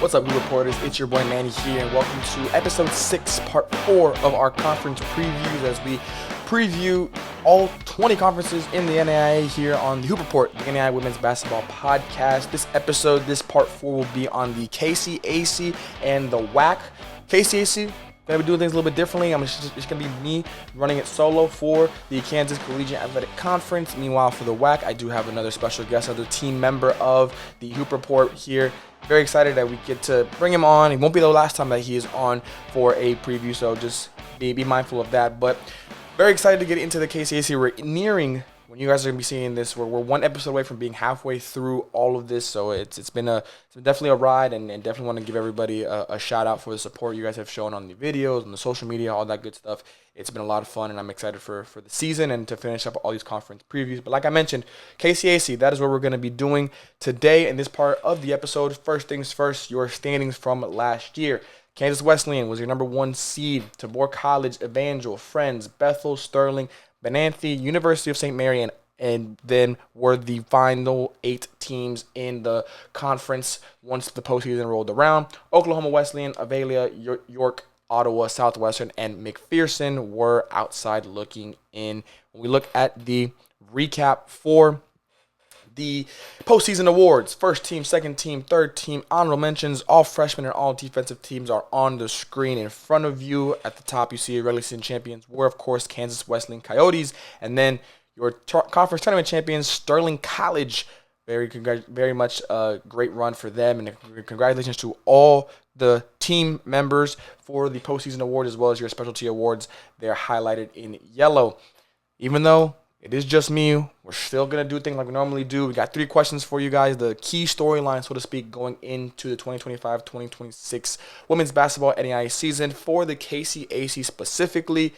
What's up, Blue Reporters? It's your boy Manny here, and welcome to episode 6, part 4 of our conference previews as we preview all 20 conferences in the NAIA here on the Hoop Report, the NAIA Women's Basketball Podcast. This episode, this part 4, will be on the KCAC and the WHAC. KCAC, gonna be doing things a little bit differently. It's gonna be me running it solo for the Kansas Collegiate Athletic Conference. Meanwhile, for the WHAC, I do have another special guest, another team member of the Hoop Report here. Very excited that we get to bring him on. It won't be the last time that he is on for a preview, so just be mindful of that. But very excited to get into the KCAC. We're nearing, when you guys are going to be seeing this, we're one episode away from being halfway through all of this. So it's been definitely a ride, and definitely want to give everybody a shout out for the support you guys have shown on the videos, on the social media, all that good stuff. It's been a lot of fun, and I'm excited for the season and to finish up all these conference previews. But like I mentioned, KCAC, that is what we're going to be doing today in this part of the episode. First things first, your standings from last year. Kansas Wesleyan was your number 1 seed. Tabor College, Evangel, Friends, Bethel, Sterling, Benanthi, University of St. Mary, and then were the final 8 teams in the conference once the postseason rolled around. Oklahoma Wesleyan, Avila, York, Ottawa, Southwestern, and McPherson were outside looking in. When we look at the recap for the postseason awards, first team, second team, third team, honorable mentions, all freshmen and all defensive teams are on the screen in front of you. At the top, you see regular season champions were, of course, Kansas Wesleyan Coyotes, and then your conference tournament champions, Sterling College. Very much a great run for them, and congratulations to all the team members for the postseason award as well as your specialty awards. They're highlighted in yellow. Even though it is just me, we're still going to do things like we normally do. We got 3 questions for you guys, the key storyline, so to speak, going into the 2025-2026 women's basketball NAIA season for the KCAC specifically.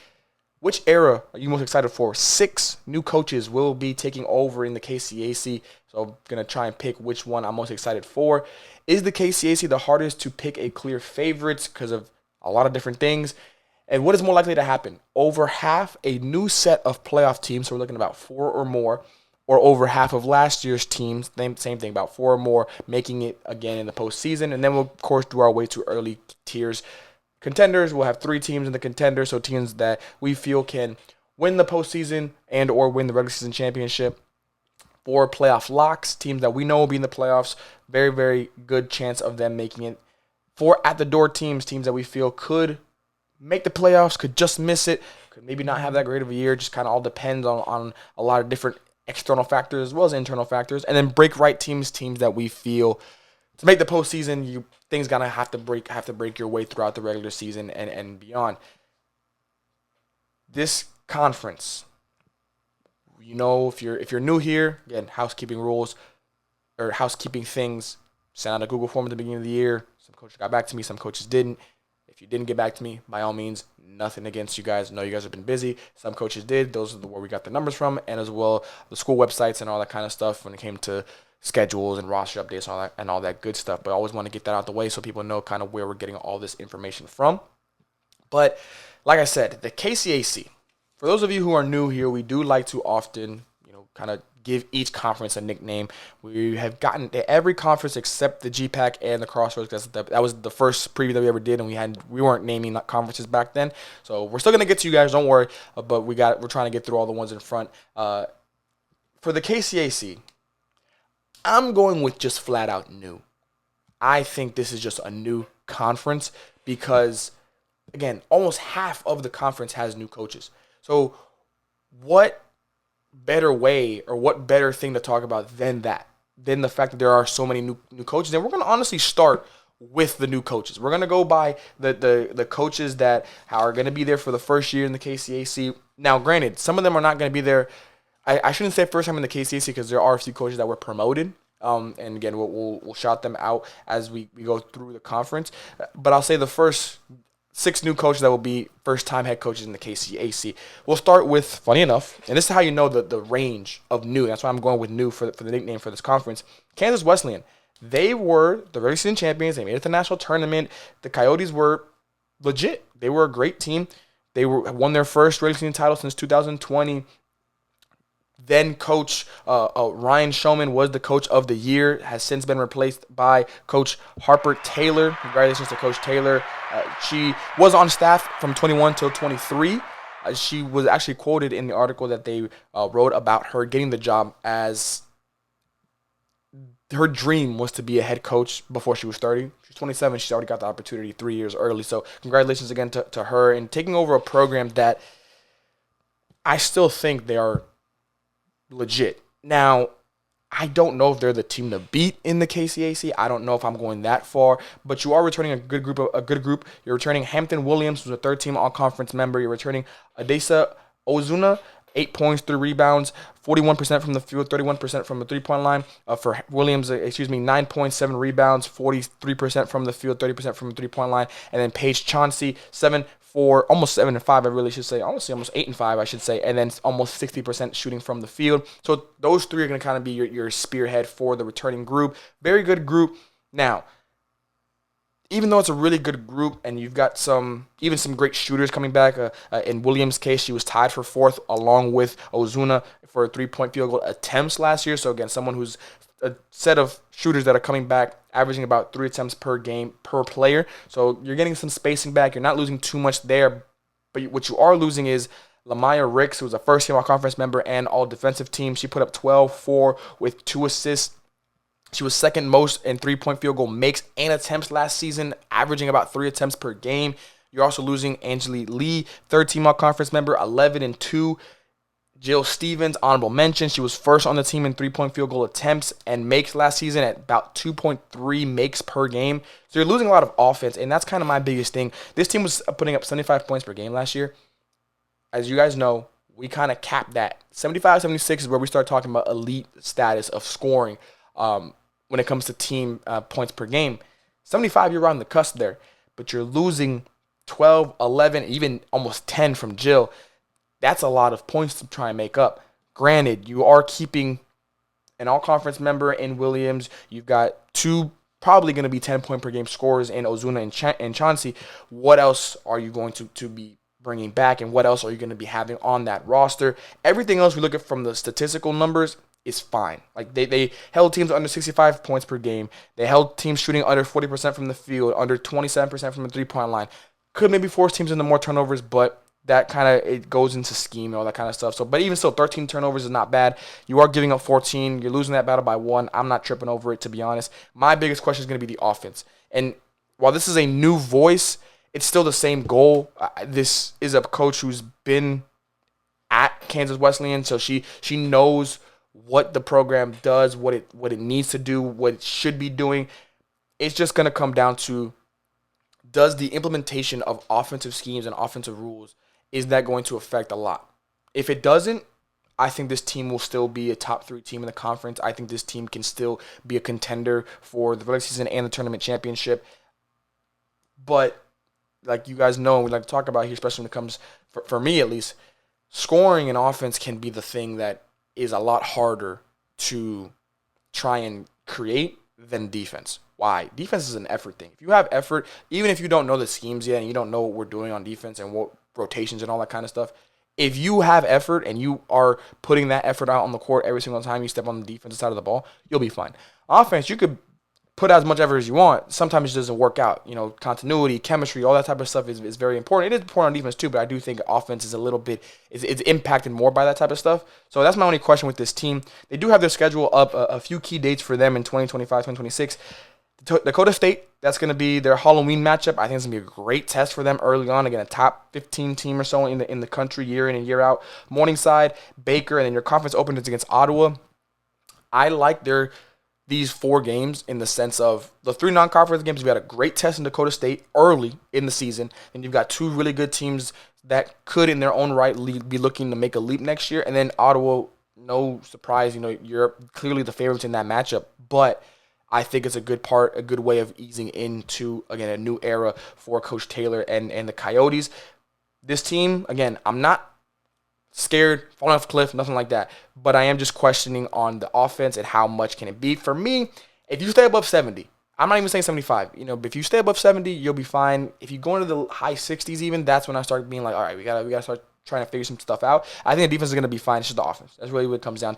Which era are you most excited for? 6 new coaches will be taking over in the KCAC, so I'm going to try and pick which one I'm most excited for. Is the KCAC the hardest to pick a clear favorite because of a lot of different things? And what is more likely to happen? Over half a new set of playoff teams, so we're looking at about 4 or more, or over half of last year's teams, same thing, about 4 or more, making it again in the postseason. And then we'll, of course, do our way to early tiers. Contenders, we'll have 3 teams in the contenders, so teams that we feel can win the postseason and or win the regular season championship. 4 playoff locks, teams that we know will be in the playoffs, very, very good chance of them making it. 4 at-the-door teams that we feel could make the playoffs, could just miss it, could maybe not have that great of a year, just kind of all depends on a lot of different external factors as well as internal factors. And then break right teams that we feel to make the postseason, things gonna have to break your way throughout the regular season and beyond. This conference, you know, if you're new here, again, housekeeping rules or housekeeping things. Sent out a Google form at the beginning of the year. Some coaches got back to me, some coaches didn't. If you didn't get back to me, by all means, nothing against you guys. I know you guys have been busy. Some coaches did. Those are where we got the numbers from, and as well the school websites and all that kind of stuff when it came to schedules and roster updates and all that good stuff. But I always want to get that out the way so people know kind of where we're getting all this information from. But like I said, the KCAC, for those of you who are new here, we do like to often, kind of give each conference a nickname. We have gotten to every conference except the GPAC and the Crossroads. That was the first preview that we ever did, and we weren't naming conferences back then. So we're still gonna get to you guys, don't worry. But we're trying to get through all the ones in front. For the KCAC, I'm going with just flat out new. I think this is just a new conference because, again, almost half of the conference has new coaches. So what better way or what better thing to talk about than the fact that there are so many new coaches? And we're going to honestly start with the new coaches. We're going to go by the coaches that are going to be there for the first year in the KCAC. Now, granted, some of them are not going to be there. I shouldn't say first time in the KCAC because there are a few coaches that were promoted. And again, we'll shout them out as we go through the conference. But I'll say the first 6 new coaches that will be first-time head coaches in the KCAC. We'll start with, funny enough, and this is how you know the range of new. That's why I'm going with new for the nickname for this conference. Kansas Wesleyan. They were the regular season champions. They made it to the national tournament. The Coyotes were legit. They were a great team. They won their first regular season title since 2020. Then coach Ryan Showman was the coach of the year, has since been replaced by Coach Harper Taylor. Congratulations to Coach Taylor. She was on staff from 21 till 23. She was actually quoted in the article that they wrote about her getting the job as her dream was to be a head coach before she was 30. She's 27. She's already got the opportunity 3 years early. So congratulations again to her and taking over a program that I still think they are legit. Now, I don't know if they're the team to beat in the KCAC. I don't know if I'm going that far, but you are returning a good group. You're returning Hampton Williams, who's a third-team all-conference member. You're returning Adesa Ozuna, 8 points, 3 rebounds, 41% from the field, 31% from the three-point line. For Williams, 9 points, 7 rebounds, 43% from the field, 30% from the three-point line. And then Paige Chauncey, 7-4, almost 7-5, I really should say. Almost 8-5, I should say. And then almost 60% shooting from the field. So those three are going to kind of be your spearhead for the returning group. Very good group. Now, even though it's a really good group and you've got some great shooters coming back, in Williams' case, she was tied for 4th along with Ozuna for 3-point field goal attempts last year. So again, someone who's a set of shooters that are coming back, averaging about 3 attempts per game per player. So you're getting some spacing back. You're not losing too much there. But what you are losing is Lamaya Ricks, who's a first-team all-conference member and all-defensive team. She put up 12-4 with 2 assists. She was second most in 3-point field goal makes and attempts last season, averaging about 3 attempts per game. You're also losing Angeli Lee, third-team all-conference member, 11-2. Jill Stevens, honorable mention. She was first on the team in 3-point field goal attempts and makes last season at about 2.3 makes per game. So you're losing a lot of offense, and that's kind of my biggest thing. This team was putting up 75 points per game last year. As you guys know, we kind of capped that. 75, 76 is where we start talking about elite status of scoring. When it comes to team points per game. 75, you're on the cusp there, but you're losing 12, 11, even almost 10 from Jill. That's a lot of points to try and make up. Granted, you are keeping an all-conference member in Williams. You've got 2 probably going to be 10-point per game scorers in Ozuna and Chauncey. What else are you going to be bringing back, and what else are you going to be having on that roster? Everything else we look at from the statistical numbers is fine. Like they held teams under 65 points per game. They held teams shooting under 40% from the field, under 27% from the three-point line. Could maybe force teams into more turnovers, but that kind of it goes into scheme and all that kind of stuff. So, but even still, 13 turnovers is not bad. You are giving up 14. You're losing that battle by 1. I'm not tripping over it, to be honest. My biggest question is going to be the offense. And while this is a new voice, it's still the same goal. This is a coach who's been at Kansas Wesleyan, so she knows what the program does, what it needs to do, what it should be doing. It's just going to come down to, does the implementation of offensive schemes and offensive rules, is that going to affect a lot? If it doesn't, I think this team will still be a top 3 team in the conference. I think this team can still be a contender for the regular season and the tournament championship. But like you guys know, and we like to talk about here, especially when it comes, for me at least, scoring and offense can be the thing that is a lot harder to try and create than defense. Why? Defense is an effort thing. If you have effort, even if you don't know the schemes yet and you don't know what we're doing on defense and what rotations and all that kind of stuff, if you have effort and you are putting that effort out on the court every single time you step on the defensive side of the ball, you'll be fine. Offense, you could put out as much effort as you want. Sometimes it doesn't work out. You know, continuity, chemistry, all that type of stuff is very important. It is important on defense too, but I do think offense is a little bit, it's impacted more by that type of stuff. So that's my only question with this team. They do have their schedule up, a few key dates for them in 2025, 2026. Dakota State, that's going to be their Halloween matchup. I think it's going to be a great test for them early on. Again, a top 15 team or so in the country year in and year out. Morningside, Baker, and then your conference openers against Ottawa. I like these 4 games in the sense of the 3 non-conference games. You've got a great test in Dakota State early in the season, and you've got 2 really good teams that could, in their own right, be looking to make a leap next year. And then Ottawa, no surprise, you're clearly the favorites in that matchup, but I think it's a good way of easing into, again, a new era for Coach Taylor and the Coyotes. This team, again, I'm not scared, falling off a cliff, nothing like that. But I am just questioning on the offense and how much can it be. For me, if you stay above 70, I'm not even saying 75. But if you stay above 70, you'll be fine. If you go into the high 60s even, that's when I start being like, all right, we gotta start trying to figure some stuff out. I think the defense is going to be fine. It's just the offense. That's really what it comes down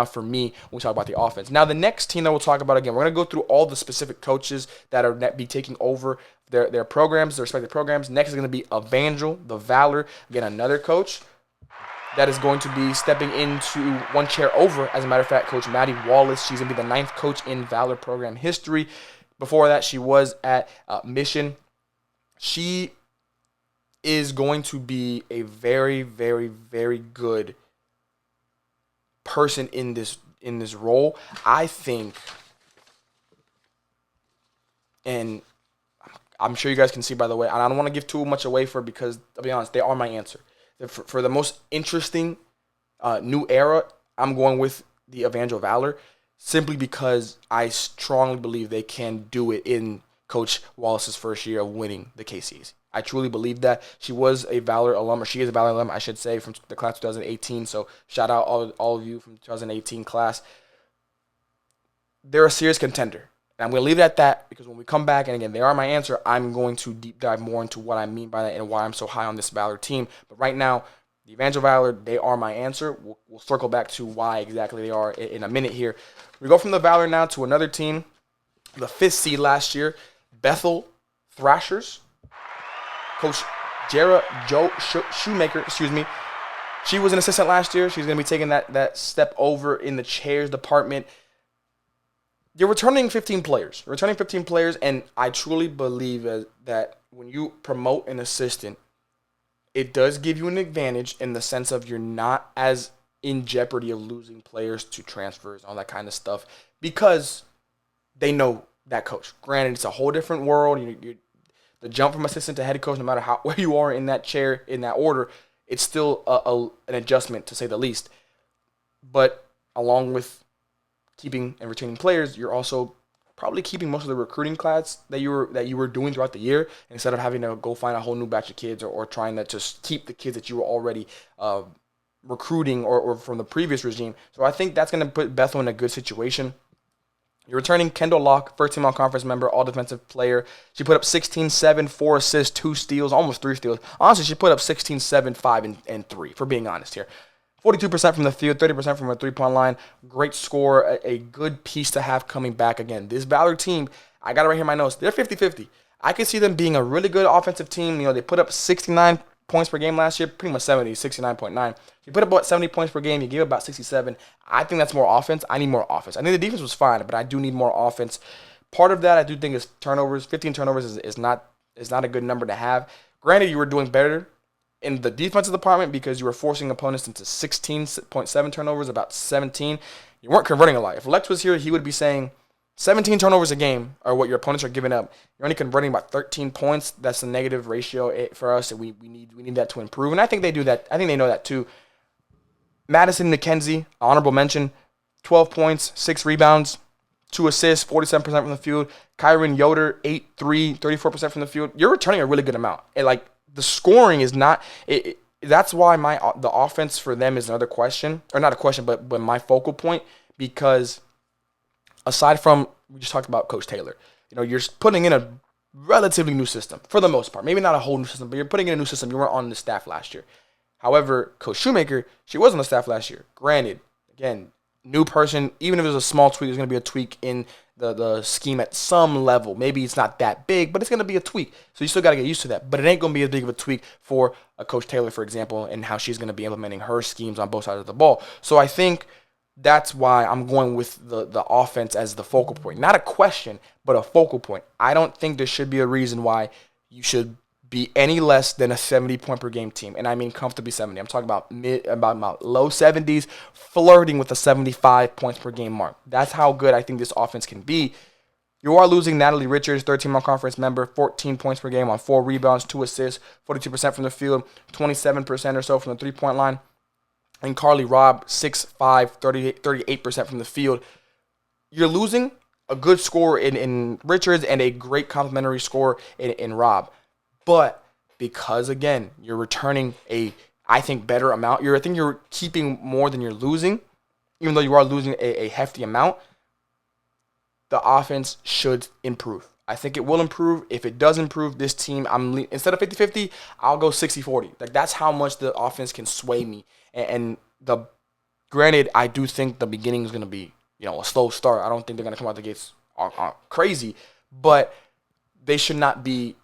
for me when we talk about the offense. Now, the next team that we'll talk about, again, we're going to go through all the specific coaches that are be taking over their programs, their respective programs. Next is going to be Evangel, the Valor. Again, another coach that is going to be stepping into one chair over. As a matter of fact, Coach Maddie Wallace, she's going to be the 9th coach in Valor program history. Before that, she was at Mission. She is going to be a very, very, very good person in this role. I think, and I'm sure you guys can see, by the way, and I don't want to give too much away for, because, to be honest, they are my answer. For the most interesting new era, I'm going with the Evangel Valor, simply because I strongly believe they can do it in Coach Wallace's first year of winning the KCAC. I truly believe that. She was a Valor alum, or she is a Valor alum, I should say, from the class 2018. So shout out all of you from 2018 class. They're a serious contender. And I'm going to leave it at that, because when we come back, and again, they are my answer, I'm going to deep dive more into what I mean by that and why I'm so high on this Valor team. But right now, the Evangel Valor, they are my answer. We'll circle back to why exactly they are in a minute here. We go from the Valor now to another team, the 5th seed last year, Bethel Thrashers. Coach Joe Shoemaker, she was an assistant last year. She's going to be taking that step over in the chairs department. You're returning 15 players. And I truly believe that when you promote an assistant, it does give you an advantage in the sense of you're not as in jeopardy of losing players to transfers and all that kind of stuff, because they know that coach. Granted, it's a whole different world. The jump from assistant to head coach, no matter where you are in that chair, in that order, it's still an adjustment, to say the least. But along with keeping and retaining players, you're also probably keeping most of the recruiting class that you were doing throughout the year, instead of having to go find a whole new batch of kids, or trying to just keep the kids that you were already recruiting or from the previous regime. So I think that's going to put Bethel in a good situation. You're returning Kendall Locke, first team all-conference member, all-defensive player. She put up 16-7, 4 assists, 2 steals, almost 3 steals. Honestly, she put up 16-7, 5, and 3, for being honest here. 42% from the field, 30% from a three-point line. Great score, a good piece to have coming back. Again, this Valor team, I got it right here in my notes. They're 50-50. I could see them being a really good offensive team. They put up 69 points per game last year, pretty much 70, 69.9. You put up about 70 points per game, you give about 67. I think that's more offense. I need more offense. I think the defense was fine, but I do need more offense. Part of that, I do think, is turnovers. 15 turnovers is not a good number to have. Granted, you were doing better in the defensive department because you were forcing opponents into 16.7 turnovers, about 17. You weren't converting a lot. If Lex was here, he would be saying 17 turnovers a game are what your opponents are giving up. You're only converting about 13 points. That's a negative ratio for us, and we need that to improve. And I think they do that. I think they know that too. Madison McKenzie, honorable mention, 12 points, 6 rebounds, 2 assists, 47% from the field. Kyron Yoder, 8-3, 34% from the field. You're returning a really good amount. And the scoring is not. That's why the offense for them is another question, or not a question, but my focal point, because aside from, we just talked about Coach Taylor, you're putting in a relatively new system for the most part. Maybe not a whole new system, but you're putting in a new system. You weren't on the staff last year. However, Coach Shoemaker, she was on the staff last year. Granted, again, new person, even if there's a small tweak, there's going to be a tweak in the scheme at some level. Maybe it's not that big, but it's going to be a tweak. So you still got to get used to that. But it ain't going to be as big of a tweak for a Coach Taylor, for example, and how she's going to be implementing her schemes on both sides of the ball. So I think that's why I'm going with the offense as the focal point. Not a question, but a focal point. I don't think there should be a reason why you should be any less than a 70-point per game team. And I mean comfortably 70. I'm talking about about low 70s, flirting with a 75 points per game mark. That's how good I think this offense can be. You are losing Natalie Richards, 13 all-conference member, 14 points per game on 4 rebounds, 2 assists, 42% from the field, 27% or so from the three-point line. And Carly Robb, 6'5", 38% from the field. You're losing a good scorer in Richards and a great complementary scorer in Robb. But because, again, you're returning I think, better amount. I think you're keeping more than you're losing, even though you are losing a hefty amount. The offense should improve. I think it will improve. If it does improve, this team, instead of 50-50, I'll go 60-40. Like, that's how much the offense can sway me. And granted, I do think the beginning is going to be, a slow start. I don't think they're going to come out the gates crazy, but they should not be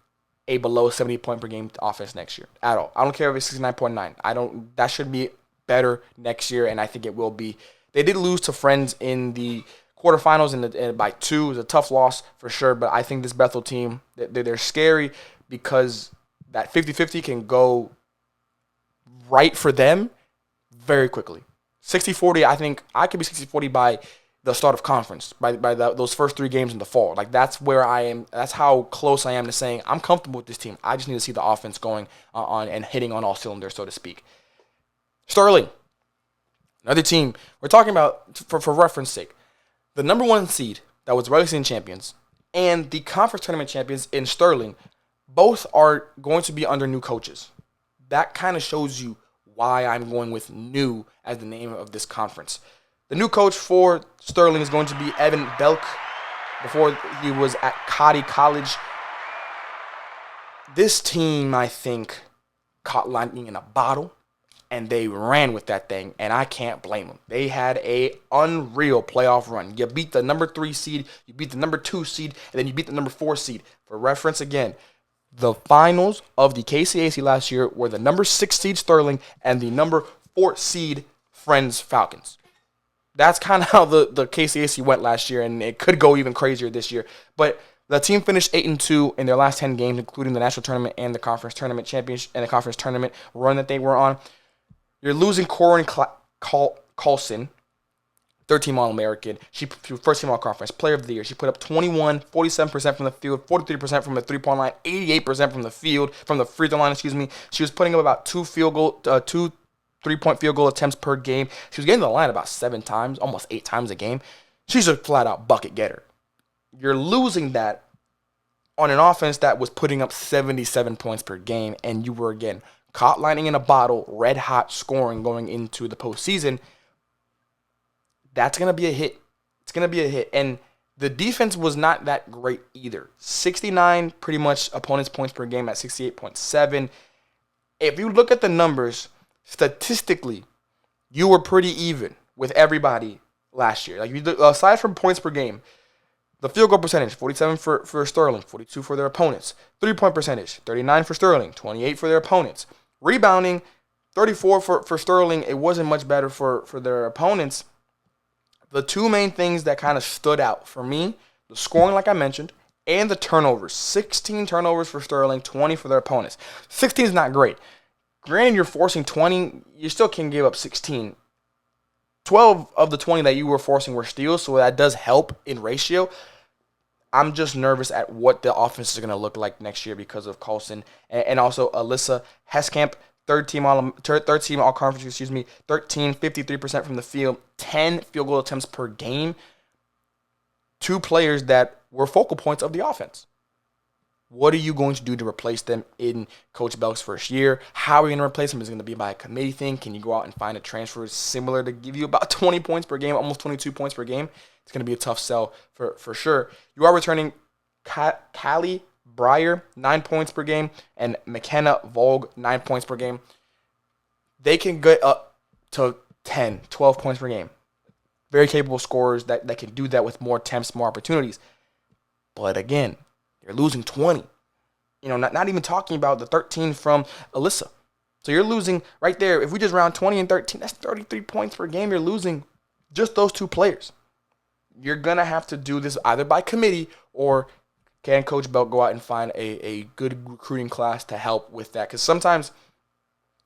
a below 70 point per game offense next year at all. I don't care if it's 69.9. That should be better next year, and I think it will be. They did lose to Friends in the quarterfinals and by 2. It was a tough loss for sure, but I think this Bethel team, they're scary because that 50-50 can go right for them very quickly. 60-40, I think I could be 60-40 by the start of conference, by those first 3 games in the fall. Like, that's where I am. That's how close I am to saying I'm comfortable with this team. I just need to see the offense going on and hitting on all cylinders, so to speak. Sterling, another team we're talking about for reference sake. The number 1 seed that was regular season champions and the conference tournament champions in Sterling, both are going to be under new coaches. That kind of shows you why I'm going with new as the name of this conference. The new coach for Sterling is going to be Evan Belk. Before, he was at Cody College. This team, I think, caught lightning in a bottle, and they ran with that thing, and I can't blame them. They had a unreal playoff run. You beat the number 3 seed, you beat the number 2 seed, and then you beat the number 4 seed. For reference again, the finals of the KCAC last year were the number 6 seed Sterling and the number 4 seed Friends Falcons. That's kind of how the KCAC went last year, and it could go even crazier this year. But the team finished 8-2 in their last 10 games, including the national tournament and the conference tournament championship and the conference tournament run that they were on. You're losing Corin Carlson, third-team All-American. She first-team All-Conference, Player of the Year. She put up 21, 47% from the field, 43% from the three-point line, 88% from the field, from the free throw line, She was putting up about 2 3-point field goal attempts per game. She was getting to the line about 7 times, almost 8 times a game. She's a flat-out bucket getter. You're losing that on an offense that was putting up 77 points per game, and you were, again, caught lightning in a bottle, red-hot scoring going into the postseason. That's going to be a hit. It's going to be a hit. And the defense was not that great either. 69, pretty much, opponents' points per game at 68.7. If you look at the numbers, statistically, you were pretty even with everybody last year. Like, aside from points per game, the field goal percentage, 47 for Sterling, 42 for their opponents. 3-point percentage, 39 for Sterling, 28 for their opponents. Rebounding, 34 for Sterling. It wasn't much better for their opponents. The 2 main things that kind of stood out for me, the scoring, like I mentioned, and the turnovers. 16 turnovers for Sterling, 20 for their opponents. 16 is not great. Granted, you're forcing 20, you still can give up 16. 12 of the 20 that you were forcing were steals, so that does help in ratio. I'm just nervous at what the offense is going to look like next year because of Coulson and also Alyssa Heskamp, third team all-conference, 13, 53% from the field, 10 field goal attempts per game. 2 players that were focal points of the offense. What are you going to do to replace them in Coach Belk's first year? How are you going to replace them? Is it going to be by a committee thing? Can you go out and find a transfer similar to give you about 20 points per game, almost 22 points per game? It's going to be a tough sell for sure. You are returning Callie Breyer, 9 points per game, and McKenna Vogue, 9 points per game. They can get up to 10, 12 points per game. Very capable scorers that can do that with more attempts, more opportunities. But again, you're losing 20. Not even talking about the 13 from Alyssa. So you're losing right there. If we just round 20 and 13, that's 33 points per game. You're losing just those 2 players. You're going to have to do this either by committee or can Coach Belk go out and find a good recruiting class to help with that? Because sometimes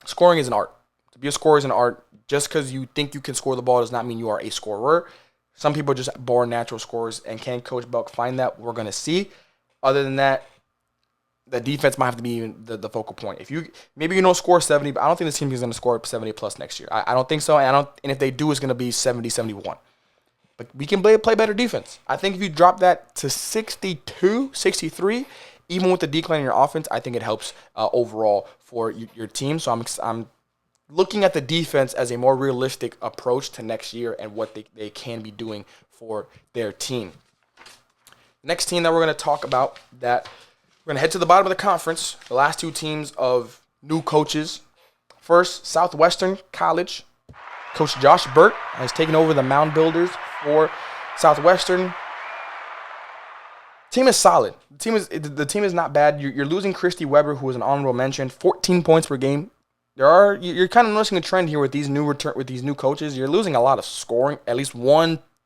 scoring is an art. To be a scorer is an art. Just because you think you can score the ball does not mean you are a scorer. Some people are just born natural scorers, and can Coach Belk find that? We're going to see. Other than that, the defense might have to be even the focal point. Maybe you don't score 70, but I don't think this team is going to score 70 plus next year. I don't think so, and if they do, it's going to be 70, 71. But we can play better defense. I think if you drop that to 62, 63, even with the decline in your offense, I think it helps overall for your team. So I'm looking at the defense as a more realistic approach to next year and what they can be doing for their team. The next team that we're going to talk about, that we're going to head to the bottom of the conference, the last two teams of new coaches. First, Southwestern College. Coach Josh Burt has taken over the mound builders for Southwestern. Team is solid. The team is not bad. You're losing Christy Weber, who was an honorable mention, 14 points per game. You're kind of noticing a trend here with these new coaches. You're losing a lot of scoring, at least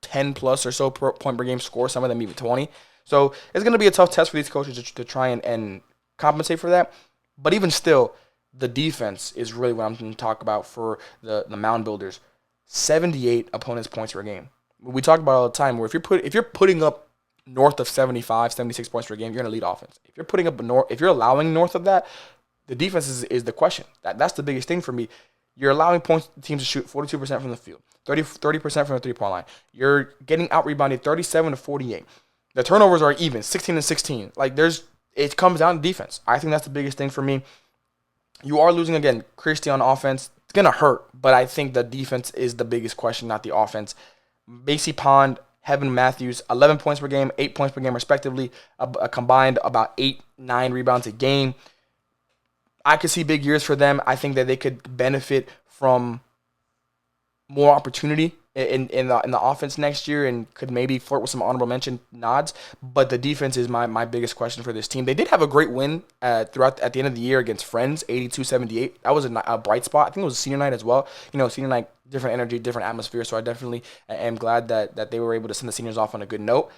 10 plus or so point per game score, some of them even 20. So it's going to be a tough test for these coaches to try and compensate for that. But even still, the defense is really what I'm going to talk about for the mound builders. 78 opponents' points per game. We talk about all the time where if you're putting up north of 75, 76 points per game, you're in a lead offense. If you're allowing north of that, the defense is the question. That's the biggest thing for me. You're allowing teams to shoot 42% from the field, 30% from the three-point line. You're getting out-rebounded 37 to 48. The turnovers are even, 16 and 16. It comes down to defense. I think that's the biggest thing for me. You are losing, again, Christie on offense. It's going to hurt, but I think the defense is the biggest question, not the offense. Macy Pond, Heaven Matthews, 11 points per game, 8 points per game respectively, a combined about 8-9 rebounds a game. I could see big years for them. I think that they could benefit from more opportunity in the offense next year and could maybe flirt with some honorable mention nods. But the defense is my biggest question for this team. They did have a great win at the end of the year against Friends, 82-78. That was a bright spot. I think it was a senior night as well. Senior night, different energy, different atmosphere. So I definitely am glad that they were able to send the seniors off on a good note.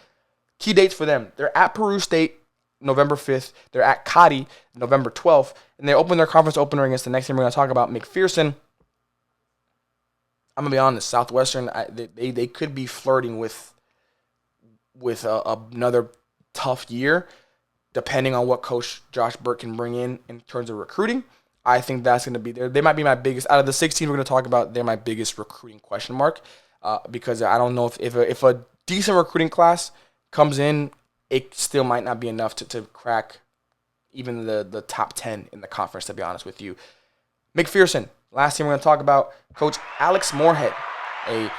Key dates for them. They're at Peru State November 5th. They're at Cotty November 12th. And they open their conference opener against the next team we're going to talk about, McPherson. I'm going to be honest, Southwestern, they could be flirting with another tough year, depending on what Coach Josh Burt can bring in terms of recruiting. I think that's going to be there. They might be my biggest, out of the 16 we're going to talk about, they're my biggest recruiting question mark, because I don't know if a decent recruiting class comes in, it still might not be enough to crack even the top 10 in the conference, to be honest with you. McPherson, last team we're going to talk about, Coach Alex Moorhead, a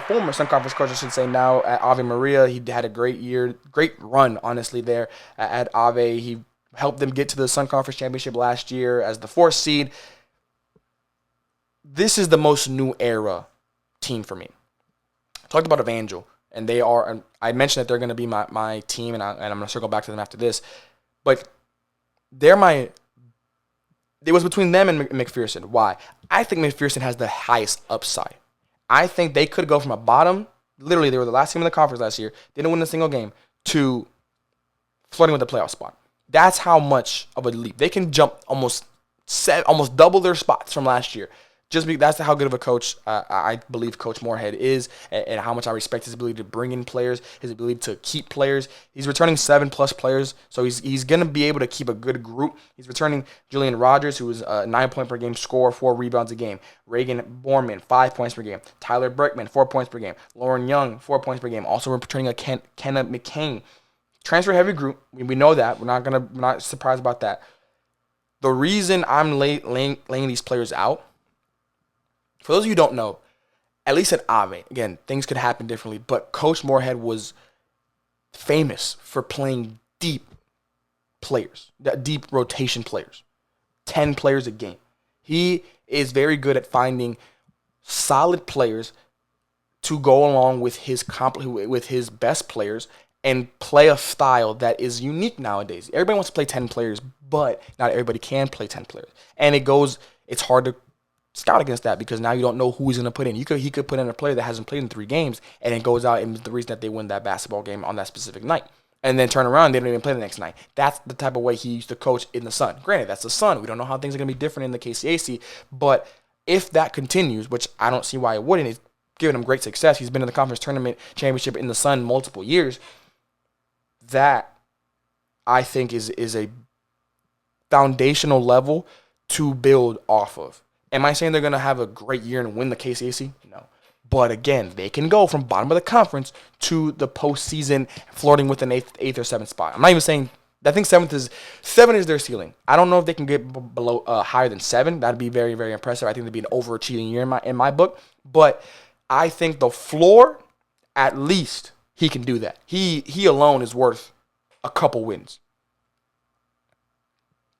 former Sun Conference coach, I should say, now at Ave Maria. He had a great run, honestly, there at Ave. He helped them get to the Sun Conference Championship last year as the 4th seed. This is the most new era team for me. I talked about Evangel, and I mentioned that they're going to be my team, and I'm going to circle back to them after this. But it was between them and McPherson. Why? I think McPherson has the highest upside. I think they could go from a bottom, literally they were the last team in the conference last year, didn't win a single game, to flirting with the playoff spot. That's how much of a leap. They can jump almost double their spots from last year. That's how good of a coach I believe Coach Moorhead is, and how much I respect his ability to bring in players, his ability to keep players. He's returning 7+ players, so he's going to be able to keep a good group. He's returning Julian Rogers, who is a 9-point per game scorer, 4 rebounds a game. Reagan Borman, 5 points per game. Tyler Brickman, 4 points per game. Lauren Young, 4 points per game. Also returning a Kenna McCain. Transfer heavy group. We know that. We're not surprised about that. The reason I'm laying these players out, for those of you who don't know, at least at Ave, again, things could happen differently, but Coach Moorhead was famous for playing deep rotation players, 10 players a game. He is very good at finding solid players to go along with his best players and play a style that is unique nowadays. Everybody wants to play 10 players, but not everybody can play 10 players. And it's hard to scout against that, because now you don't know who he's going to put in. He could put in a player that hasn't played in 3 games, and it goes out and is the reason that they win that basketball game on that specific night. And then turn around, they don't even play the next night. That's the type of way he used to coach in the Sun. Granted, that's the Sun. We don't know how things are going to be different in the KCAC, but if that continues, which I don't see why it wouldn't, it's given him great success. He's been in the conference tournament championship in the Sun multiple years. That, I think, is a foundational level to build off of. Am I saying they're going to have a great year and win the KCAC? No. But again, they can go from bottom of the conference to the postseason, flirting with an 8th or 7th spot. I'm not even saying, I think 7 is their ceiling. I don't know if they can get below higher than 7. That'd be very, very impressive. I think that'd be an overachieving year in my book. But I think the floor, at least, he can do that. He alone is worth a couple wins.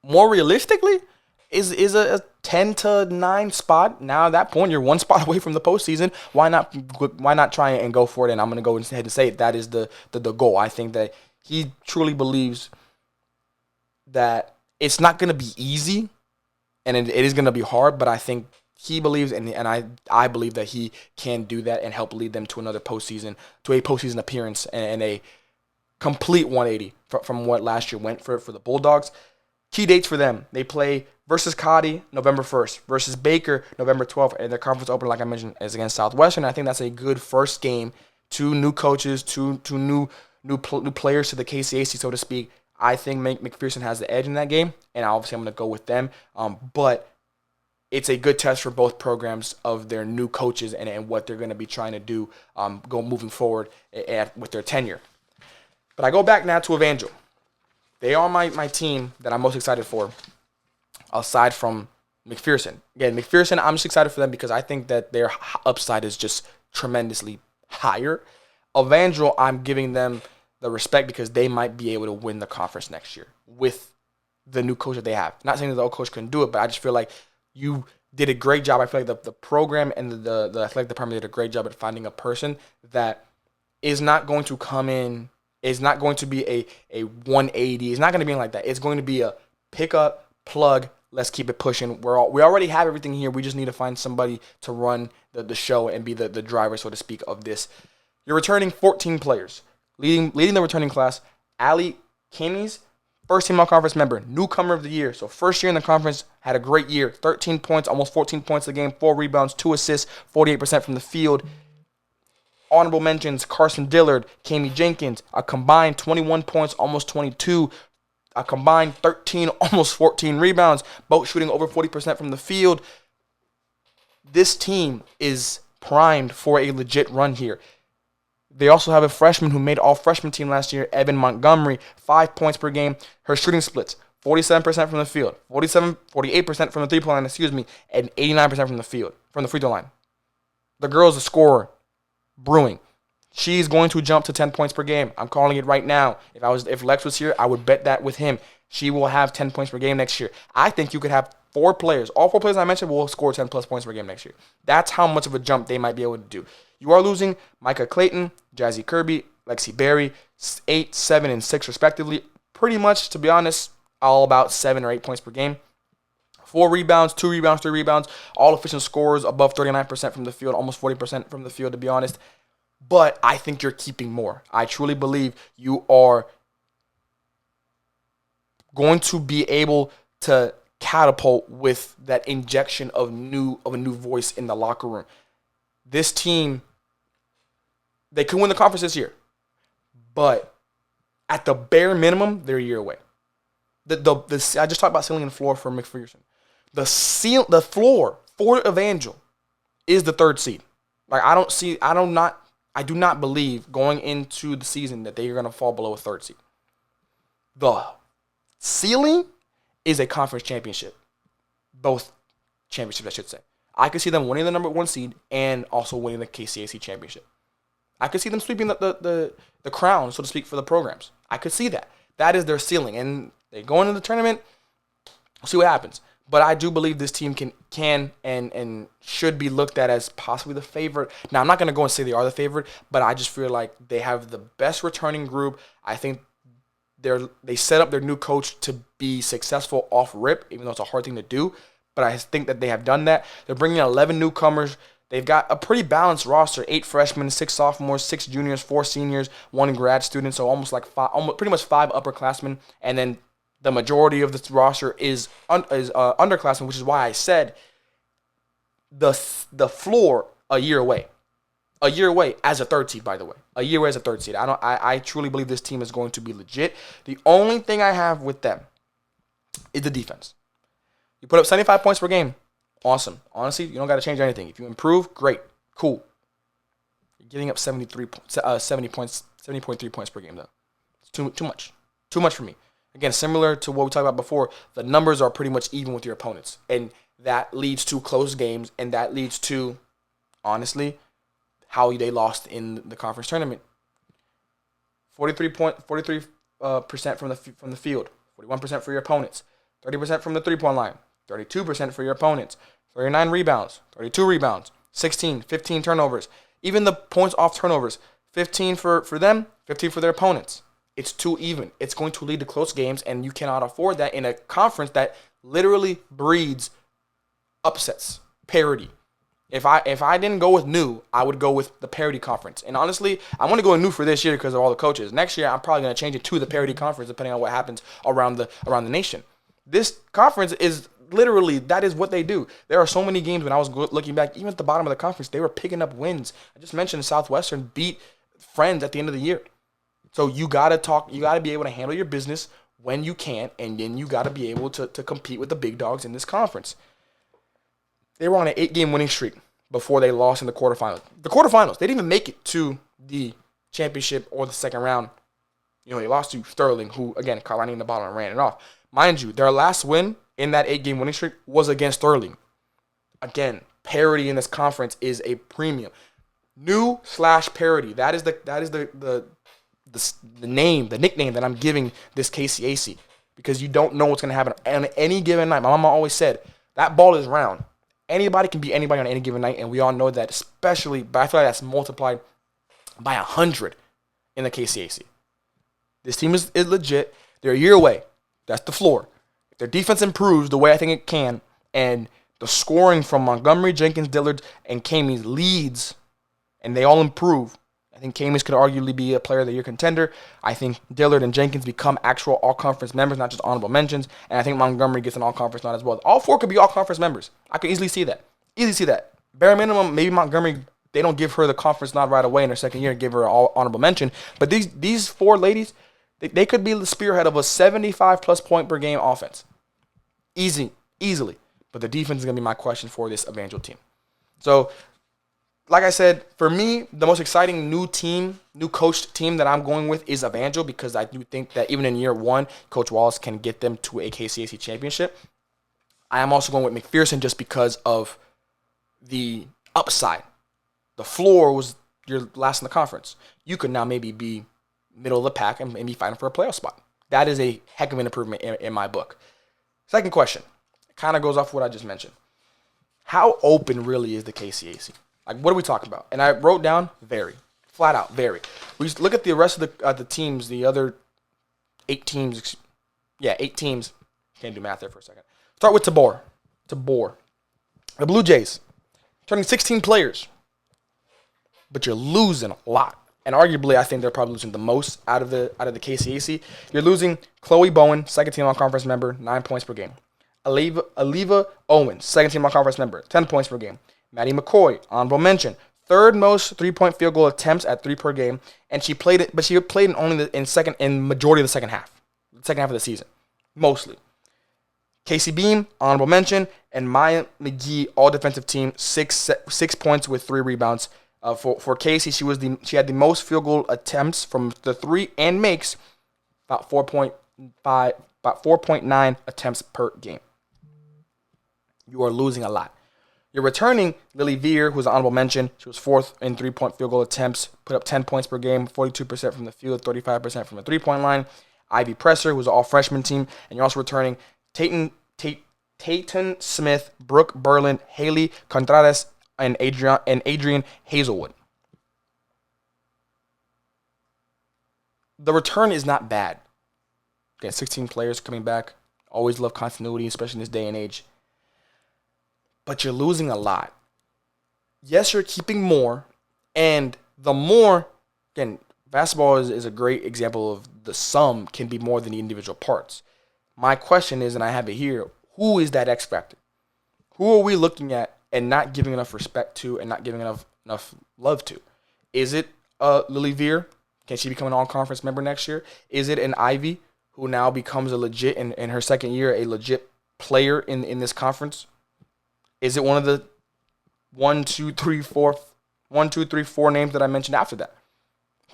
More realistically, is a 10-9 spot. Now at that point, you're one spot away from the postseason. Why not try and go for it? And I'm going to go ahead and say it. That is the goal. I think that he truly believes that it's not going to be easy, and it is going to be hard, but I think he believes, and I believe that he can do that and help lead them to another postseason, to a postseason appearance and a complete 180 from what last year went for the Bulldogs. Key dates for them. They play versus Cody November 1st, versus Baker November 12th, and their conference opener, like I mentioned, is against Southwestern. I think that's a good first game. Two new coaches, two new players to the KCAC, so to speak. I think McPherson has the edge in that game, and obviously I'm going to go with them. But it's a good test for both programs of their new coaches and what they're going to be trying to do moving forward with their tenure. But I go back now to Evangel. They are my team that I'm most excited for, aside from McPherson. Again, McPherson, I'm just excited for them because I think that their upside is just tremendously higher. Evangel, I'm giving them the respect because they might be able to win the conference next year with the new coach that they have. Not saying that the old coach couldn't do it, but I just feel like you did a great job. I feel like the program and the athletic department did a great job at finding a person that is not going to come in, is not going to be a 180. It's not going to be like that. It's going to be a pick up, plug, let's keep it pushing. We already have everything here. We just need to find somebody to run the show and be the driver, so to speak, of this. You're returning 14 players. Leading the returning class, Ali Kimmy's first team all-conference member, newcomer of the year. So first year in the conference, had a great year. 13 points, almost 14 points a game, 4 rebounds, 2 assists, 48% from the field. Honorable mentions, Carson Dillard, Kami Jenkins, a combined 21 points, almost 22, a combined 13, almost 14 rebounds, both shooting over 40% from the field. This team is primed for a legit run here. They also have a freshman who made all-freshman team last year, Evan Montgomery, 5 points per game. Her shooting splits, 47% from the field, 48% from the three-point line, and 89% from the field, from the free throw line. The girl's a scorer, brewing. She's going to jump to 10 points per game. I'm calling it right now. If Lex was here, I would bet that with him. She will have 10 points per game next year. I think you could have 4 players. All 4 players I mentioned will score 10-plus points per game next year. That's how much of a jump they might be able to do. You are losing Micah Clayton, Jazzy Kirby, Lexi Berry, 8, 7, and 6 respectively. Pretty much, to be honest, all about 7 or 8 points per game. 4 rebounds, 2 rebounds, 3 rebounds. All efficient scorers above 39% from the field, almost 40% from the field, to be honest. But I think you're keeping more. I truly believe you are going to be able to catapult with that injection of a new voice in the locker room. This team, they could win the conference this year, but at the bare minimum, they're a year away. I just talked about ceiling and floor for McPherson. The floor for Evangel is the 3rd seed. Like I do not believe going into the season that they are going to fall below a 3rd seed. The ceiling is a conference championship. Both championships, I should say. I could see them winning the number 1 seed and also winning the KCAC championship. I could see them sweeping the crown, so to speak, for the programs. I could see that. That is their ceiling. And they go into the tournament, we'll see what happens. But I do believe this team can and should be looked at as possibly the favorite. Now, I'm not going to go and say they are the favorite, but I just feel like they have the best returning group. I think they set up their new coach to be successful off rip, even though it's a hard thing to do. But I think that they have done that. They're bringing in 11 newcomers. They've got a pretty balanced roster: 8 freshmen, 6 sophomores, 6 juniors, 4 seniors, 1 grad student. So pretty much 5 upperclassmen, and then the majority of this roster is underclassmen, which is why I said the floor a year away. A year away as a 3rd seed, by the way. A year away as a 3rd seed. I truly believe this team is going to be legit. The only thing I have with them is the defense. You put up 75 points per game. Awesome. Honestly, you don't got to change anything. If you improve, great. Cool. You're getting up 70.3 points per game, though. It's too much. Too much for me. Again, similar to what we talked about before, the numbers are pretty much even with your opponents. And that leads to close games, and that leads to, honestly, how they lost in the conference tournament. 43% from the field, 41% for your opponents, 30% from the 3-point line, 32% for your opponents, 39 rebounds, 32 rebounds, 15 turnovers. Even the points off turnovers, 15 for them, 15 for their opponents. It's too even. It's going to lead to close games, and you cannot afford that in a conference that literally breeds upsets, parity. If I didn't go with new, I would go with the parity conference. And honestly, I want to go with new for this year because of all the coaches. Next year, I'm probably going to change it to the parity conference depending on what happens around the nation. This conference is literally, that is what they do. There are so many games when I was looking back, even at the bottom of the conference, they were picking up wins. I just mentioned Southwestern beat Friends at the end of the year. So you got to be able to handle your business when you can, and then you got to be able to compete with the big dogs in this conference. They were on an 8-game winning streak before they lost in the quarterfinals. The quarterfinals, they didn't even make it to the championship or the second round. They lost to Sterling, who, again, caught lightning in the bottle and ran it off. Mind you, their last win in that 8-game winning streak was against Sterling. Again, parity in this conference is a premium. New/parity. That is the name, the nickname that I'm giving this KCAC, because you don't know what's going to happen on any given night. My mama always said that ball is round. Anybody can beat anybody on any given night, and we all know that, especially, but I feel like that's multiplied by 100 in the KCAC. This team is legit. They're a year away. That's the floor. If their defense improves the way I think it can, and the scoring from Montgomery, Jenkins, Dillard, and Camies leads, and they all improve, I think Camies could arguably be a player of the year contender. I think Dillard and Jenkins become actual all-conference members, not just honorable mentions. And I think Montgomery gets an all-conference nod as well. All four could be all-conference members. I could easily see that. Bare minimum, maybe Montgomery, they don't give her the conference nod right away in her second year and give her an all honorable mention. But these four ladies, they could be the spearhead of a 75-plus point per game offense. Easily. But the defense is going to be my question for this Evangel team. So, like I said, for me, the most exciting new coached team that I'm going with is Evangel, because I do think that even in year one, Coach Wallace can get them to a KCAC championship. I am also going with McPherson just because of the upside. The floor was your last in the conference. You could now maybe be middle of the pack and maybe fighting for a playoff spot. That is a heck of an improvement in my book. Second question. It kind of goes off what I just mentioned. How open really is the KCAC? Like, what are we talking about? And I wrote down very. Flat out, very. We look at the rest of the teams, the other 8 teams. Yeah, 8 teams. Can't do math there for a second. Start with Tabor. The Blue Jays. Turning 16 players. But you're losing a lot. And arguably, I think they're probably losing the most out of the KCAC. You're losing Chloe Bowen, second team all-conference member, 9 points per game. Avila Owens, second team all-conference member, 10 points per game. Maddie McCoy, honorable mention, third most 3-point field goal attempts at 3 per game, and she played in only in majority of the second half of the season, mostly. Casey Beam, honorable mention, and Maya McGee, all defensive team, 6 points with 3 rebounds. For Casey, she had the most field goal attempts from the 3 and makes about 4.9 attempts per game. You are losing a lot. You're returning Lily Veer, who's an honorable mention. She was 4th in 3-point field goal attempts, put up 10 points per game, 42% from the field, 35% from the 3-point line. Ivy Presser, who's an all-freshman team. And you're also returning Tayton Smith, Brooke Berlin, Haley Contreras, and Adrian Hazelwood. The return is not bad. Again, 16 players coming back. Always love continuity, especially in this day and age. But you're losing a lot. Yes, you're keeping more. And the more, again, basketball is a great example of the sum can be more than the individual parts. My question is, and I have it here, who is that X factor? Who are we looking at and not giving enough respect to and not giving enough love to? Is it Lily Veer? Can she become an all-conference member next year? Is it an Ivy, who now becomes a legit, in her second year, a legit player in this conference? Is it one of the 1, 2, 3, 4 names that I mentioned after that?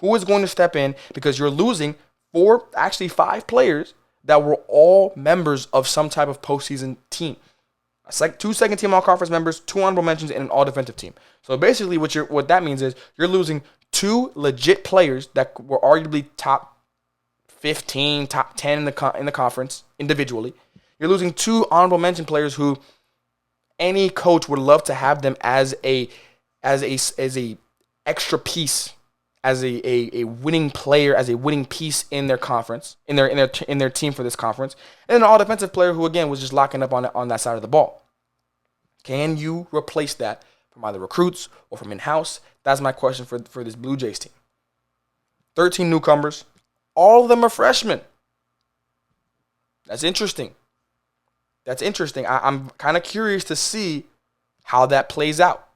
Who is going to step in? Because you're losing 5 players that were all members of some type of postseason team. 2 second-team all-conference members, 2 honorable mentions, and an all-defensive team. So basically what that means is you're losing 2 legit players that were arguably top 15, top 10 in the conference individually. You're losing 2 honorable mention players who any coach would love to have them as a extra piece, as a winning player, as a winning piece in their conference, in their team for this conference, and an all defensive player who again was just locking up on that side of the ball. Can you replace that from either recruits or from in-house? That's my question for this Blue Jays team. 13 newcomers, all of them are freshmen. That's interesting. I'm kind of curious to see how that plays out.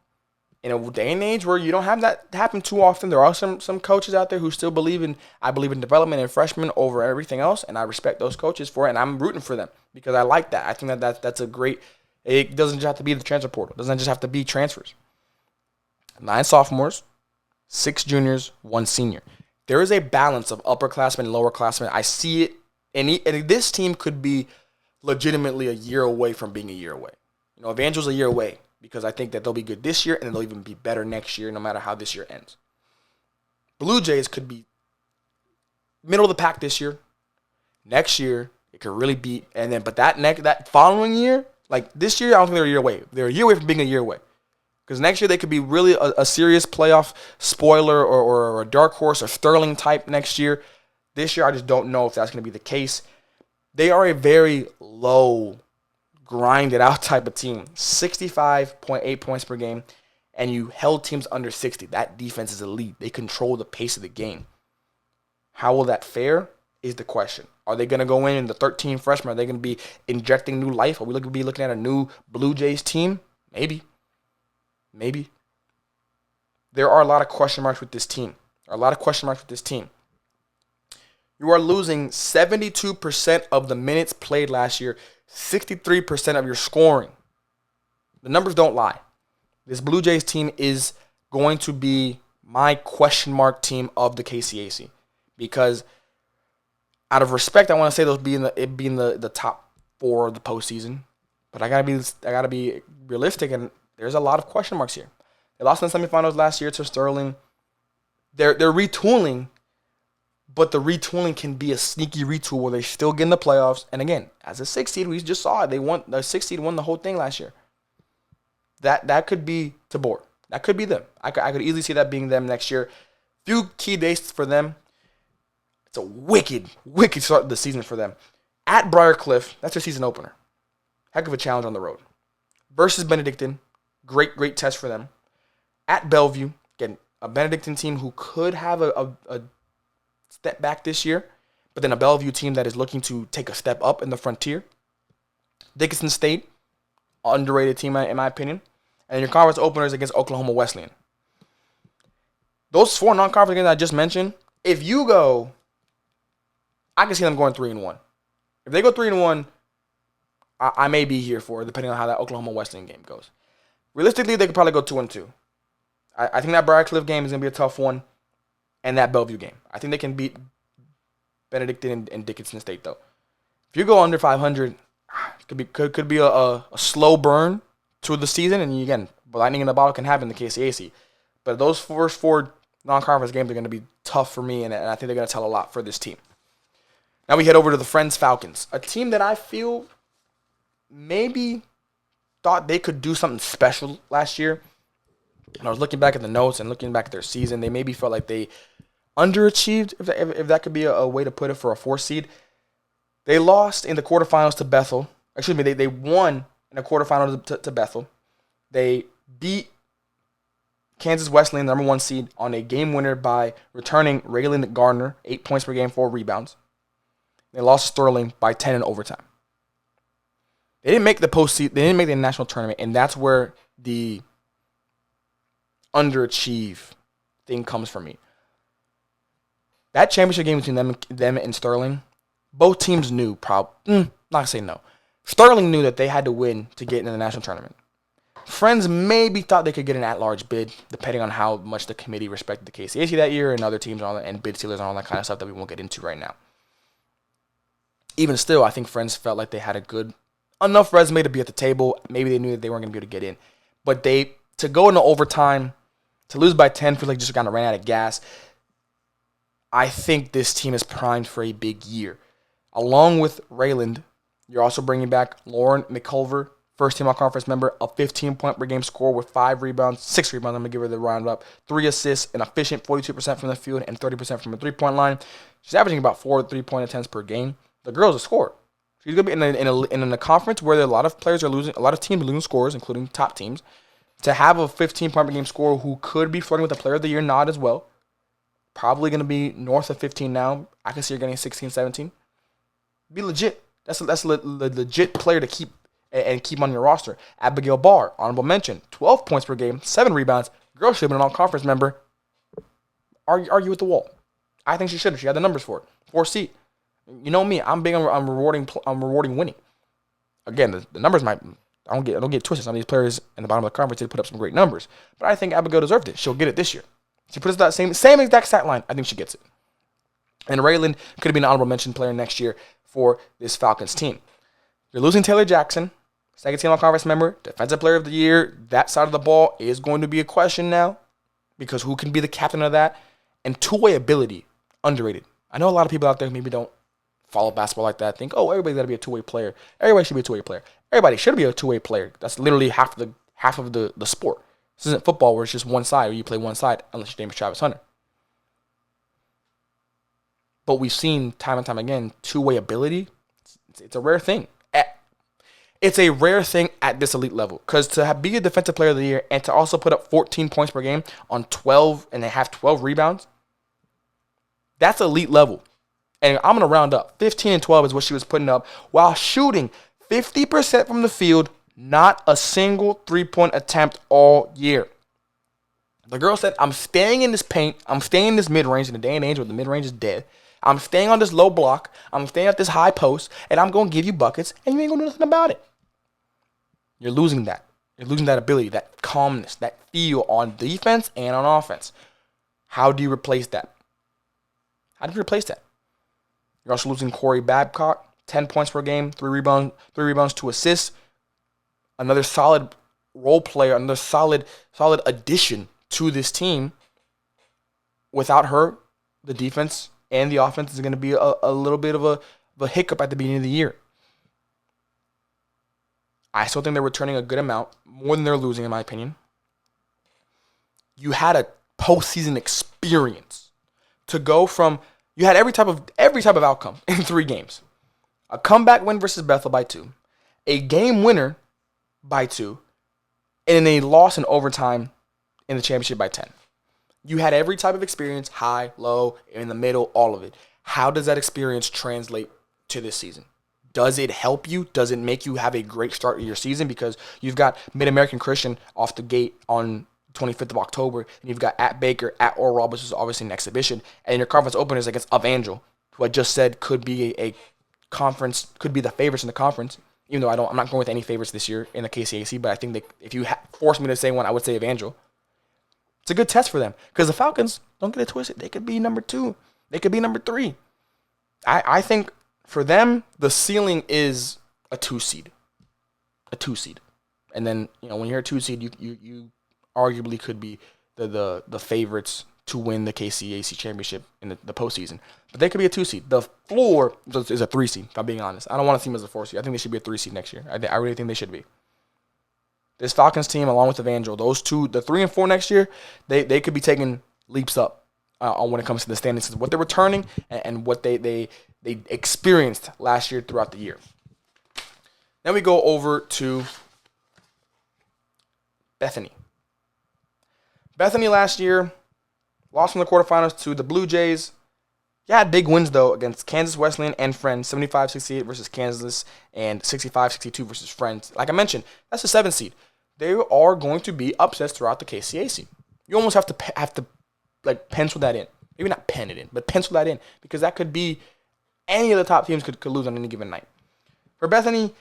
In a day and age where you don't have that happen too often, there are some coaches out there who still believe in development and freshmen over everything else, and I respect those coaches for it, and I'm rooting for them because I like that. I think that's a great. It doesn't just have to be the transfer portal. It doesn't just have to be transfers. 9 sophomores, 6 juniors, 1 senior. There is a balance of upperclassmen and lowerclassmen. I see it, and this team could be legitimately a year away from being a year away. Evangel's a year away because I think that they'll be good this year and they'll even be better next year no matter how this year ends. Blue Jays could be middle of the pack this year. Next year, it could really be, but that following year, like this year, I don't think they're a year away. They're a year away from being a year away. Because next year they could be really a serious playoff spoiler or a dark horse or Sterling type next year. This year, I just don't know if that's going to be the case. They are a very low, grinded out type of team. 65.8 points per game, and you held teams under 60. That defense is elite. They control the pace of the game. How will that fare is the question. Are they going to go in the 13 freshmen? Are they going to be injecting new life? Are we going to be looking at a new Blue Jays team? Maybe. There are a lot of question marks with this team. You are losing 72% of the minutes played last year, 63% of your scoring. The numbers don't lie. This Blue Jays team is going to be my question mark team of the KCAC because out of respect, I want to say those being the top 4 of the postseason. But I gotta be realistic, and there's a lot of question marks here. They lost in the semifinals last year to Sterling. They're retooling, but the retooling can be a sneaky retool where they still get in the playoffs. And again, as a 6 seed, we just saw it. The 6 seed won the whole thing last year. That could be Tabor. That could be them. I could easily see that being them next year. Few key dates for them. It's a wicked start of the season for them. At Briarcliff, that's their season opener. Heck of a challenge on the road. Versus Benedictine, great test for them. At Bellevue, again, a Benedictine team who could have a step back this year, but then a Bellevue team that is looking to take a step up in the frontier. Dickinson State, underrated team in my opinion. And your conference openers against Oklahoma Wesleyan. Those 4 non-conference games I just mentioned, if you go, I can see them going 3-1. If they go 3-1, I may be here for it, depending on how that Oklahoma Wesleyan game goes. Realistically, they could probably go 2-2. I think that Briarcliff game is going to be a tough one, and that Bellevue game. I think they can beat Benedictine and Dickinson State, though. If you go under 500, it could be a slow burn to the season, and again, lightning in the bottle can happen in the KCAC. But those first 4 non-conference games are going to be tough for me, and I think they're going to tell a lot for this team. Now we head over to the Friends Falcons, a team that I feel maybe thought they could do something special last year. And I was looking back at the notes and looking back at their season. They maybe felt like they underachieved, if that could be a way to put it, for a 4 seed. They lost in the quarterfinals to Bethel. Excuse me, they won in the quarterfinals to Bethel. They beat Kansas Wesleyan, the number 1 seed, on a game winner by returning Raylan Gardner, 8 points per game, 4 rebounds. They lost Sterling by 10 in overtime. They didn't make the postseason. They didn't make the national tournament, and that's where the underachieve thing comes from me. That championship game between them and Sterling, both teams knew. Not gonna say no. Sterling knew that they had to win to get into the national tournament. Friends maybe thought they could get an at-large bid, depending on how much the committee respected the KCAC that year and other teams and bid sealers and all that kind of stuff that we won't get into right now. Even still, I think Friends felt like they had a good enough resume to be at the table. Maybe they knew that they weren't going to be able to get in. But to go into overtime To lose by 10 feels like just kind of ran out of gas. I think this team is primed for a big year. Along with Rayland, you're also bringing back Lauren McCulver, first-team all-conference member, a 15-point-per-game scorer with 5 rebounds, 6 rebounds. I'm going to give her the round-up. 3 assists, an efficient 42% from the field and 30% from the three-point line. She's averaging about 4 three-point attempts per game. The girl's a scorer. She's going to be in a conference where a lot of players are losing, a lot of teams are losing scores, including top teams. To have a 15-point-per-game scorer who could be flirting with the Player of the Year nod as well, probably going to be north of 15 now. I can see her getting 16, 17. Be legit. That's a legit player to keep on your roster. Abigail Barr, honorable mention, 12 points per game, 7 rebounds. Girl should have been an all-conference member. Argue with the wall. I think she should have. She had the numbers for it. 4C. You know me. I'm big on rewarding winning. Again, the numbers might. I don't get twisted. Some of these players in the bottom of the conference did put up some great numbers, but I think Abigail deserved it. She'll get it this year. She puts that same exact stat line. I think she gets it. And Rayland could have been an honorable mention player next year for this Falcons team. You're losing Taylor Jackson, second-team all-conference member, defensive player of the year. That side of the ball is going to be a question now because who can be the captain of that? And two-way ability, underrated. I know a lot of people out there maybe don't follow basketball like that. Think, oh, everybody's got to be a two-way player. Everybody should be a two-way player. Everybody should be a two-way player. That's literally half of the sport. This isn't football where it's just one side, or you play one side, unless your name is Travis Hunter. But we've seen time and time again, two-way ability, it's a rare thing. It's a rare thing at this elite level. Because to be a defensive player of the year and to also put up 14 points per game on 12 rebounds, that's elite level. And I'm going to round up. 15 and 12 is what she was putting up while shooting 50% from the field, not a single three-point attempt all year. The girl said, I'm staying in this paint. I'm staying in this mid-range in the day and age where the mid-range is dead. I'm staying on this low block. I'm staying at this high post, and I'm going to give you buckets, and you ain't going to do nothing about it. You're losing that. You're losing that ability, that calmness, that feel on defense and on offense. How do you replace that? You're also losing Corey Babcock, 10 points per game, 3 rebounds, 2 assists. Another solid role player, another solid addition to this team. Without her, the defense and the offense is going to be a little bit of a hiccup at the beginning of the year. I still think they're returning a good amount, more than they're losing, in my opinion. You had a postseason experience to go from. You had every type of outcome in 3 games. A comeback win versus Bethel by 2, a game winner by 2, and a loss in overtime in the championship by 10. You had every type of experience, high, low, in the middle, all of it. How does that experience translate to this season? Does it help you? Does it make you have a great start to your season? Because you've got Mid-American Christian off the gate on 25th of October, and you've got at Baker, at Oral Roberts, which is obviously an exhibition, and your conference opener is against Evangel, who I just said could be a conference, could be the favorites in the conference, even though I'm not going with any favorites this year in the KCAC, but I think that if you force me to say one, I would say Evangel. It's a good test for them, because the Falcons, don't get it twisted, they could be number 2, they could be number 3. I think for them, the ceiling is a 2 seed. And then, when you're a 2 seed, you arguably could be the favorites to win the KCAC championship in the postseason. But they could be a 2 seed. The floor is a 3 seed, if I'm being honest. I don't want to see them as a 4 seed. I think they should be a 3 seed next year. I really think they should be. This Falcons team, along with Evangel, those two, the 3 and 4 next year, they could be taking leaps up on when it comes to the standings, what they're returning and what they experienced last year throughout the year. Then we go over to Bethany. Bethany last year lost in the quarterfinals to the Blue Jays. Yeah, had big wins, though, against Kansas Wesleyan and Friends, 75-68 versus Kansas and 65-62 versus Friends. Like I mentioned, that's a 7 seed. There are going to be upsets throughout the KCAC. You almost have to pencil that in. Maybe not pen it in, but pencil that in, because that could be any of the top teams could lose on any given night. For Bethany,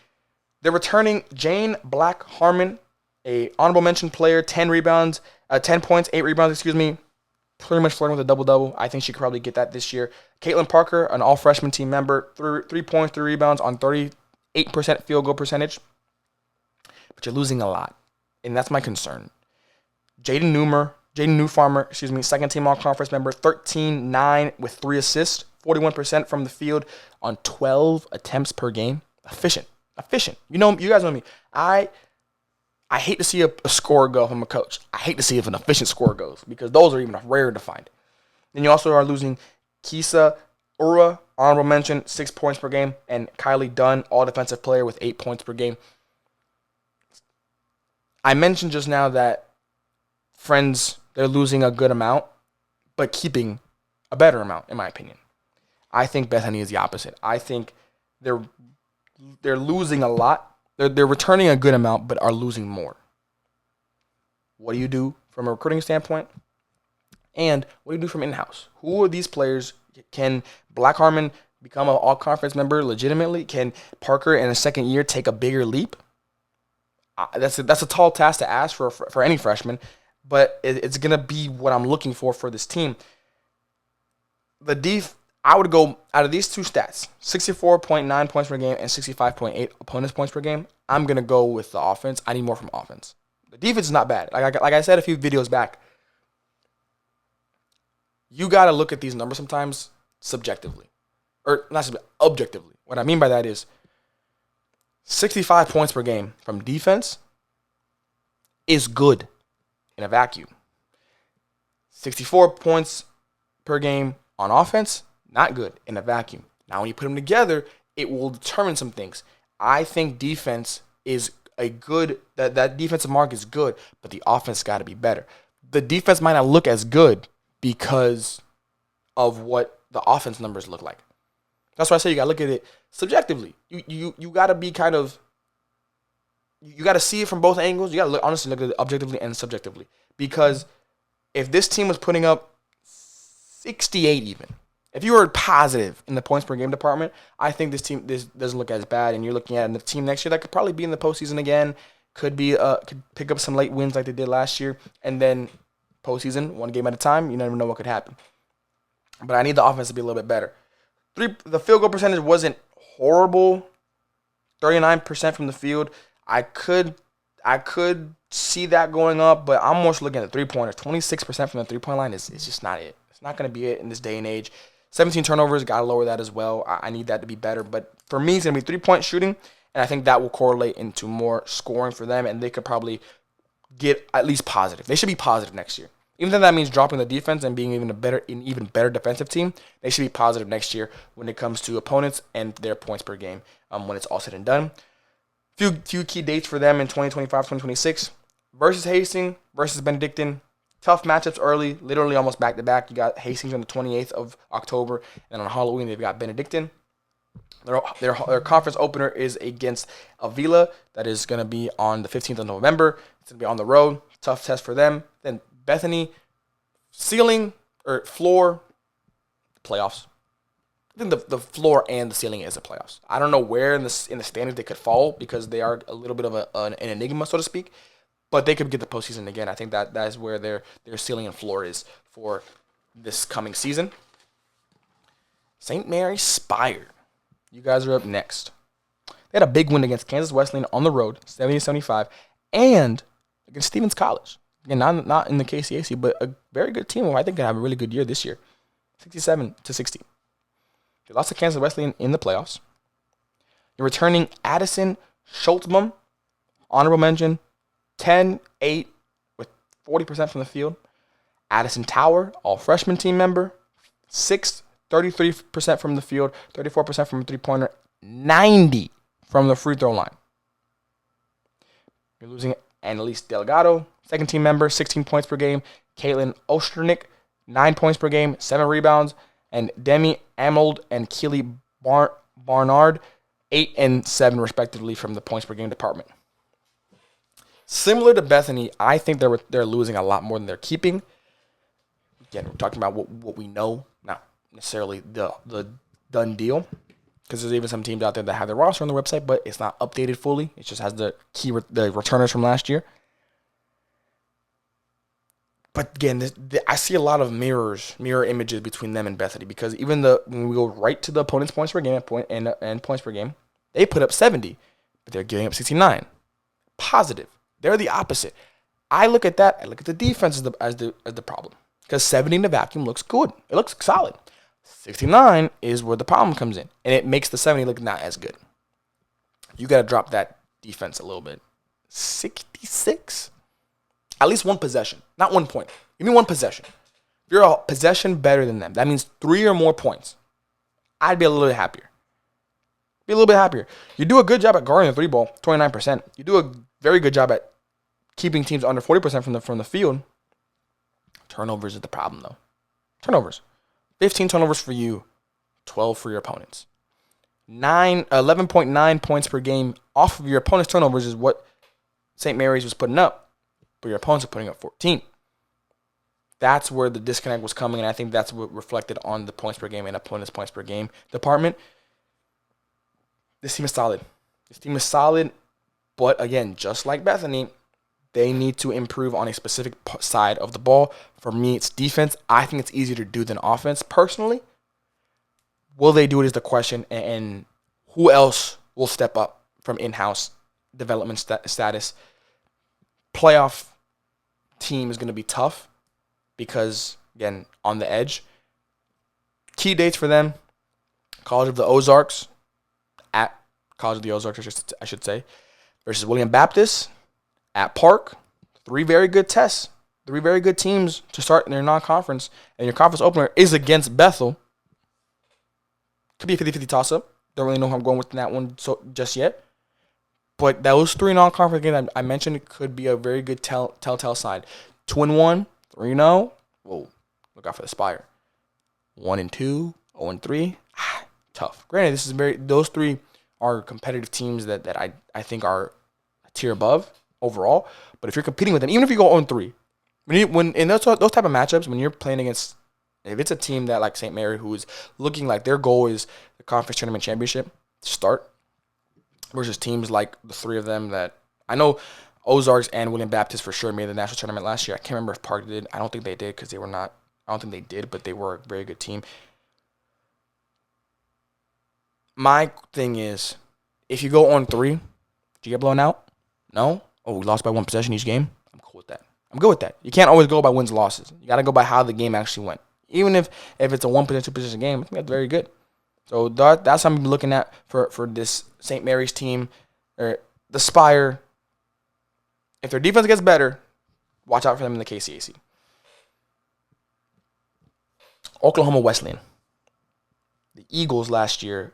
they're returning Jane Black Harmon, a honorable mention player, 10 points, 8 rebounds, pretty much flirting with a double-double. I think she could probably get that this year. Caitlin Parker, an all-freshman team member, 3 points, 3 rebounds on 38% field goal percentage. But you're losing a lot, and that's my concern. Jaden Newmer, Jaden Newfarmer, second team all-conference member, 13-9 with 3 assists, 41% from the field on 12 attempts per game. Efficient. You guys know me. I hate to see a score go from a coach. I hate to see if an efficient score goes because those are even rare to find. Then you also are losing Kisa Ura, honorable mention, 6 points per game, and Kylie Dunn, all-defensive player with 8 points per game. I mentioned just now that Friends, they're losing a good amount, but keeping a better amount, in my opinion. I think Bethany is the opposite. I think they're losing a lot. They're returning a good amount, but are losing more. What do you do from a recruiting standpoint? And what do you do from in-house? Who are these players? Can Black Harmon become an all-conference member legitimately? Can Parker in a second year take a bigger leap? That's a tall task to ask for any freshman, but it's going to be what I'm looking for this team. I would go out of these two stats, 64.9 points per game and 65.8 opponents' points per game. I'm going to go with the offense. I need more from offense. The defense is not bad. Like I said a few videos back, you got to look at these numbers sometimes subjectively. Or not objectively. What I mean by that is 65 points per game from defense is good in a vacuum. 64 points per game on offense, not good in a vacuum. Now, when you put them together, it will determine some things. I think defense is that defensive mark is good, but the offense got to be better. The defense might not look as good because of what the offense numbers look like. That's why I say you got to look at it subjectively. You got to be you got to see it from both angles. You got to honestly look at it objectively and subjectively. Because if this team was putting up 68 even, if you were positive in the points per game department, I think this doesn't look as bad. And you're looking at a team next year that could probably be in the postseason again, could pick up some late wins like they did last year, and then postseason, one game at a time, you never know what could happen. But I need the offense to be a little bit better. The field goal percentage wasn't horrible, 39% from the field. I could see that going up, but I'm more so looking at the 3-pointer. 26% from the 3-point line is just not it. It's not going to be it in this day and age. 17 turnovers, got to lower that as well. I need that to be better. But for me, it's going to be 3-point shooting, and I think that will correlate into more scoring for them, and they could probably get at least positive. They should be positive next year. Even though that means dropping the defense and being an even better defensive team, they should be positive next year when it comes to opponents and their points per game when it's all said and done. Few key dates for them in 2025-2026. Versus Hastings, versus Benedictine. Tough matchups early, literally almost back-to-back. You got Hastings on the 28th of October, and on Halloween they've got Benedictine. Their conference opener is against Avila. That is going to be on the 15th of November. It's going to be on the road. Tough test for them. Then Bethany, floor, playoffs. I think the floor and the ceiling is the playoffs. I don't know where in the standings they could fall because they are a little bit of an enigma, so to speak. But they could get the postseason again. I think that is where their ceiling and floor is for this coming season. St. Mary Spire. You guys are up next. They had a big win against Kansas Wesleyan on the road, 70-75, and against Stevens College. Again, not in the KCAC, but a very good team. I think they have a really good year this year, 67-60. They lost to Kansas Wesleyan in the playoffs. You're returning Addison Schultzman, honorable mention, 10-8 with 40% from the field. Addison Tower, all freshman team member, 33% from the field, 34% from a three-pointer, 90 from the free throw line. You're losing Annalise Delgado, second team member, 16 points per game. Caitlin Osternick, 9 points per game, 7 rebounds. And Demi Amold and Keely Barnard, 8 and 7 respectively from the points per game department. Similar to Bethany, I think they're losing a lot more than they're keeping. Again, we're talking about what we know, not necessarily the done deal, because there's even some teams out there that have their roster on the website, but it's not updated fully. It just has the returners from last year. But again, I see a lot of mirror images between them and Bethany, because even when we go right to the opponent's points per game and points per game, they put up 70, but they're giving up 69. Positive. They're the opposite. I look at that. I look at the defense as the problem. Because 70 in the vacuum looks good. It looks solid. 69 is where the problem comes in. And it makes the 70 look not as good. You got to drop that defense a little bit. 66? At least one possession. Not 1 point. Give me one possession. If you're a possession better than them, that means 3 or more points. I'd be a little bit happier. You do a good job at guarding the 3-ball, 29%. You do a very good job at keeping teams under 40% from the field. Turnovers is the problem, though. Turnovers. 15 turnovers for you, 12 for your opponents. 11.9 points per game off of your opponent's turnovers is what St. Mary's was putting up, but your opponents are putting up 14. That's where the disconnect was coming, and I think that's what reflected on the points per game and opponent's points per game department. This team is solid, but again, just like Bethany, they need to improve on a specific side of the ball. For me, it's defense. I think it's easier to do than offense, personally. Will they do it is the question, and who else will step up from in-house development status? Playoff team is going to be tough because, again, on the edge. Key dates for them, College of the Ozarks, at College of the Ozarks, I should say, versus William Baptist, at Park. 3 very good tests, 3 very good teams to start in their non-conference, and your conference opener is against Bethel. Could be a 50-50 toss-up. Don't really know how I'm going with that one just yet. But those 3 non-conference games I mentioned could be a very good telltale side. 2-1, 3-0. Whoa, look out for the Spire. 1-2, 0-3. Tough. Granted, those 3 are competitive teams that I think are a tier above overall. But if you're competing with them, even if you go 0-3, when in those type of matchups, when you're playing against, if it's a team that like St. Mary who is looking like their goal is the conference tournament championship to start, versus teams like the 3 of them that I know Ozarks and William Baptist for sure made the national tournament last year. I can't remember if Park did. I don't think they did because they were not. I don't think they did, but they were a very good team. My thing is, if you go 0-3, do you get blown out? No? Oh, we lost by 1 possession each game? I'm cool with that. You can't always go by wins and losses. You got to go by how the game actually went. Even if it's a 1 possession, 2 possession game, I think that's very good. So that's what I'm looking at for this St. Mary's team, or the Spire. If their defense gets better, watch out for them in the KCAC. Oklahoma Wesleyan. The Eagles last year,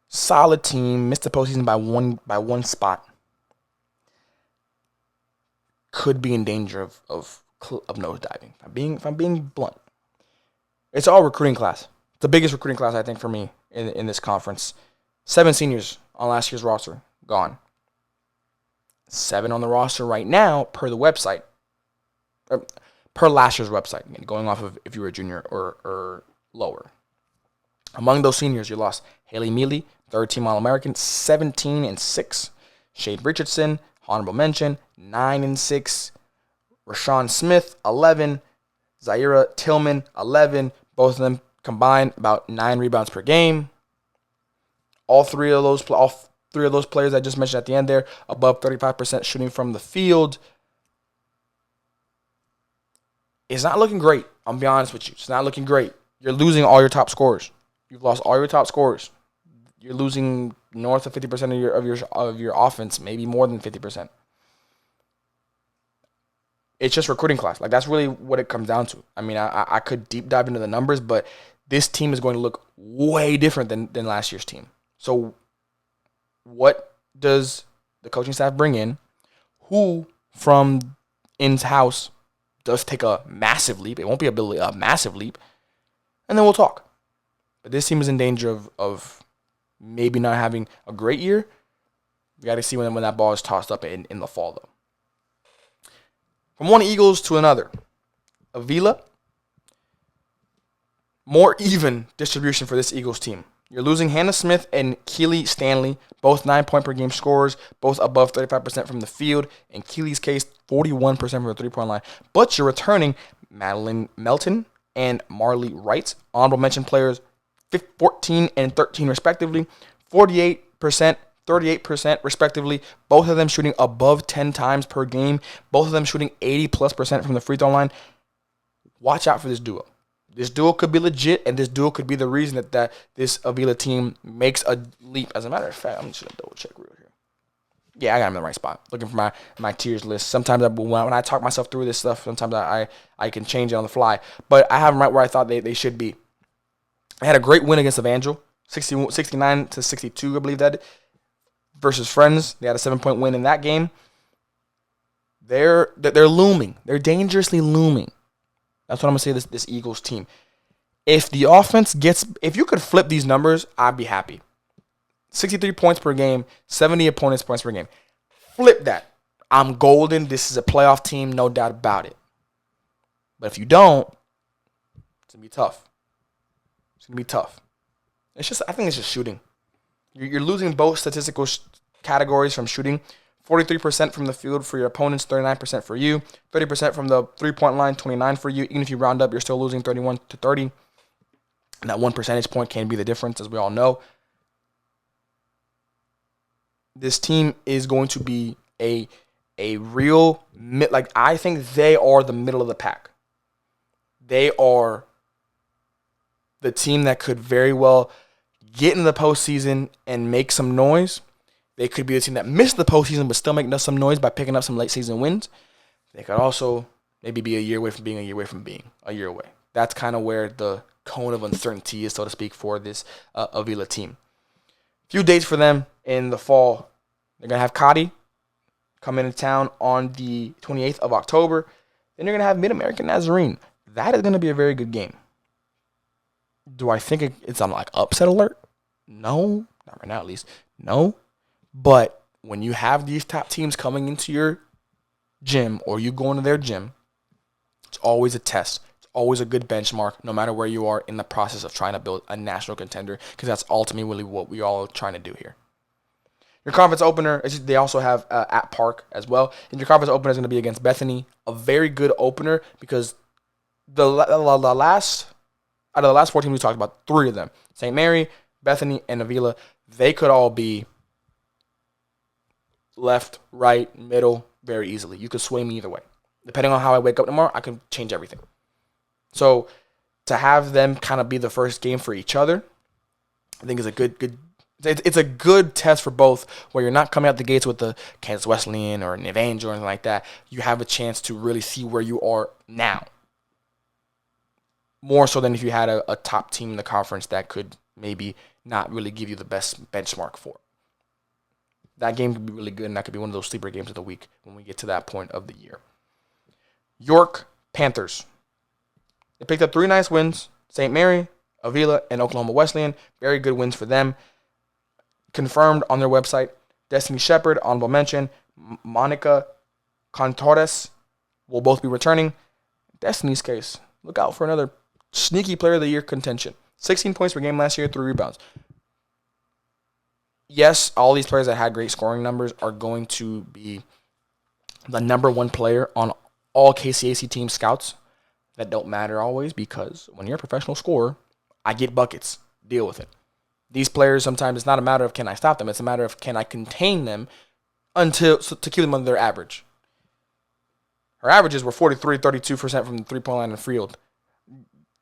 solid team, missed the postseason by one spot. Could be in danger of nosediving. If I'm being blunt, it's all recruiting class. The biggest recruiting class I think for me in this conference. 7 seniors on last year's roster gone. 7 on the roster right now per the website. Per last year's website, again, going off of if you were a junior or lower. Among those seniors, you lost Haley Mealy, 3rd-team All-American, 17-6. Shade Richardson, honorable mention, 9-6. Rashawn Smith, 11. Zaira Tillman, 11. Both of them combined about 9 rebounds per game. All three of those players I just mentioned at the end there, above 35% shooting from the field. It's not looking great. I'm going to be honest with you. It's not looking great. You're losing all your top scorers. You've lost all your top scorers. You're losing north of 50% of your offense, maybe more than 50%. It's just recruiting class. Like, that's really what it comes down to. I mean, I could deep dive into the numbers, but this team is going to look way different than last year's team. So what does the coaching staff bring in? Who from in-house does take a massive leap? It won't be a massive leap. And then we'll talk. But this team is in danger of maybe not having a great year. We got to see when that ball is tossed up in the fall, though. From one Eagles to another. Avila. More even distribution for this Eagles team. You're losing Hannah Smith and Keely Stanley, both 9-point-per-game scorers, both above 35% from the field. In Keely's case, 41% from the three-point line. But you're returning Madeline Melton and Marley Wright, honorable mention players, 14 and 13 respectively. 48%, 38% respectively. Both of them shooting above 10 times per game. Both of them shooting 80+% from the free throw line. Watch out for this duo. This duo could be legit, and this duo could be the reason that this Avila team makes a leap. As a matter of fact, I'm just going to double check real here. Yeah, I got him in the right spot. Looking for my tiers list. Sometimes when I talk myself through this stuff, sometimes I can change it on the fly. But I have them right where I thought they should be. I had a great win against Evangel, 69-62, I believe that, versus Friends. They had a 7-point win in that game. They're looming. They're dangerously looming. That's what I'm going to say this Eagles team. If the offense if you could flip these numbers, I'd be happy. 63 points per game, 70 opponents' points per game. Flip that. I'm golden. This is a playoff team, no doubt about it. But if you don't, it's going to be tough. It's going to be tough. I think it's just shooting. You're losing both statistical categories from shooting. 43% from the field for your opponents, 39% for you. 30% from the three-point line, 29% for you. Even if you round up, you're still losing 31-30. And that 1 percentage point can be the difference, as we all know. This team is going to be a real, I think they are the middle of the pack. They are the team that could very well get in the postseason and make some noise. They could be the team that missed the postseason but still make some noise by picking up some late season wins. They could also maybe be a year away from being a year away. That's kind of where the cone of uncertainty is, so to speak, for this Avila team. Few dates for them in the fall. They're going to have Cody come into town on the 28th of October. Then you're going to have Mid-American Nazarene. That is going to be a very good game. Do I think it's on upset alert? No. Not right now, at least. No. But when you have these top teams coming into your gym or you go into their gym, it's always a test. It's always a good benchmark, no matter where you are in the process of trying to build a national contender, because that's ultimately what we all are trying to do here. Your conference opener, they also have at Park as well. And your conference opener is going to be against Bethany, a very good opener, because out of the last 4 teams we talked about, 3 of them, St. Mary, Bethany, and Avila, they could all be left, right, middle, very easily. You could sway me either way. Depending on how I wake up tomorrow, I can change everything. So to have them kind of be the first game for each other, I think is a good. It's a good test for both, where you're not coming out the gates with the Kansas Wesleyan or an Evangel or anything like that. You have a chance to really see where you are now. More so than if you had a top team in the conference that could maybe not really give you the best benchmark for it. That game could be really good, and that could be one of those sleeper games of the week when we get to that point of the year. York Panthers. They picked up 3 nice wins. St. Mary, Avila, and Oklahoma Wesleyan. Very good wins for them. Confirmed on their website. Destiny Shepard, honorable mention. Monica Contores will both be returning. Destiny's case, look out for another sneaky player of the year contention. 16 points per game last year, 3 rebounds. Yes, all these players that had great scoring numbers are going to be the number 1 player on all KCAC team scouts. That don't matter always, because when you're a professional scorer, I get buckets. Deal with it. These players, sometimes it's not a matter of can I stop them. It's a matter of can I contain them to keep them under their average. Her averages were 32% from the three-point line and field.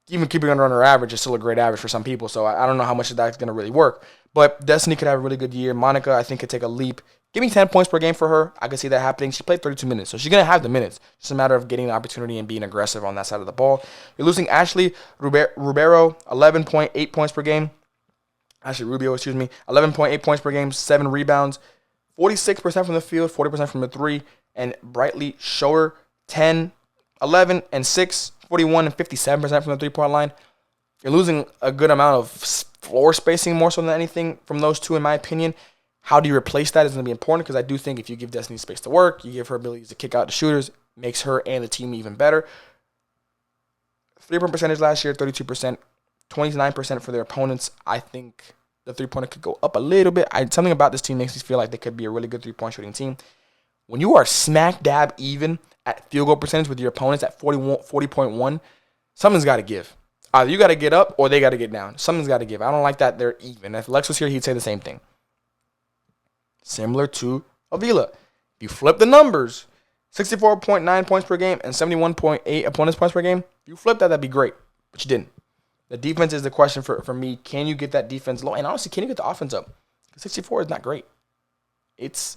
Even keeping under her average is still a great average for some people, so I don't know how much of that's going to really work. But Destiny could have a really good year. Monica, I think, could take a leap. Give me 10 points per game for her. I could see that happening. She played 32 minutes, so she's going to have the minutes. It's just a matter of getting the opportunity and being aggressive on that side of the ball. You're losing Ashley Rubero, 11.8 points per game. Ashley Rubio, 11.8 points per game, 7 rebounds, 46% from the field, 40% from the 3, and Brightly Shower, 10, 11, and 6, 41 and 57% from the three-point line. You're losing a good amount of floor spacing more so than anything from those two, in my opinion. How do you replace that is going to be important, because I do think if you give Destiny space to work, you give her abilities to kick out the shooters, makes her and the team even better. 3-point percentage last year, 32%, 29% for their opponents. I think the three-pointer could go up a little bit. Something about this team makes me feel like they could be a really good three-point shooting team. When you are smack dab even at field goal percentage with your opponents at 40.1, something's got to give. Either you got to get up or they got to get down. Something's got to give. I don't like that they're even. If Lex was here, he'd say the same thing. similar to Avila. If you flip the numbers, 64.9 points per game and 71.8 opponents' points per game, if you flip that, that'd be great. But you didn't. The defense is the question for me. Can you get that defense low? And honestly, can you get the offense up? 64 is not great. It's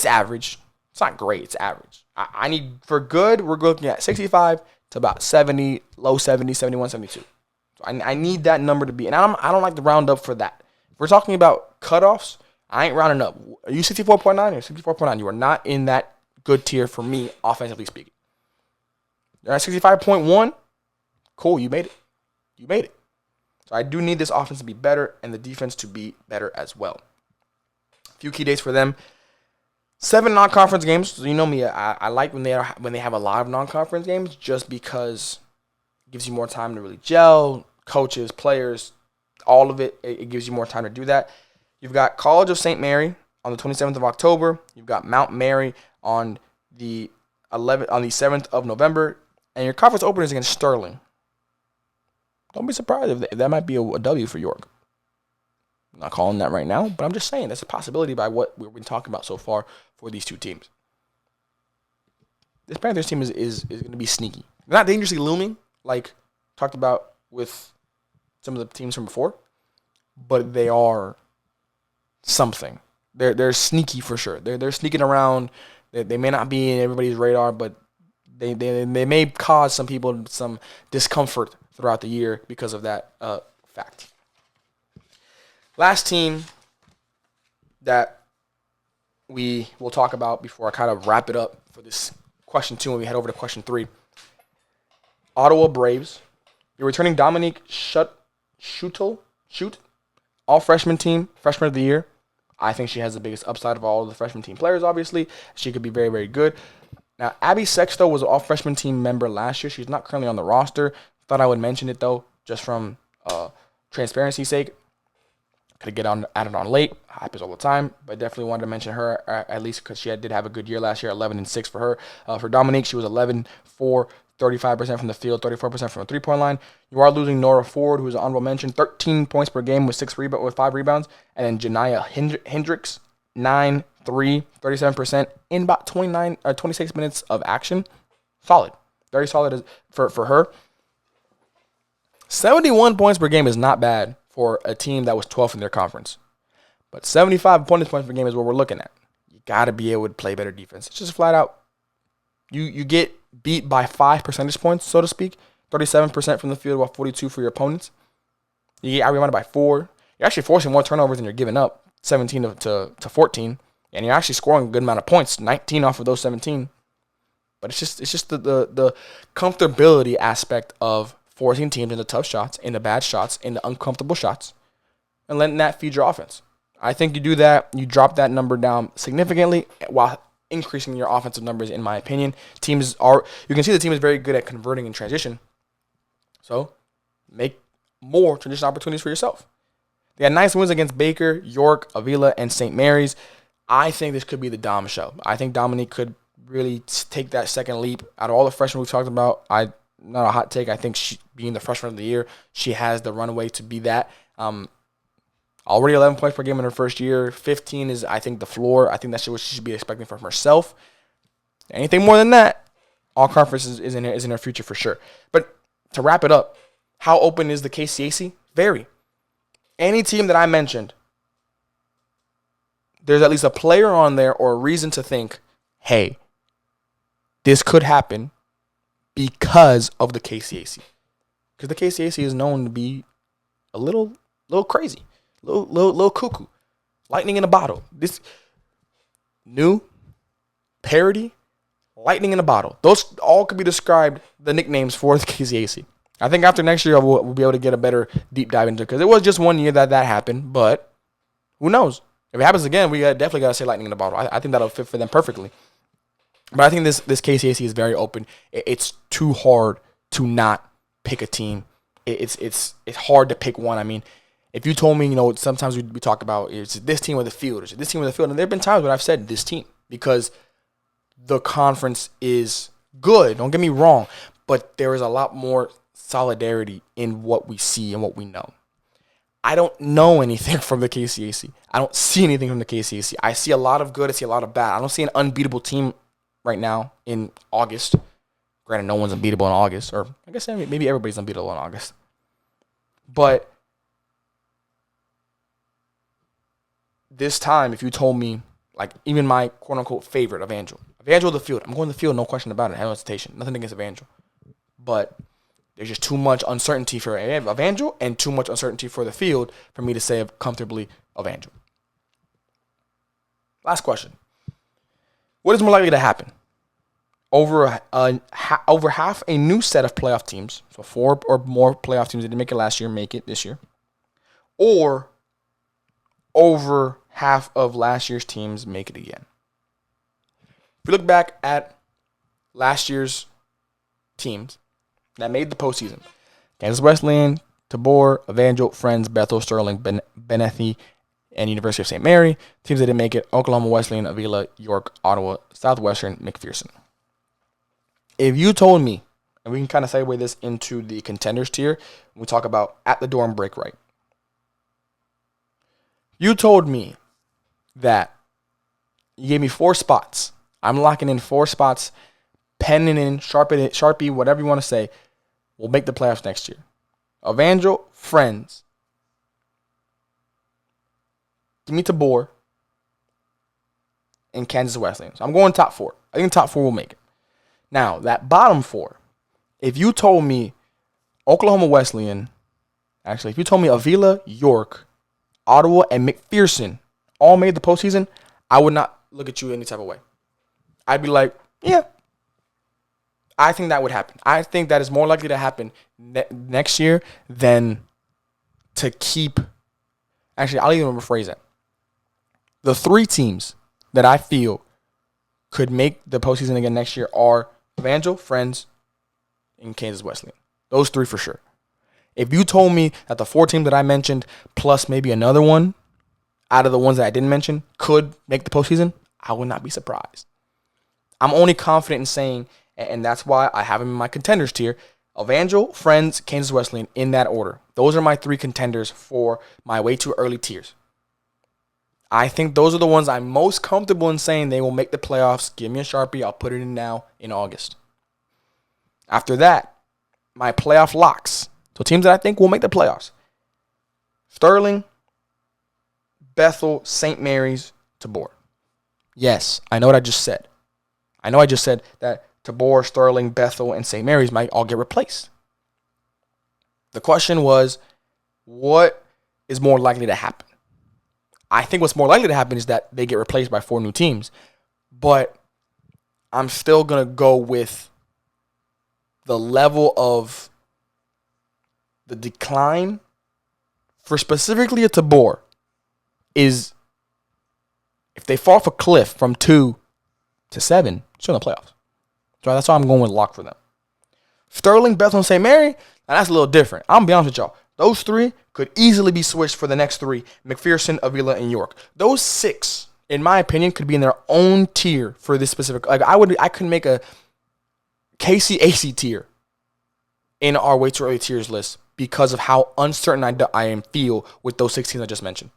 average. It's not great. It's average. I need, for good, we're looking at 65 to about 70, low 70, 71, 72. So I need that number to be, and I don't like to round up for that. If we're talking about cutoffs, I ain't rounding up. Are you 64.9 or 64.9? You are not in that good tier for me, offensively speaking. You're at 65.1. Cool, you made it. You made it. So I do need this offense to be better and the defense to be better as well. A few key dates for them. 7 non-conference games. So you know me, I like when they have a lot of non-conference games just because it gives you more time to really gel, coaches, players, all of it. It gives you more time to do that. You've got College of St. Mary on the 27th of October. You've got Mount Mary on the 7th of November. And your conference opener is against Sterling. Don't be surprised if that might be a W for York. I'm not calling that right now, but I'm just saying that's a possibility by what we've been talking about so far for these two teams. This Panthers team is going to be sneaky. They're not dangerously looming, like talked about with some of the teams from before, but they are something. They're sneaky for sure. They're sneaking around. They may not be in everybody's radar, but they may cause some people some discomfort throughout the year because of that fact. Last team that we will talk about before I kind of wrap it up for this question 2 when we head over to question 3. Ottawa Braves. You're returning Dominique Shoot, all freshman team, freshman of the year. I think she has the biggest upside of all of the freshman team players, obviously. She could be very, very good. Now, Abby Sexto was an all-freshman team member last year. She's not currently on the roster. Thought I would mention it, though, just from transparency's sake. Could get added on late. Happens all the time. But definitely wanted to mention her, at least because she did have a good year last year, 11-6 for her. For Dominique, she was 11-4, 35% from the field, 34% from the three-point line. You are losing Nora Ford, who's an honorable mention, 13 points per game with 5 rebounds. And then Janiyah Hendricks, 9-3, 37% in about 26 minutes of action. Solid. Very solid for her. 71 points per game is not bad for a team that was 12th in their conference. But 75 opponents points per game is what we're looking at. You got to be able to play better defense. It's just flat out. You get beat by 5 percentage points, so to speak. 37% from the field, while 42 for your opponents. You get rebounded by 4. You're actually forcing more turnovers than you're giving up, 17 to 14. And you're actually scoring a good amount of points, 19 off of those 17. But it's just the comfortability aspect of forcing teams into tough shots, into bad shots, into uncomfortable shots, and letting that feed your offense. I think you do that, you drop that number down significantly while increasing your offensive numbers, in my opinion. You can see the team is very good at converting in transition. So make more transition opportunities for yourself. They had nice wins against Baker, York, Avila, and St. Mary's. I think this could be the Dom show. I think Dominique could really take that second leap. Out of all the freshmen we've talked about, not a hot take. I think she, being the freshman of the year, she has the runway to be that. Already 11 points per game in her first year. 15 is, I think, the floor. I think that's what she should be expecting from herself. Anything more than that, all conferences is in her future for sure. But to wrap it up, how open is the KCAC? Very. Any team that I mentioned, there's at least a player on there or a reason to think, hey, this could happen because of the KCAC. Because the KCAC is known to be a little crazy, little cuckoo, lightning in a bottle. This new Parity, lightning in a bottle. Those all could be described the nicknames for the KCAC. I think after next year we'll be able to get a better deep dive into it because it was just one year that happened, but who knows? If it happens again, we definitely got to say lightning in a bottle. I think that'll fit for them perfectly. But I think this KCAC is very open. It's too hard to not pick a team. It's hard to pick one. I mean, if you told me, sometimes we talk about is this team or the field, is it this team or the field? And there have been times when I've said this team because the conference is good. Don't get me wrong, but there is a lot more solidarity in what we see and what we know. I don't know anything from the KCAC. I don't see anything from the KCAC. I see a lot of good. I see a lot of bad. I don't see an unbeatable team right now in August. Granted, no one's unbeatable in August. Or I guess maybe everybody's unbeatable in August. But this time, if you told me, like, even my quote-unquote favorite, Evangel of the field. I'm going to the field, no question about it. I have no hesitation. Nothing against Evangel. But there's just too much uncertainty for Evangel and too much uncertainty for the field for me to say comfortably Evangel. Last question. What is more likely to happen? Over half a new set of playoff teams, so 4 or more playoff teams that didn't make it last year make it this year, or over half of last year's teams make it again. If we look back at last year's teams that made the postseason, Kansas Wesleyan, Tabor, Evangel, Friends, Bethel, Sterling, Bethany, and University of St. Mary. Teams that didn't make it, Oklahoma, Wesleyan, Avila, York, Ottawa, Southwestern, McPherson. If you told me, and we can kind of segue this into the contenders tier, when we talk about at the door and break right. You told me that you gave me 4 spots. I'm locking in 4 spots, penning in, Sharpie, whatever you want to say, will make the playoffs next year. Evangel, Friends. Give me Tabor and Kansas Wesleyan. So I'm going top 4. I think top 4 will make it. Now, that bottom 4, if you told me Oklahoma Wesleyan, actually, if you told me Avila, York, Ottawa, and McPherson all made the postseason, I would not look at you any type of way. I'd be like, yeah, I think that would happen. I think that is more likely to happen next year than to keep. Actually, I'll even rephrase that. The 3 teams that I feel could make the postseason again next year are Evangel, Friends, and Kansas Wesleyan. Those 3 for sure. If you told me that the 4 teams that I mentioned, plus maybe another one out of the ones that I didn't mention, could make the postseason, I would not be surprised. I'm only confident in saying, and that's why I have them in my contenders tier, Evangel, Friends, Kansas Wesleyan, in that order. Those are my 3 contenders for my way too early tiers. I think those are the ones I'm most comfortable in saying they will make the playoffs. Give me a Sharpie. I'll put it in now in August. After that, my playoff locks. So teams that I think will make the playoffs. Sterling, Bethel, St. Mary's, Tabor. Yes, I know what I just said. I know I just said that Tabor, Sterling, Bethel, and St. Mary's might all get replaced. The question was, what is more likely to happen? I think what's more likely to happen is that they get replaced by 4 new teams. But I'm still going to go with the level of the decline for specifically a Tabor is if they fall off a cliff from 2 to 7, still in the playoffs. So that's why I'm going with lock for them. Sterling, Bethel, and St. Mary, now that's a little different. I'm going to be honest with y'all. Those 3 could easily be switched for the next 3, McPherson, Avila, and York. Those 6, in my opinion, could be in their own tier for this specific. Like I could make a KCAC tier in our way too early tiers list because of how uncertain I feel with those 6 teams I just mentioned.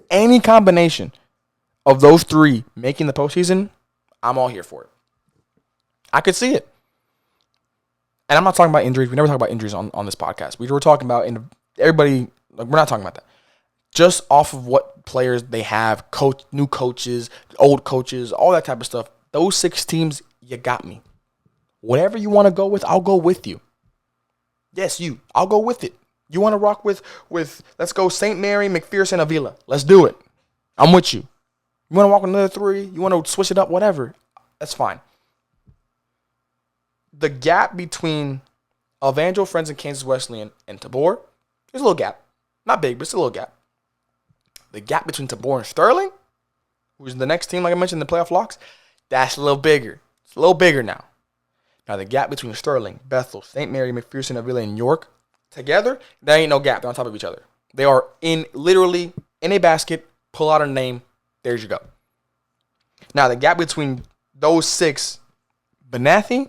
Any combination of those 3 making the postseason, I'm all here for it. I could see it. And I'm not talking about injuries. We never talk about injuries on this podcast. We were talking about everybody. Like, we're not talking about that. Just off of what players they have, new coaches, old coaches, all that type of stuff. Those 6 teams, you got me. Whatever you want to go with, I'll go with you. Yes, you. I'll go with it. You want to rock with let's go St. Mary, McPherson, Avila. Let's do it. I'm with you. You want to walk with another 3? You want to switch it up? Whatever. That's fine. The gap between Evangel, Friends, and Kansas Wesleyan and Tabor, there's a little gap. Not big, but it's a little gap. The gap between Tabor and Sterling, who's the next team, like I mentioned, in the playoff locks, that's a little bigger. It's a little bigger now. Now, the gap between Sterling, Bethel, St. Mary, McPherson, Avila, and York, together, there ain't no gap. They're on top of each other. They are literally in a basket, pull out a name, there you go. Now, the gap between those 6, Bethany,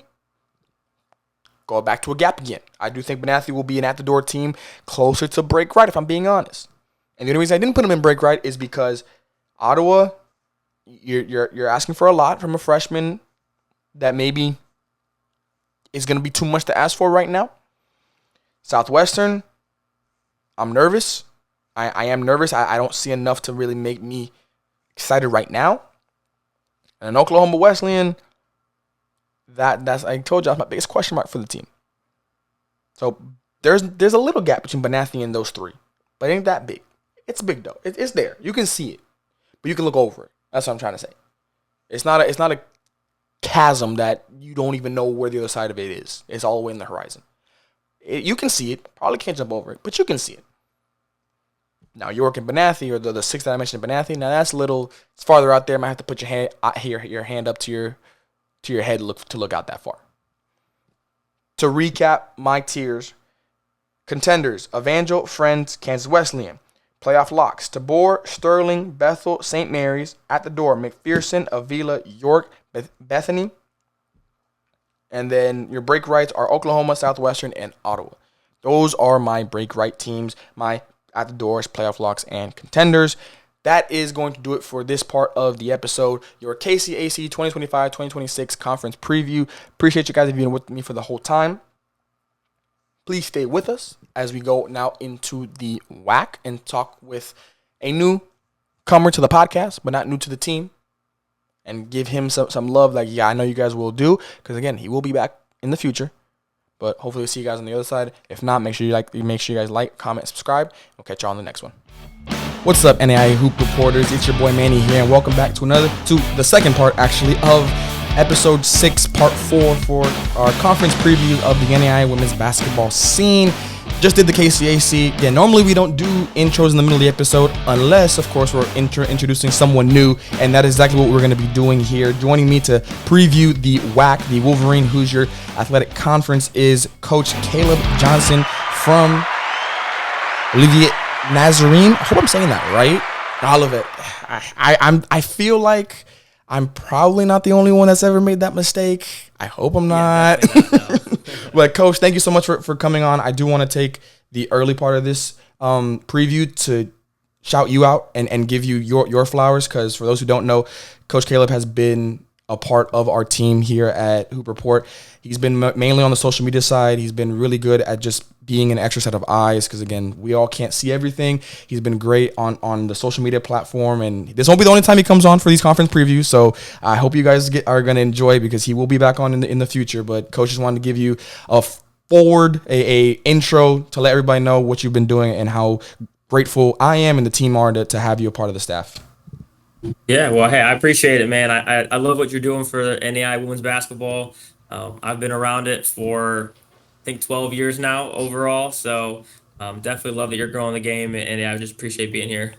go back to a gap again. I do think Bethany will be an at-the-door team closer to break right, if I'm being honest. And the only reason I didn't put them in break right is because Ottawa, you're asking for a lot from a freshman that maybe is going to be too much to ask for right now. Southwestern, I'm nervous. I am nervous. I don't see enough to really make me excited right now. And in Oklahoma Wesleyan, that's I told you, that's my biggest question mark for the team. So there's a little gap between Bethany and those three, but it ain't that big. It's big though. It's there. You can see it, but you can look over it. That's what I'm trying to say. It's not a chasm that you don't even know where the other side of it is. It's all the way in the horizon. You can see it. Probably can't jump over it, but you can see it. Now York and Bethany, or the six that I mentioned, Bethany. Now that's a little. It's farther out there. Might have to put your hand up to your head to look out that far. To recap my tiers: contenders: Evangel, Friends, Kansas Wesleyan. Playoff locks: Tabor, Sterling, Bethel, St. Mary's. At the door: McPherson, Avila, York, Bethany. And then your break rights are Oklahoma, Southwestern, and Ottawa. Those are my break right teams, my at the doors, playoff locks, and contenders. That is going to do it for this part of the episode. Your KCAC 2025-2026 conference preview. Appreciate you guys being with me for the whole time. Please stay with us as we go now into the WHAC and talk with a newcomer to the podcast, but not new to the team, and give him some love like, yeah, I know you guys will do, because, again, he will be back in the future. But hopefully we'll see you guys on the other side. If not, make sure you guys like, comment, subscribe. We'll catch you on the next one. What's up, NAIA Hoop Reporters? It's your boy Manny here, and welcome back to the second part, actually, of episode 6, part 4 for our conference preview of the NAIA women's basketball scene. Just did the KCAC. Yeah, normally we don't do intros in the middle of the episode unless, of course, we're introducing someone new, and that is exactly what we're going to be doing here. Joining me to preview the WHAC, the Wolverine Hoosier Athletic Conference, is Coach Caleb Johnson from Olivier Nazarene. I hope I'm saying that right. All of it. I feel like I'm probably not the only one that's ever made that mistake. I hope I'm not. Yeah, but, Coach, thank you so much for coming on. I do want to take the early part of this preview to shout you out and give you your flowers, because for those who don't know, Coach Caleb has been a part of our team here at Hoop Report. He's been mainly on the social media side. He's been really good at just being an extra set of eyes, because, again, we all can't see everything. He's been great on the social media platform, and this won't be the only time he comes on for these conference previews, so I hope you guys are going to enjoy, because he will be back on in the future. But Coach just wanted to give you a intro to let everybody know what you've been doing and how grateful I am and the team are to have you a part of the staff. Yeah, well, hey, I appreciate it, man. I love what you're doing for NAI women's basketball. I've been around it for, I think, 12 years now overall. So definitely love that you're growing the game, and I just appreciate being here.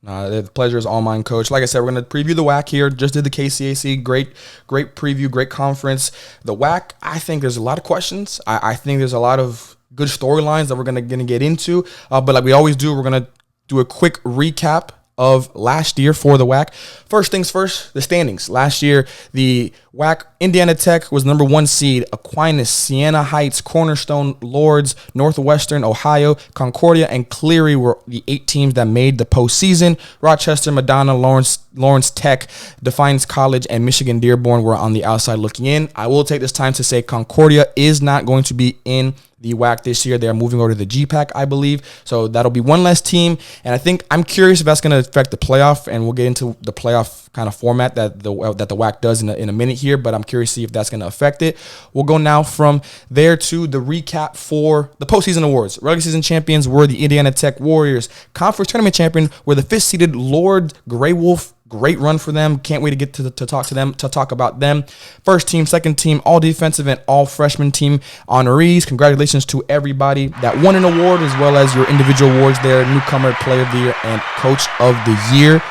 The pleasure is all mine, Coach. Like I said, we're going to preview the WHAC here. Just did the KCAC. Great preview, great conference. The WHAC, I think there's a lot of questions. I think there's a lot of good storylines that we're going to get into. But like we always do, we're going to do a quick recap of last year for the WHAC. First things first, the standings. Last year, the WHAC, Indiana Tech was number 1 seed. Aquinas, Siena Heights, Cornerstone, Lourdes, Northwestern, Ohio, Concordia, and Cleary were the 8 teams that made the postseason. Rochester, Madonna, Lawrence Tech, Defiance College, and Michigan Dearborn were on the outside looking in. I will take this time to say Concordia is not going to be in the WHAC this year. They're moving over to the GPAC, I believe. So that'll be one less team. And I think I'm curious if that's going to affect the playoff, and we'll get into the playoff kind of format that the WHAC does in a minute here, but I'm curious to see if that's going to affect it. We'll go now from there to the recap for the postseason awards. Regular season champions were the Indiana Tech Warriors. Conference tournament champion were the 5th-seeded Lourdes Grey Wolf. Great run for them. Can't wait to get to talk to them, to talk about them. First team, second team, all defensive and all freshman team honorees. Congratulations to everybody that won an award, as well as your individual awards there. Newcomer, Player of the Year, and Coach of the Year.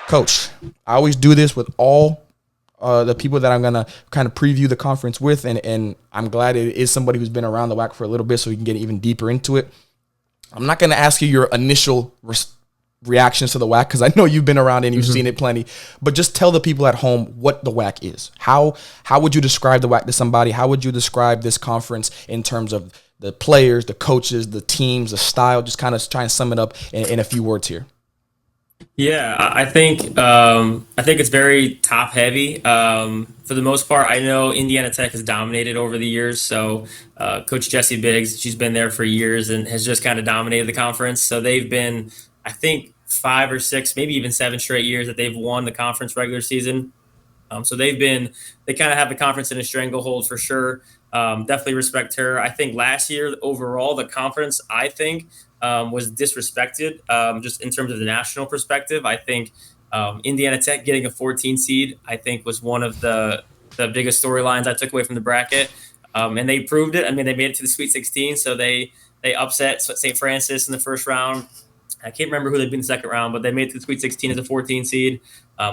Coach, I always do this with all the people that I'm going to kind of preview the conference with, and I'm glad it is somebody who's been around the WHAC for a little bit so we can get even deeper into it. I'm not going to ask you your initial reactions to the WHAC, because I know you've been around and you've seen it plenty. But just tell the people at home what the WHAC is. How would you describe the WHAC to somebody? How would you describe this conference in terms of the players, the coaches, the teams, the style? Just kind of try and sum it up in a few words here. Yeah, I think it's very top heavy. For the most part, I know Indiana Tech has dominated over the years. So Coach Jessie Biggs, she's been there for years and has just kind of dominated the conference. So they've been, I think, 5 or 6, maybe even 7 straight years that they've won the conference regular season. So they kind of have the conference in a stranglehold for sure. Definitely respect her. I think last year overall, the conference, I think, was disrespected just in terms of the national perspective. I think Indiana Tech getting a 14 seed, I think, was one of the biggest storylines I took away from the bracket. And they proved it. I mean, they made it to the Sweet 16, so they upset St. Francis in the first round. I can't remember who they beat in the second round, but they made it to the Sweet 16 as a 14 seed,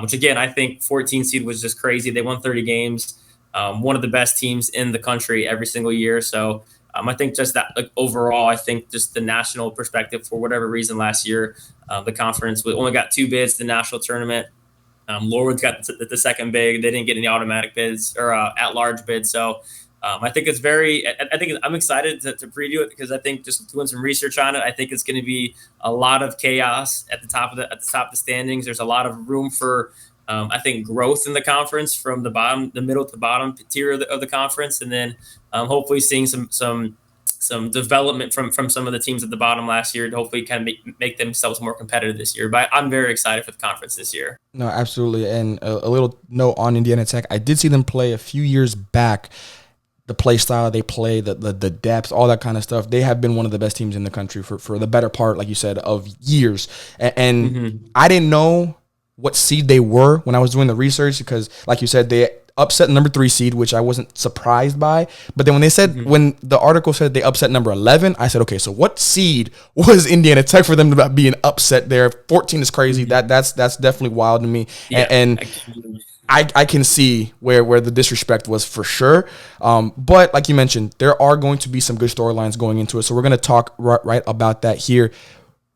which, again, I think 14 seed was just crazy. They won 30 games, one of the best teams in the country every single year. So I think just that, like, overall, I think just the national perspective, for whatever reason, last year, the conference only got 2 bids to the national tournament. Lourdes got the second bid. They didn't get any automatic bids or at-large bids. So I think it's I'm excited to preview it, because I think, just doing some research on it, I think it's going to be a lot of chaos at the top of the standings. There's a lot of room for, I think, growth in the conference from the middle to bottom tier of the conference, and then hopefully seeing some development from some of the teams at the bottom last year to hopefully kind of make themselves more competitive this year. But I'm very excited for the conference this year. No, absolutely. And a little note on Indiana Tech. I did see them play a few years back. The play style they play, the depth, all that kind of stuff. They have been one of the best teams in the country for the better part, like you said, of years. And I didn't know what seed they were when I was doing the research, because, like you said, they upset number 3 seed, which I wasn't surprised by. But then when they said, when the article said they upset number 11, I said, okay, so what seed was Indiana Tech for them to be an upset there? 14 is crazy. That's definitely wild to me. Yeah, and I can see where the disrespect was for sure. But like you mentioned, there are going to be some good storylines going into it. So we're going to talk right about that here.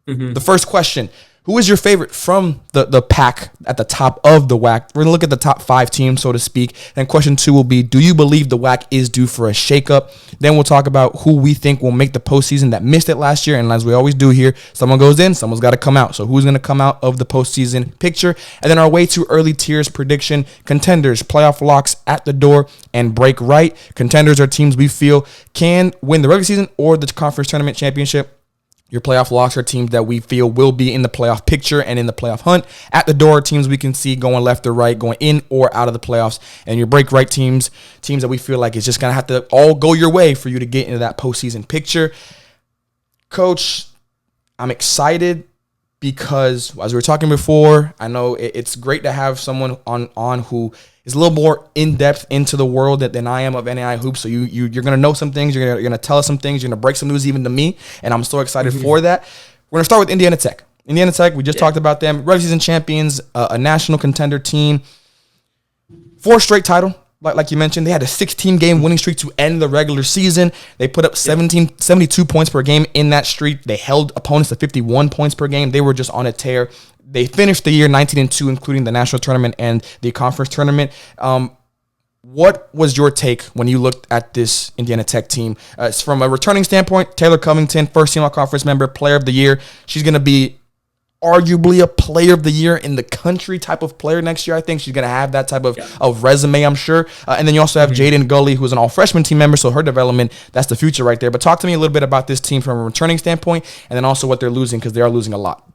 The first question: who is your favorite from the pack at the top of the WHAC? We're going to look at the top 5 teams, so to speak. And question 2 will be, do you believe the WHAC is due for a shakeup? Then we'll talk about who we think will make the postseason that missed it last year. And as we always do here, someone goes in, someone's got to come out. So who's going to come out of the postseason picture? And then our way too early tiers prediction: contenders, playoff locks at the door, and break right. Contenders are teams we feel can win the regular season or the conference tournament championship. Your playoff locks are teams that we feel will be in the playoff picture and in the playoff hunt. At the door, teams we can see going left or right, going in or out of the playoffs. And your break right teams that we feel like it's just going to have to all go your way for you to get into that postseason picture. Coach, I'm excited because, as we were talking before, I know it's great to have someone on who is a little more in-depth into the world than I am of NAI hoops. So you're going to know some things. You're going to tell us some things. You're going to break some news even to me, and I'm so excited for that. We're going to start with Indiana Tech. Indiana Tech, we just talked about them. Regular season champions, a national contender team. 4th straight title. Like you mentioned, they had a 16-game winning streak to end the regular season. They put up 72 points per game in that streak. They held opponents to 51 points per game. They were just on a tear. They finished the year 19-2, including the national tournament and the conference tournament. What was your take when you looked at this Indiana Tech team? From a returning standpoint, Taylor Covington, first team all-conference member, player of the year. She's going to be arguably a player of the year in the country type of player next year. I think she's going to have that type of resume, I'm sure. And then you also have Jaden Gully, who's an all-freshman team member, so her development, that's the future right there. But talk to me a little bit about this team from a returning standpoint, and then also what they're losing, because they are losing a lot.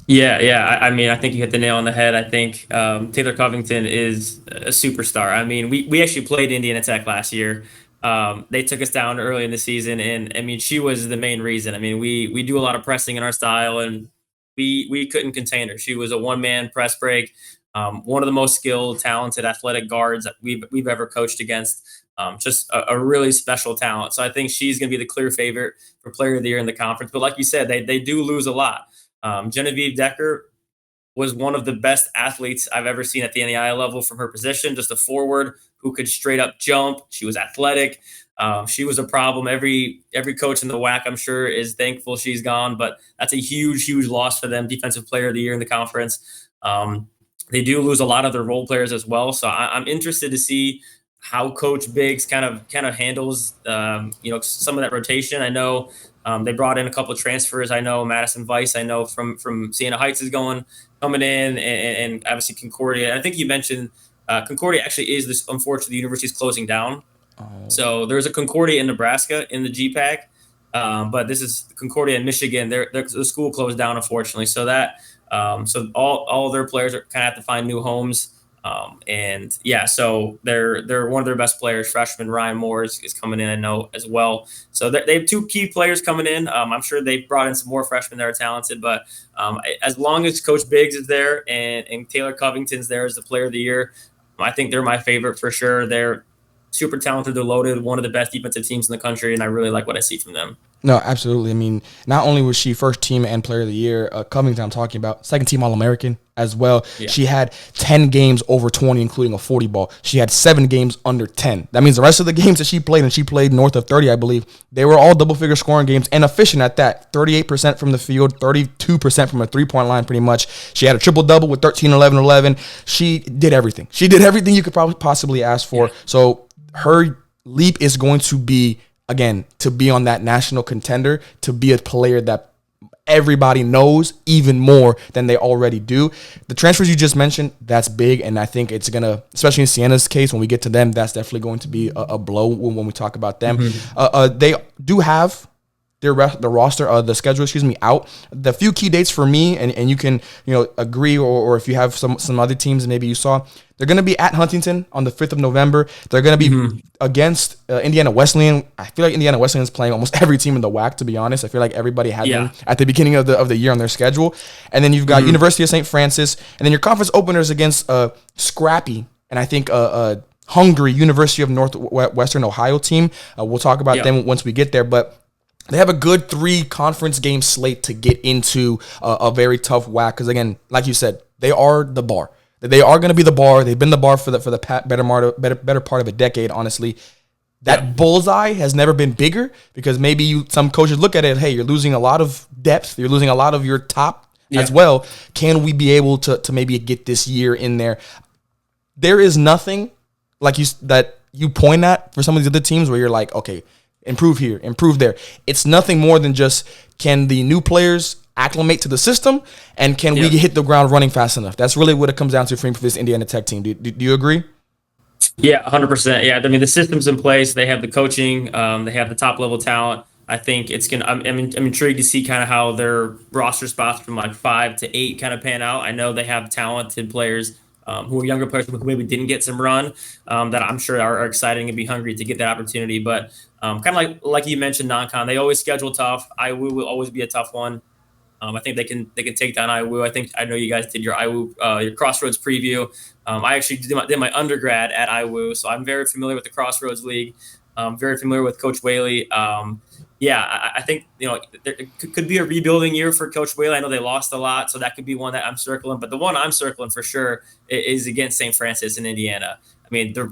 Yeah. I mean, I think you hit the nail on the head. I think Taylor Covington is a superstar. I mean, we actually played Indiana Tech last year. They took us down early in the season, and I mean, she was the main reason. I mean, we do a lot of pressing in our style, and we couldn't contain her. She was a one-man press break, one of the most skilled, talented, athletic guards that we've ever coached against. Just a really special talent. So I think she's going to be the clear favorite for player of the year in the conference. But like you said, they do lose a lot. Genevieve Decker was one of the best athletes I've ever seen at the NAIA level from her position, just a forward who could straight up jump. She was athletic. She was a problem. Every coach in the WHAC, I'm sure, is thankful she's gone, but that's a huge, huge loss for them. Defensive Player of the Year in the conference. They do lose a lot of their role players as well. So I'm interested to see how Coach Biggs kind of handles some of that rotation. I know they brought in a couple of transfers. I know Madison Weiss, I know from Siena Heights is coming in, and obviously Concordia. I think you mentioned Concordia actually is this. Unfortunately, the university is closing down. So there's a Concordia in Nebraska in the GPAC, but this is Concordia in Michigan. The school closed down, unfortunately. So so all their players are kind of have to find new homes. So they're one of their best players. Freshman Ryan Moore is coming in, I know, as well. So they have two key players coming in. I'm sure they've brought in some more freshmen that are talented, but as long as Coach Biggs is there and Taylor Covington's there as the Player of the Year, I think they're my favorite for sure. They're super talented. They're loaded. One of the best defensive teams in the country, and I really like what I see from them. No, absolutely. I mean, not only was she first team and Player of the Year, Covington I'm talking about, second team All-American as well. Yeah. She had 10 games over 20, including a 40 ball. She had 7 games under 10. That means the rest of the games that she played, and she played north of 30, I believe, they were all double-figure scoring games and efficient at that. 38% from the field, 32% from a three-point line pretty much. She had a triple-double with 13, 11, 11. She did everything. She did everything you could probably possibly ask for. Yeah. So her leap is going to be, again, to be on that national contender, to be a player that everybody knows even more than they already do. The transfers you just mentioned, that's big, and I think it's going to, especially in Siena's case, when we get to them, that's definitely going to be a blow when we talk about them. Mm-hmm. They do have the roster, the schedule, out. The few key dates for me, and you can agree, or if you have some other teams maybe you saw, they're going to be at Huntington on the 5th of November. They're going to be against Indiana Wesleyan. I feel like Indiana Wesleyan is playing almost every team in the WHAC, to be honest. I feel like everybody had them at the beginning of the year on their schedule. And then you've got University of St. Francis. And then your conference openers against scrappy, and I think hungry University of Northwestern Ohio team. We'll talk about them once we get there. But they have a good 3 conference game slate to get into a very tough WHAC. Because, again, like you said, they are the bar. They are going to be the bar. They've been the bar for the better part of a decade, honestly. That bullseye has never been bigger because maybe some coaches look at it, hey, you're losing a lot of depth. You're losing a lot of your top as well. Can we be able to maybe get this year in there? There is nothing that you point at for some of the other teams where you're like, okay, improve here, improve there. It's nothing more than just, can the new players acclimate to the system, and can we hit the ground running fast enough? That's really what it comes down to for this Indiana Tech team. Do you agree? Yeah, 100%. Yeah, I mean, the system's in place. They have the coaching. They have the top level talent. I think it's gonna. I'm intrigued to see kind of how their roster spots from like 5 to 8 kind of pan out. I know they have talented players who are younger players who maybe didn't get some run that I'm sure are exciting and be hungry to get that opportunity. But kind of like you mentioned, non-con, they always schedule tough. IWU will always be a tough one. I think they can take down IWU. I know you guys did your IWU, your Crossroads preview. I actually did my undergrad at IWU, so I'm very familiar with the Crossroads League. Very familiar with Coach Whaley. I think there could be a rebuilding year for Coach Whaley. I know they lost a lot, so that could be one that I'm circling. But the one I'm circling for sure is against St. Francis in Indiana. I mean, they're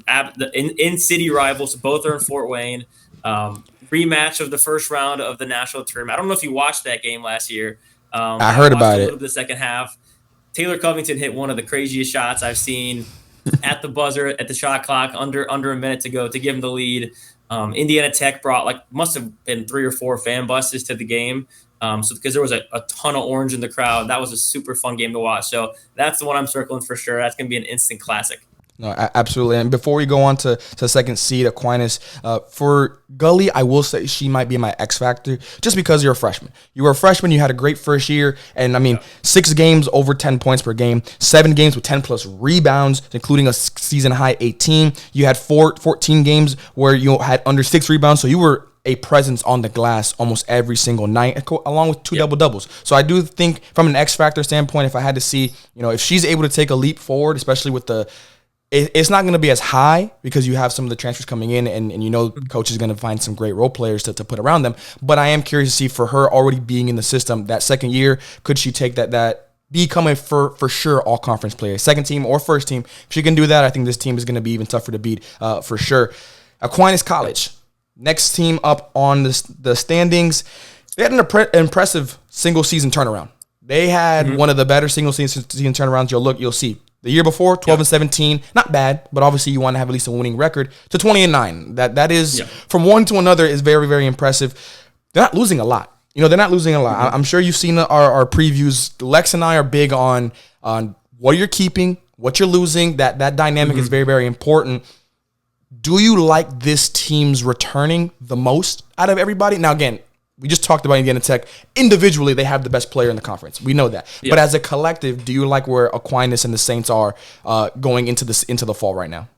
in-city rivals. Both are in Fort Wayne. Rematch of the first round of the national tournament. I don't know if you watched that game last year. I heard about it. A little bit the second half. Taylor Covington hit one of the craziest shots I've seen at the buzzer, at the shot clock, under a minute to go to give him the lead. Indiana Tech brought must have been 3 or 4 fan buses to the game. So because there was a ton of orange in the crowd, that was a super fun game to watch. So that's the one I'm circling for sure. That's going to be an instant classic. No, absolutely. And before we go on to second seed, Aquinas, for Gully, I will say she might be my X factor just because you're a freshman. You were a freshman. You had a great first year. And, 6 games over 10 points per game, 7 games with 10-plus rebounds, including a season-high 18. You had 14 games where you had under 6 rebounds. So you were a presence on the glass almost every single night, along with 2 double-doubles. So I do think from an X factor standpoint, if I had to see, if she's able to take a leap forward, especially with it's not going to be as high because you have some of the transfers coming in and coach is going to find some great role players to put around them. But I am curious to see, for her already being in the system that second year, could she take that become a for sure all conference player, second team or first team. If she can do that, I think this team is going to be even tougher to beat for sure. Aquinas College, next team up on the standings. They had an impressive single season turnaround. They had one of the better single season turnarounds you'll see. The year before, 12-17, not bad, but obviously you want to have at least a winning record. To 20-9, that is from one to another is very, very impressive. They're not losing a lot. They're not losing a lot. I'm sure you've seen our previews. Lex and I are big on what you're keeping, what you're losing. That dynamic is very, very important. Do you like this team's returning the most out of everybody? Now, again, we just talked about Indiana Tech. Individually, they have the best player in the conference. We know that. Yeah. But as a collective, do you like where Aquinas and the Saints are going into the fall right now?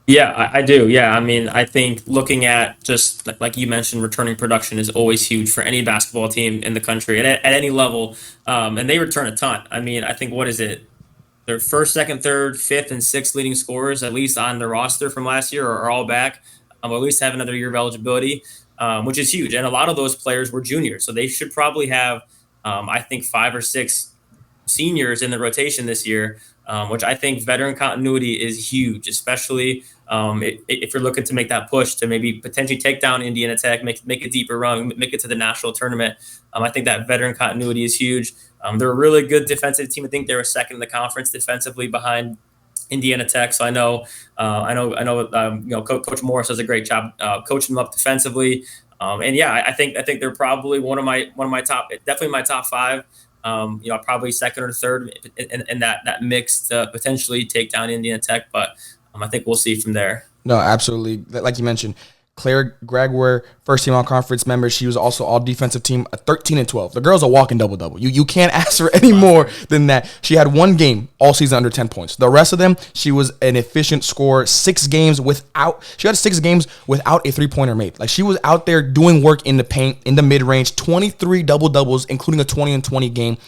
Yeah, I do. Yeah, I mean, I think looking at just like you mentioned, returning production is always huge for any basketball team in the country at any level. And they return a ton. I mean, I think, what is it? Their first, second, third, fifth, and sixth leading scorers, at least on the roster from last year, are all back. At least have another year of eligibility. Which is huge. And a lot of those players were juniors. So they should probably have, I think, 5 or 6 seniors in the rotation this year, which I think veteran continuity is huge, especially if you're looking to make that push to maybe potentially take down Indiana Tech, make a deeper run, make it to the national tournament. I think that veteran continuity is huge. They're a really good defensive team. I think they were second in the conference defensively behind Indiana Tech. So I know, Coach Morris does a great job coaching them up defensively. And yeah, I think they're probably one of my top, definitely my top 5. Probably second or third in that mix to potentially take down Indiana Tech. But I think we'll see from there. No, absolutely. Like you mentioned, Claire Gregoire, first team all conference member. She was also all defensive team, 13-12. The girl's a walking double-double. You can't ask for any more than that. She had one game all season under 10 points. The rest of them, she was an efficient scorer. She had 6 games without a 3-pointer made. Like, she was out there doing work in the paint, in the mid-range, 23 double-doubles, including a 20-20 game.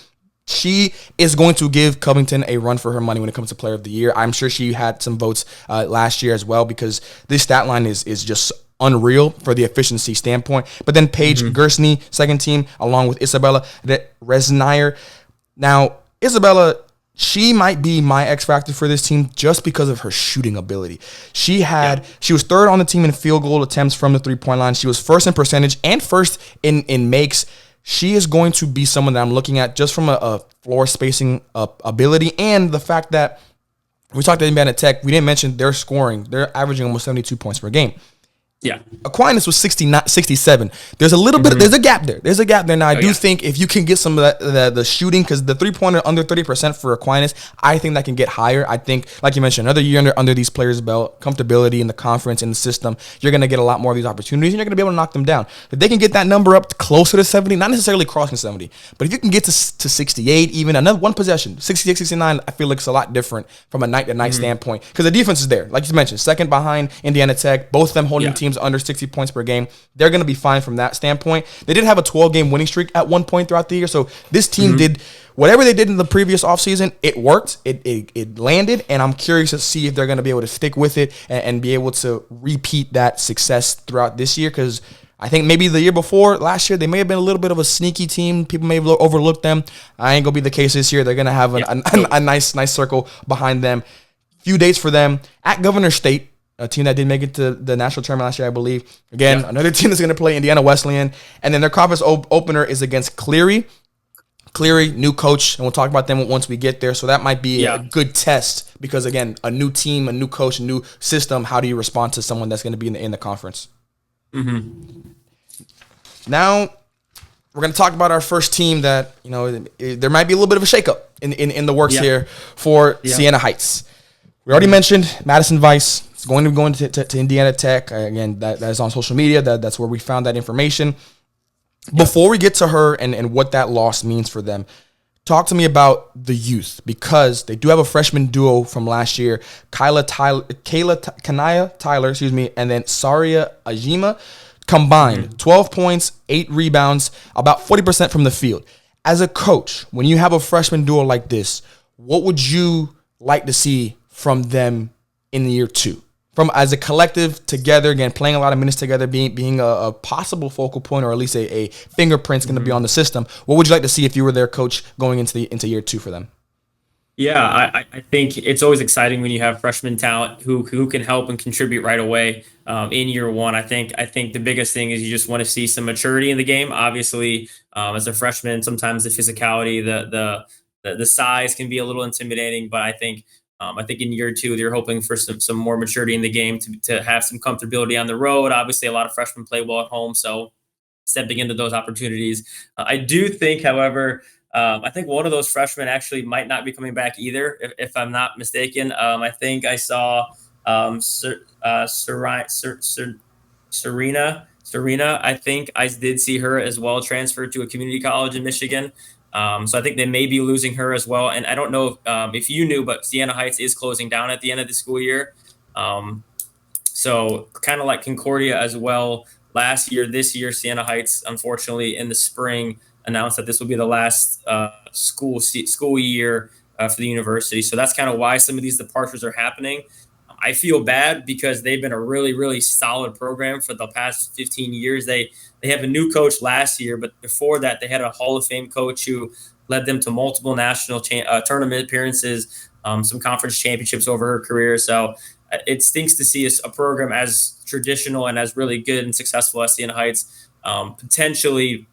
She is going to give Covington a run for her money when it comes to Player of the Year. I'm sure she had some votes last year as well, because this stat line is just unreal for the efficiency standpoint. But then Paige Gersney, second team, along with Isabella Resnier. Now, Isabella, she might be my X factor for this team just because of her shooting ability. She was third on the team in field goal attempts from the 3-point line. She was first in percentage and first in makes. She is going to be someone that I'm looking at just from a floor spacing ability, and the fact that we talked to Indiana Tech, we didn't mention their scoring. They're averaging almost 72 points per game. Yeah. Aquinas was 67. There's a little bit, there's a gap there. Now, I do think if you can get some of the shooting, because the 3-pointer under 30% for Aquinas, I think that can get higher. I think, like you mentioned, another year under these players' belt, comfortability in the conference, in the system, you're going to get a lot more of these opportunities, and you're going to be able to knock them down. If they can get that number up closer to 70, not necessarily crossing 70, but if you can get to 68, even another one possession, 68, 69, I feel like it's a lot different from a night-to-night standpoint, because the defense is there. Like you mentioned, second behind Indiana Tech, both of them holding teams under 60 points per game. They're going to be fine from that standpoint. They did have a 12-game winning streak at one point throughout the year, so this team did whatever they did in the previous offseason. It worked. It landed, and I'm curious to see if they're going to be able to stick with it and be able to repeat that success throughout this year, because I think maybe the year before, last year, they may have been a little bit of a sneaky team. People may have overlooked them. I ain't going to be the case this year. They're going to have a nice circle behind them. Few dates for them at Governor State, a team that did make it to the national tournament last year, I believe. Again, another team that's going to play Indiana Wesleyan. And then their conference opener is against Cleary. Cleary, new coach, and we'll talk about them once we get there. So that might be a good test because, again, a new team, a new coach, a new system. How do you respond to someone that's going to be in the conference? Now, we're going to talk about our first team that, there might be a little bit of a shakeup in the works here for Siena Heights. We already mentioned Madison Weiss. It's going to be going to Indiana Tech. Again, that is on social media. That's where we found that information. Before we get to her and what that loss means for them, talk to me about the youth, because they do have a freshman duo from last year, Kanaya Tyler, and then Saria Ajima. Combined, 12 points, 8 rebounds, about 40% from the field. As a coach, when you have a freshman duo like this, what would you like to see from them in year 2? from as a collective together, again, playing a lot of minutes together, being a possible focal point or at least a fingerprint's going to be on the system. What would you like to see if you were their coach going into year 2 for them? Yeah, I think it's always exciting when you have freshman talent who can help and contribute right away in year 1. I think the biggest thing is you just want to see some maturity in the game. Obviously, as a freshman, sometimes the physicality, the size can be a little intimidating, but I think in year 2 they're hoping for some more maturity in the game to have some comfortability on the road. Obviously, a lot of freshmen play well at home, so stepping into those opportunities. I do think, however, I think one of those freshmen actually might not be coming back either, if I'm not mistaken. I think I saw Serena. I think I did see her as well transfer to a community college in Michigan. So I think they may be losing her as well. And I don't know if you knew, but Siena Heights is closing down at the end of the school year. So kind of like Concordia as well. This year, Siena Heights, unfortunately, in the spring, announced that this will be the last school year for the university. So that's kind of why some of these departures are happening. I feel bad because they've been a really, really solid program for the past 15 years. They have a new coach last year, but before that, they had a Hall of Fame coach who led them to multiple national tournament appearances, some conference championships over her career. So it stinks to see a program as traditional and as really good and successful as Siena Heights potentially.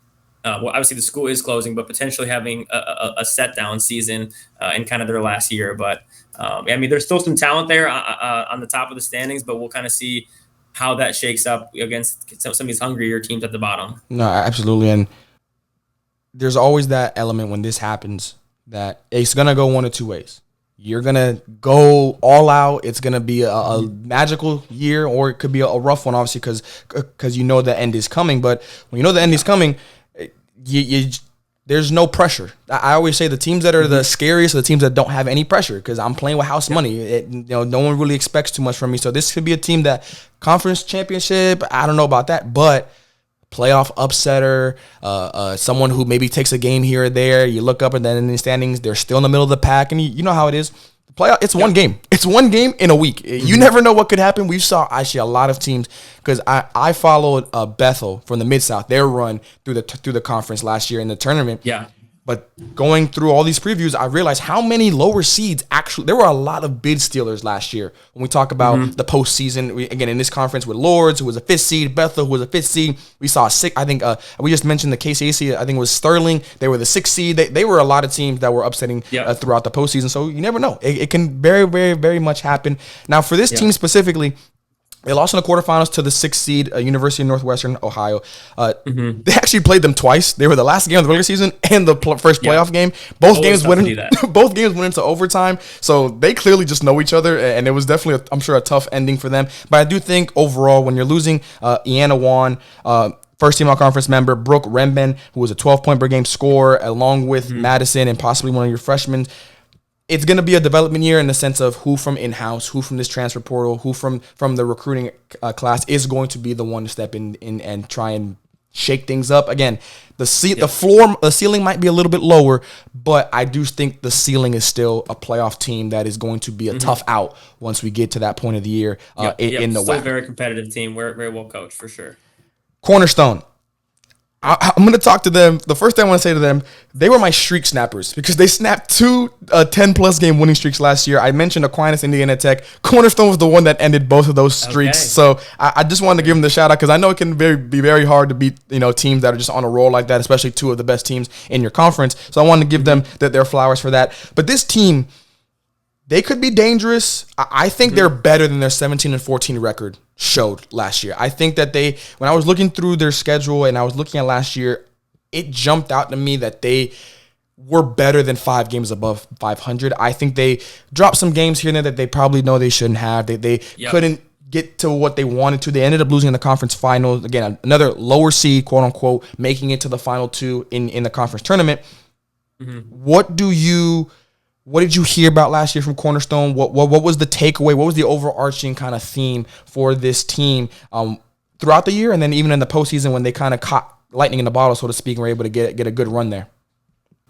Well, obviously the school is closing, but potentially having a set down season in kind of their last year. But I mean, there's still some talent there on the top of the standings, but we'll kind of see how that shakes up against some of these hungrier teams at the bottom. No, absolutely. And there's always that element when this happens that it's going to go one of two ways. You're going to go all out. It's going to be a magical year, or it could be a rough one, obviously, because you know the end is coming. But when you know the end is coming, there's no pressure. I always say the teams that are the scariest are the teams that don't have any pressure, because I'm playing with house money. No one really expects too much from me. So this could be a team that conference championship, I don't know about that, but playoff upsetter, someone who maybe takes a game here or there. You look up and then in the standings, they're still in the middle of the pack, and you know how it is. Playoff, it's one game. It's one game in a week. You never know what could happen. We saw actually a lot of teams, because I followed Bethel from the Mid-South, their run through the conference last year in the tournament. Yeah. But going through all these previews, I realized how many lower seeds actually. There were a lot of bid stealers last year. When we talk about the postseason, again in this conference with Lourdes, who was a 5th seed, Bethel, who was a 5th seed. We saw I think we just mentioned the KCAC. I think it was Sterling. They were the 6th seed. They were a lot of teams that were upsetting throughout the postseason. So you never know. It can very, very, very much happen. Now for this team specifically, they lost in the quarterfinals to the 6th seed, University of Northwestern Ohio. They actually played them twice. They were the last game of the regular season and the first playoff game. Both games went into overtime. So they clearly just know each other, and it was definitely, I'm sure, a tough ending for them. But I do think overall, when you're losing Iana Wan, first team all-conference member, Brooke Remben, who was a 12-point per game scorer, along with Madison and possibly one of your freshmen, it's going to be a development year in the sense of who from in-house, who from this transfer portal, who from the recruiting class is going to be the one to step in and try and shake things up. Again, the ceiling might be a little bit lower, but I do think the ceiling is still a playoff team that is going to be a tough out once we get to that point of the year in the WHAC. Still a very competitive team. We're very well coached for sure. Cornerstone. I'm going to talk to them. The first thing I want to say to them, they were my streak snappers, because they snapped 2 10-plus game winning streaks last year. I mentioned Aquinas, Indiana Tech. Cornerstone was the one that ended both of those streaks. Okay. So I just wanted to give them the shout out, because I know it can be very hard to beat teams that are just on a roll like that, especially 2 of the best teams in your conference. So I wanted to give them their flowers for that. But this team, they could be dangerous. I think they're better than their 17-14 record showed last year. I think that when I was looking through their schedule and I was looking at last year, it jumped out to me that they were better than 5 games above 500. I think they dropped some games here and there that they probably know they shouldn't have. They couldn't get to what they wanted to. They ended up losing in the conference finals. Again, another lower seed, quote unquote, making it to the final 2 in the conference tournament. What did you hear about last year from Cornerstone? What was the takeaway? What was the overarching kind of theme for this team throughout the year, and then even in the postseason when they kind of caught lightning in the bottle, so to speak, and were able to get a good run there?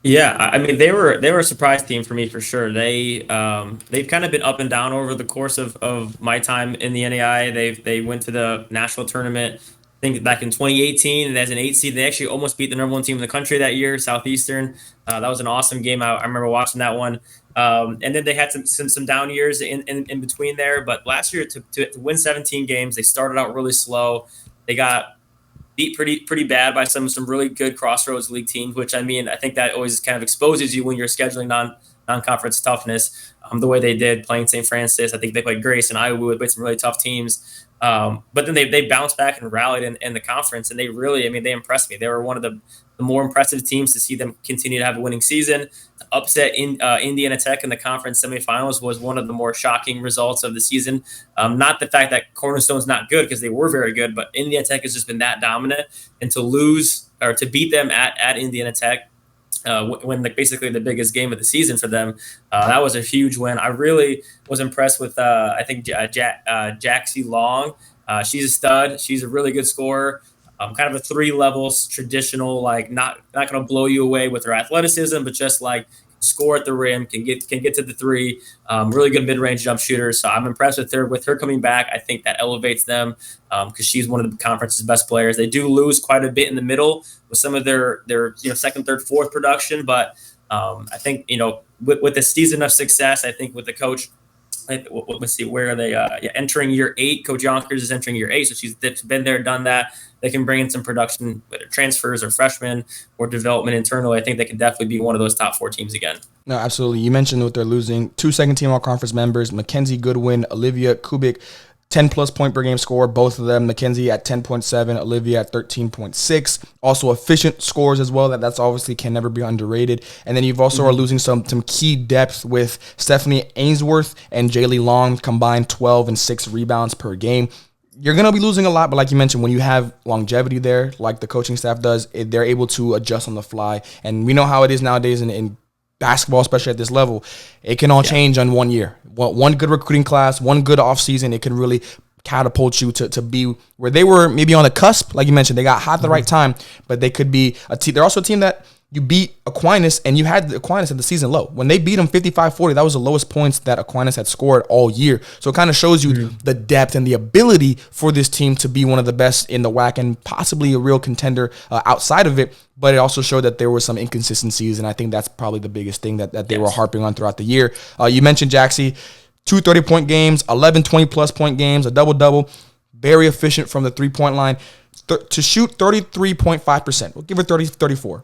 Yeah, I mean they were a surprise team for me for sure. They've kind of been up and down over the course of my time in the NAI. They went to the national tournament, I think back in 2018, and as an 8 seed, they actually almost beat the number one team in the country that year, Southeastern. That was an awesome game. I remember watching that one. And then they had some down years in between there. But last year to win 17 games, they started out really slow. They got beat pretty bad by some really good Crossroads League teams, which I mean, I think that always kind of exposes you when you're scheduling non-conference toughness. The way they did playing St. Francis, I think they played Grace and Iowa, played some really tough teams. But then they bounced back and rallied in the conference, and they really, I mean, they impressed me. They were one of the more impressive teams to see them continue to have a winning season. To upset Indiana Tech in the conference semifinals was one of the more shocking results of the season. Not the fact that Cornerstone's not good, because they were very good, but Indiana Tech has just been that dominant. And to lose or to beat them at Indiana Tech, when basically the biggest game of the season for them, that was a huge win. I really was impressed with I think Jaxie Long. She's a stud. She's a really good scorer. Kind of a 3 levels traditional, like not going to blow you away with her athleticism, but just like score at the rim, can get to the 3. Really good mid-range jump shooter. So I'm impressed with her. With her coming back, I think that elevates them because she's one of the conference's best players. They do lose quite a bit in the middle with some of their second, third, fourth production, but I think with a season of success, I think with the coach. Let's see, where are they? Entering year 8. Coach Yonkers is entering year 8, so she's been there, done that. They can bring in some production, whether transfers or freshmen or development internally. I think they can definitely be one of those top 4 teams again. No, absolutely. You mentioned what they're losing. 2 second-team all-conference members, Mackenzie Goodwin, Olivia Kubik, 10-plus point per game score, both of them. Mackenzie at 10.7, Olivia at 13.6. Also efficient scores as well. That's obviously can never be underrated. And then you've also are losing some key depth with Stephanie Ainsworth and Jaylee Long, combined 12 and 6 rebounds per game. You're going to be losing a lot, but like you mentioned, when you have longevity there, like the coaching staff does, they're able to adjust on the fly. And we know how it is nowadays in basketball, especially at this level. It can all change on 1 year. One good recruiting class, one good offseason, it can really catapult you to be where they were maybe on the cusp. Like you mentioned, they got hot at the right time, but they could be a team. They're also a team that you beat Aquinas, and you had Aquinas at the season low. When they beat them 55-40, that was the lowest points that Aquinas had scored all year. So it kind of shows you the depth and the ability for this team to be one of the best in the WHAC and possibly a real contender outside of it. But it also showed that there were some inconsistencies, and I think that's probably the biggest thing that they were harping on throughout the year. You mentioned Jaxie, 2 30-point games, 11 20-plus point games, a double-double, very efficient from the three-point line. To shoot 33.5%, we'll give her 34.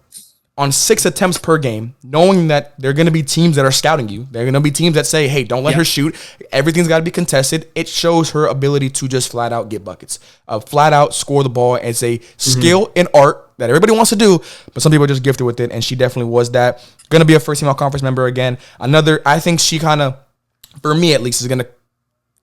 On 6 attempts per game, knowing that there are going to be teams that are scouting you. There are going to be teams that say, hey, don't let her shoot. Everything's got to be contested. It shows her ability to just flat out get buckets, flat out score the ball. It's a skill and art that everybody wants to do, but some people are just gifted with it, and she definitely was that. Going to be a first-team all-conference member again. I think she kind of, for me at least, is going to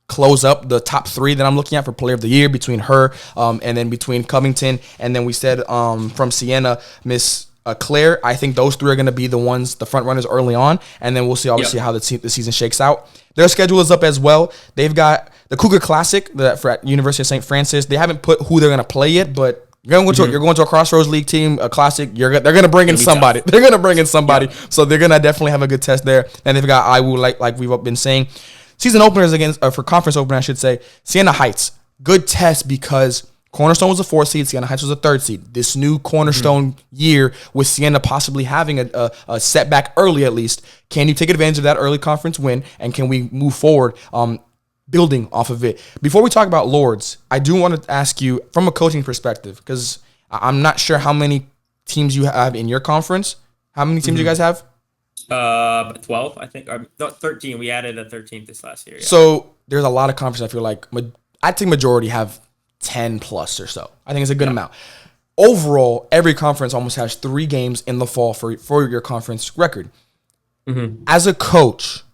close up the top 3 that I'm looking at for player of the year between her and then between Covington. And then we said from Siena, Miss Claire. I think those 3 are going to be the ones, the front runners early on, and then we'll see obviously how the season shakes out. Their schedule is up as well. They've got the Cougar Classic at University of St. Francis. They haven't put who they're going to play yet, but you're going to a Crossroads League team, a Classic. They're going to bring in somebody. They're going to bring in somebody. So they're going to definitely have a good test there. And they've got Iowa, like we've been saying. Season openers for conference opener, I should say. Siena Heights, good test because Cornerstone was a 4th seed. Siena Heights was a 3rd seed. This new Cornerstone year with Siena possibly having a setback early at least. Can you take advantage of that early conference win, and can we move forward building off of it? Before we talk about Lourdes, I do want to ask you from a coaching perspective, because I'm not sure how many teams you have in your conference. How many teams do you guys have? 12, I think. Or, no, 13. We added a 13th this last year. Yeah. So there's a lot of conferences I feel like I think majority have 10 plus or so. I think it's a good amount. Overall, every conference almost has 3 games in the fall for your conference record. As a coach,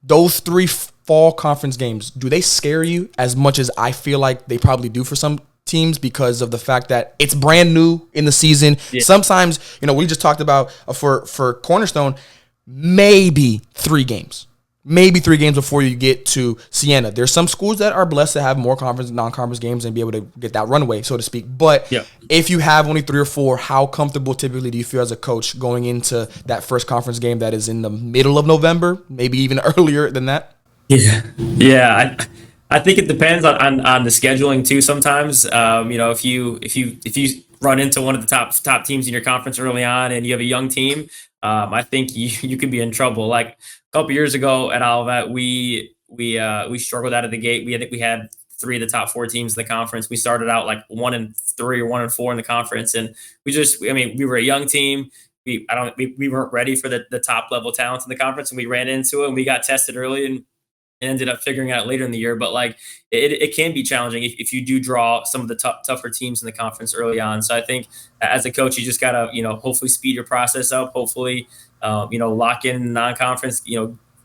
those 3 fall conference games, do they scare you as much as I feel like they probably do for some teams because of the fact that it's brand new in the season? Sometimes, we just talked about for Cornerstone, maybe 3 games. maybe 3 games before you get to Siena. There's some schools that are blessed to have more conference and non-conference games and be able to get that runway, so to speak. But if you have only 3 or 4, how comfortable typically do you feel as a coach going into that first conference game that is in the middle of November, maybe even earlier than that? Yeah. I think it depends on the scheduling too. Sometimes, if you run into one of the top teams in your conference early on, and you have a young team, I think you could be in trouble. Like a couple years ago at Olivet, we struggled out of the gate. I think we had 3 of the top 4 teams in the conference. We started out like 1-3 or 1-4 in the conference, and we were a young team. We weren't ready for the top level talent in the conference, and we ran into it, and we got tested early and ended up figuring out later in the year. But like it can be challenging if you do draw some of the tougher teams in the conference early on. So I think as a coach, you just gotta hopefully speed your process up. Hopefully lock in non-conference.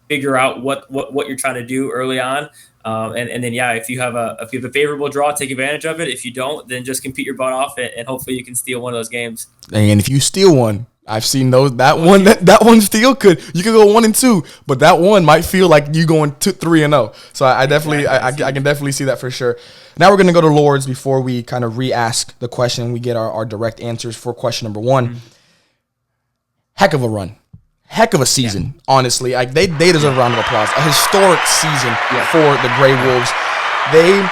Figure out what you're trying to do early on. And then if you have a favorable draw, take advantage of it. If you don't, then just compete your butt off, and hopefully you can steal one of those games. And if you steal one, I've seen those. That one still could. You could go 1-2, but that one might feel like you going 3-0. So I definitely, I can definitely see that for sure. Now we're gonna go to Lourdes before we kind of re-ask the question. We get our direct answers for question number 1. Mm-hmm. Heck of a run. Heck of a season, honestly. Like they deserve a round of applause. A historic season for the Gray Wolves. They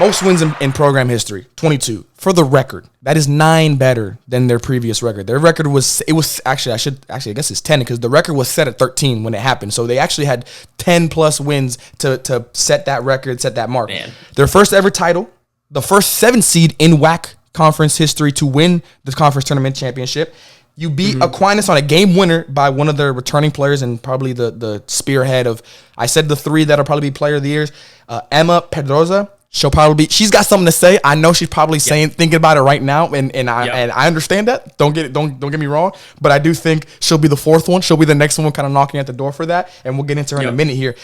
most wins in program history, 22. For the record, that is 9 better than their previous record. Their record was actually I guess it's 10 because the record was set at 13 when it happened. So they actually had 10 plus wins to set that record, set that mark. Man. Their first ever title, the first 7 seed in WHAC conference history to win the conference tournament championship. You beat Aquinas on a game winner by one of their returning players and probably the spearhead of, I said the 3 that'll probably be player of the years. Emma Pedroza, she's got something to say. I know she's probably thinking about it right now, and I understand that. Don't get me wrong, but I do think she'll be the 4th one. She'll be the next one kind of knocking at the door for that, and we'll get into her in a minute here.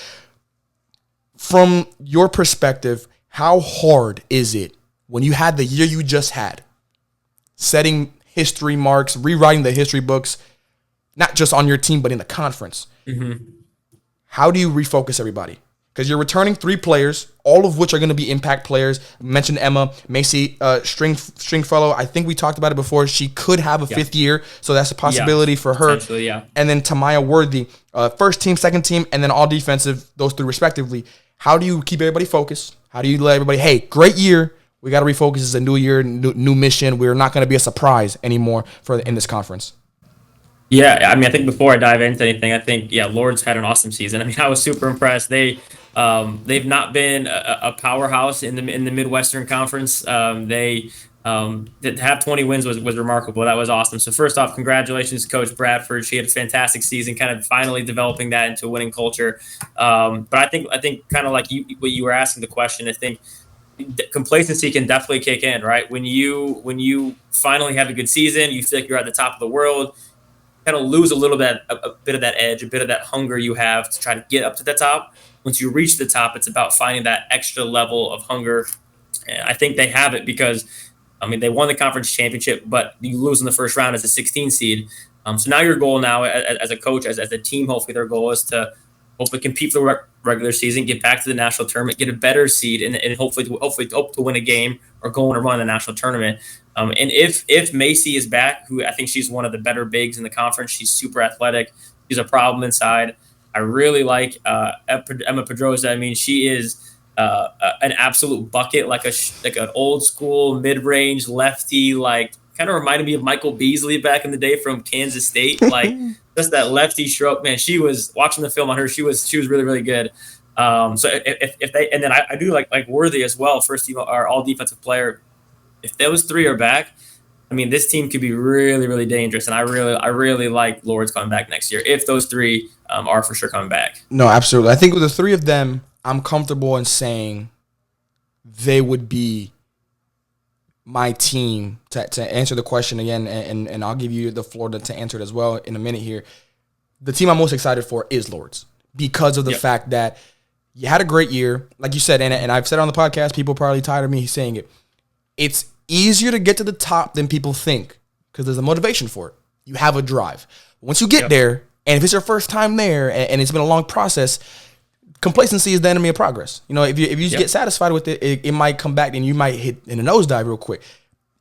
From your perspective, how hard is it when you had the year you just had, setting history marks, rewriting the history books, not just on your team, but in the conference? Mm-hmm. How do you refocus everybody? Because you're returning 3 players, all of which are going to be impact players. I mentioned Emma, Macy, Stringfellow. I think we talked about it before. She could have a 5th year, so that's a possibility for her. And then Tamaya Worthy, first team, second team, and then all defensive, those 3 respectively. How do you keep everybody focused? How do you let everybody, hey, great year, we got to refocus. It's a new year, new mission. We're not going to be a surprise anymore in this conference. Yeah, I think before I dive into anything, I think Lourdes had an awesome season. I was super impressed. They've not been a powerhouse in the Midwestern Conference. They to have 20 wins was remarkable. That was awesome. So first off, congratulations to Coach Bradford. She had a fantastic season, kind of finally developing that into a winning culture. But I think kind of like what you were asking the question, I think complacency can definitely kick in, right? When you finally have a good season, you feel like you're at the top of the world, kind of lose a bit of that edge, a bit of that hunger you have to try to get up to the top. Once you reach the top, it's about finding that extra level of hunger. And I think they have it because, they won the conference championship, but you lose in the first round as a 16 seed. So now your goal now as a coach, as a team, hopefully their goal is to hopefully compete for the regular season, get back to the national tournament, get a better seed, and hopefully hope to win a game or go on a run in the national tournament. And if Macy is back, who I think she's one of the better bigs in the conference, she's super athletic. She's a problem inside. I really like Emma Pedroza. She is an absolute bucket, like an old school mid-range lefty, like kind of reminded me of Michael Beasley back in the day from Kansas State, like just that lefty stroke. Man, she was watching the film on her. She was really, really good. So if they, and then I do like Worthy as well, first team or all defensive player. If those 3 are back, this team could be really, really dangerous. And I really like Lourdes coming back next year if those 3 are for sure coming back. No, absolutely. I think with the 3 of them, I'm comfortable in saying they would be my team to answer the question again, and I'll give you the floor to answer it as well in a minute here. The team I'm most excited for is Lourdes because of the fact that you had a great year. Like you said, and I've said it on the podcast, people probably tired of me saying it. It's easier to get to the top than people think because there's a motivation for it. You have a drive. Once you get there, And if it's your first time there and it's been a long process, complacency is the enemy of progress. You know, if you just get satisfied with it, it might come back and you might hit in a nosedive real quick.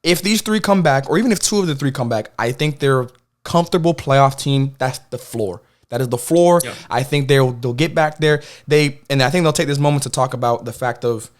If these three come back, or even if two of the three come back, I think they're a comfortable playoff team. That's the floor. That is the floor. Yeah. I think they'll get back there. And I think they'll take this moment to talk about the fact of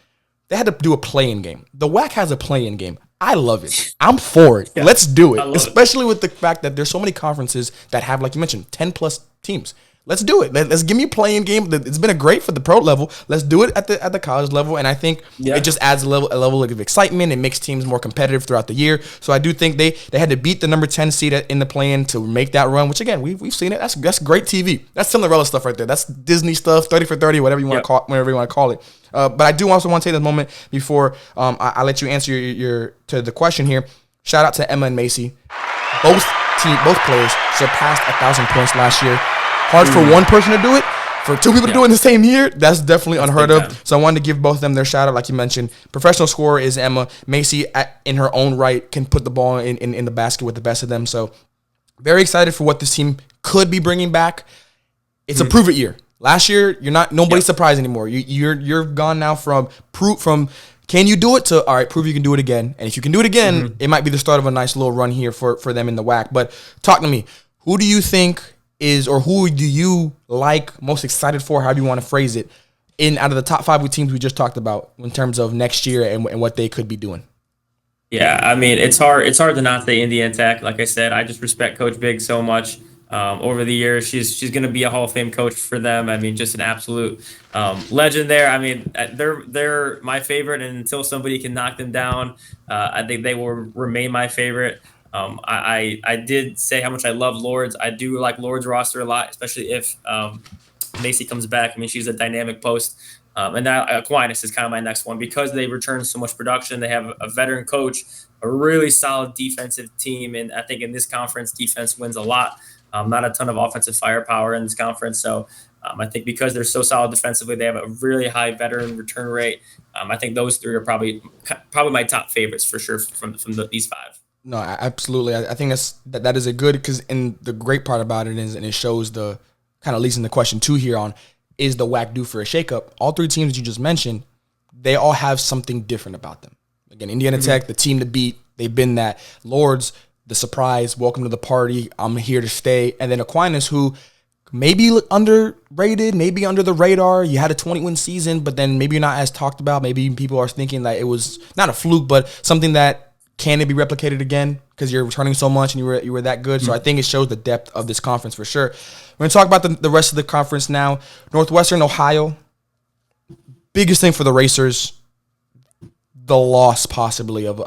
they had to do a play-in game. The WHAC has a play-in game. I love it. I'm for it. Yeah, let's do it. Especially with the fact that there's so many conferences that have, like you mentioned, 10 plus teams. Let's do it. Let's give me a play-in game. It's been a great for the pro level. Let's do it at the college level, and I think it just adds a level of excitement. It makes teams more competitive throughout the year. So I do think they had to beat the number 10 seed in the play-in to make that run. Which again, we've seen it. That's great TV. That's Cinderella stuff right there. That's Disney stuff. 30 for 30, whatever you want to call, whatever you want to call it. But I do also want to take this moment before I let you answer your to the question here. Shout out to Emma and Macy. Both players surpassed 1,000 points last year. Hard for one person to do it. For two people to do it in the same year, that's definitely unheard of. So I wanted to give both of them their shout out, like you mentioned. Professional scorer is Emma. Macy, in her own right, can put the ball in the basket with the best of them. So very excited for what this team could be bringing back. It's a prove it year. Last year, nobody's surprised anymore. You're gone now from can you do it to all right, prove you can do it again. And if you can do it again, it might be the start of a nice little run here for them in the WHAC. But talk to me. Who do you think or who do you like, most excited for, however you want to phrase it, out of the top 5 teams we just talked about in terms of next year and what they could be doing? Yeah, I mean, it's hard to not say Indiana Tech. Like I said, I just respect Coach Big so much. Over the years, she's going to be a Hall of Fame coach for them. I mean, just an absolute legend there. I mean, they're my favorite, and until somebody can knock them down, I think they will remain my favorite. I did say how much I love Lourdes. I do like Lourdes' roster a lot, especially if Macy comes back. I mean, she's a dynamic post. And now Aquinas is kind of my next one because they return so much production. They have a veteran coach, a really solid defensive team. And I think in this conference, defense wins a lot. Not a ton of offensive firepower in this conference. So I think because they're so solid defensively, they have a really high veteran return rate. I think those three are probably my top favorites for sure from these 5. No, absolutely. I think that is a good, because the great part about it is, and it shows the kind of leads in the question 2 here on, is the WHAC due for a shakeup? All 3 teams you just mentioned, they all have something different about them. Again, Indiana Tech, the team to beat, they've been that. Lourdes, the surprise, welcome to the party, I'm here to stay. And then Aquinas, who maybe underrated, maybe under the radar. You had a 20-win season, but then maybe you're not as talked about. Maybe people are thinking that it was not a fluke, but something that can it be replicated again because you're returning so much and you were that good. So I think it shows the depth of this conference for sure. We're going to talk about the rest of the conference now. Northwestern Ohio, biggest thing for the Racers, the loss possibly of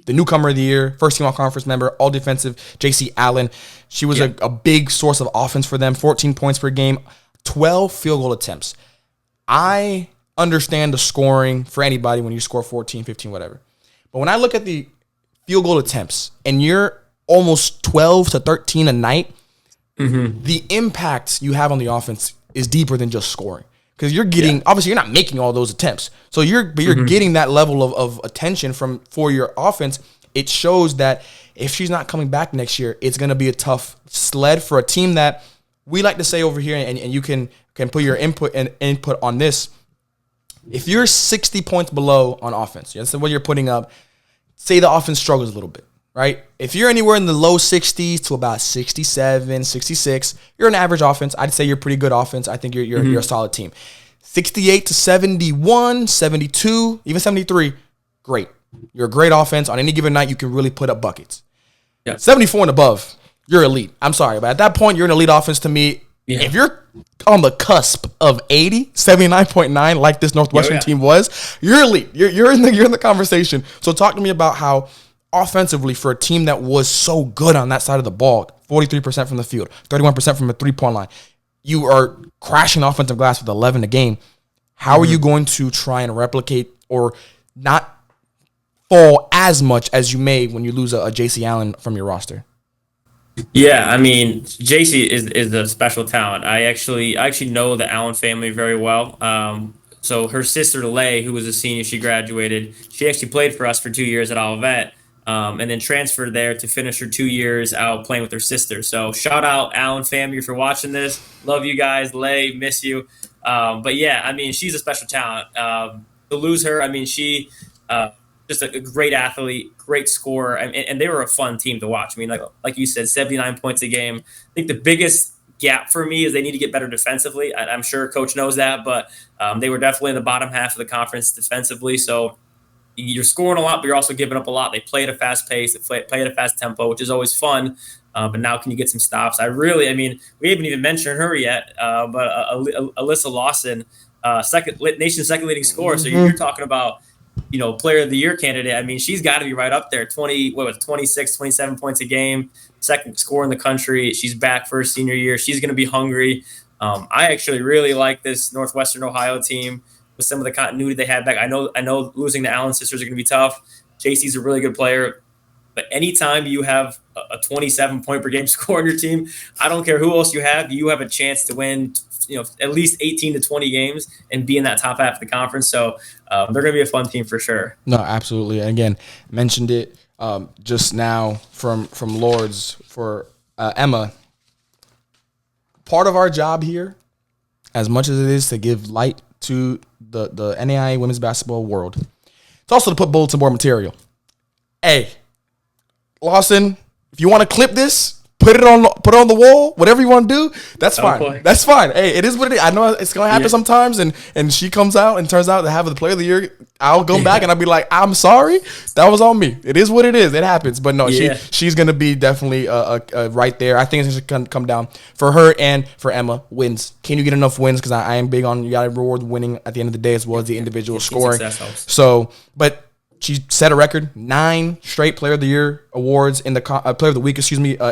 the newcomer of the year, first team all-conference member, all-defensive, J.C. Allen. She was a big source of offense for them, 14 points per game, 12 field goal attempts. I understand the scoring for anybody when you score 14, 15, whatever. But when I look at the field goal attempts and you're almost 12 to 13 a night, the impact you have on the offense is deeper than just scoring. Because you're getting, obviously, you're not making all those attempts. So you're getting that level of attention for your offense. It shows that if she's not coming back next year, it's going to be a tough sled for a team that we like to say over here, and you can put your input on this. If you're 60 points below on offense, that's what you're putting up, say the offense struggles a little bit, right? If you're anywhere in the low 60s to about 67, 66, you're an average offense. I'd say you're pretty good offense. I think you're a solid team. 68 to 71, 72, even 73, great. You're a great offense. On any given night, you can really put up buckets. 74 and above, you're elite. I'm sorry, but at that point, you're an elite offense to me. If you're on the cusp of 80, 79.9, like this Northwestern team was, you're elite. You're in the conversation. So talk to me about how offensively, for a team that was so good on that side of the ball, 43% from the field, 31% from the three-point line, you are crashing offensive glass with 11 a game. How are you going to try and replicate or not fall as much as you may when you lose a J.C. Allen from your roster? Yeah, I mean, JC is a special talent. I actually know the Allen family very well. So her sister Lay, who was a senior, she graduated. She actually played for us for 2 years at Olivet. and then transferred there to finish her 2 years out playing with her sister. So shout out Allen family for watching this. Love you guys. Lay, miss you. But yeah, I mean, she's a special talent. To lose her, I mean, she just a great athlete, great scorer, and they were a fun team to watch. I mean, like you said, 79 points a game. I think the biggest gap for me is they need to get better defensively. I'm sure Coach knows that, but they were definitely in the bottom half of the conference defensively. So you're scoring a lot, but you're also giving up a lot. They play at a fast pace, they play at a fast tempo, which is always fun. But now can you get some stops? I mean, we haven't even mentioned her yet, but Alyssa Lawson, nation's second leading scorer. So you're talking about, player of the year candidate. I mean, she's got to be right up there. 26, 27 points a game, second score in the country. She's back for her senior year. She's going to be hungry. I actually really like this Northwestern Ohio team with some of the continuity they had back. I know losing the Allen sisters are going to be tough. JC's a really good player. But anytime you have a 27 point per game score on your team, I don't care who else you have a chance to win, at least 18 to 20 games and be in that top half of the conference. So they're going to be a fun team for sure. No, absolutely. And again, mentioned it just now from Lourdes for Emma. Part of our job here, as much as it is to give light to the NAIA women's basketball world, it's also to put bulletin board material. Hey, Lawson, if you want to clip this, put it on the wall, whatever you want to do, that's fine. Boy. That's fine. Hey, it is what it is. I know it's going to happen sometimes, and she comes out and turns out to have the player of the year. I'll go back and I'll be like, I'm sorry. That was on me. It is what it is. It happens. But no, she's going to be definitely right there. I think it's going to come down for her and for Emma. Wins. Can you get enough wins? Because I am big on you got to reward winning at the end of the day as well as the individual scoring. So, but she set a record, 9 straight Player of the Year awards in the Player of the Week,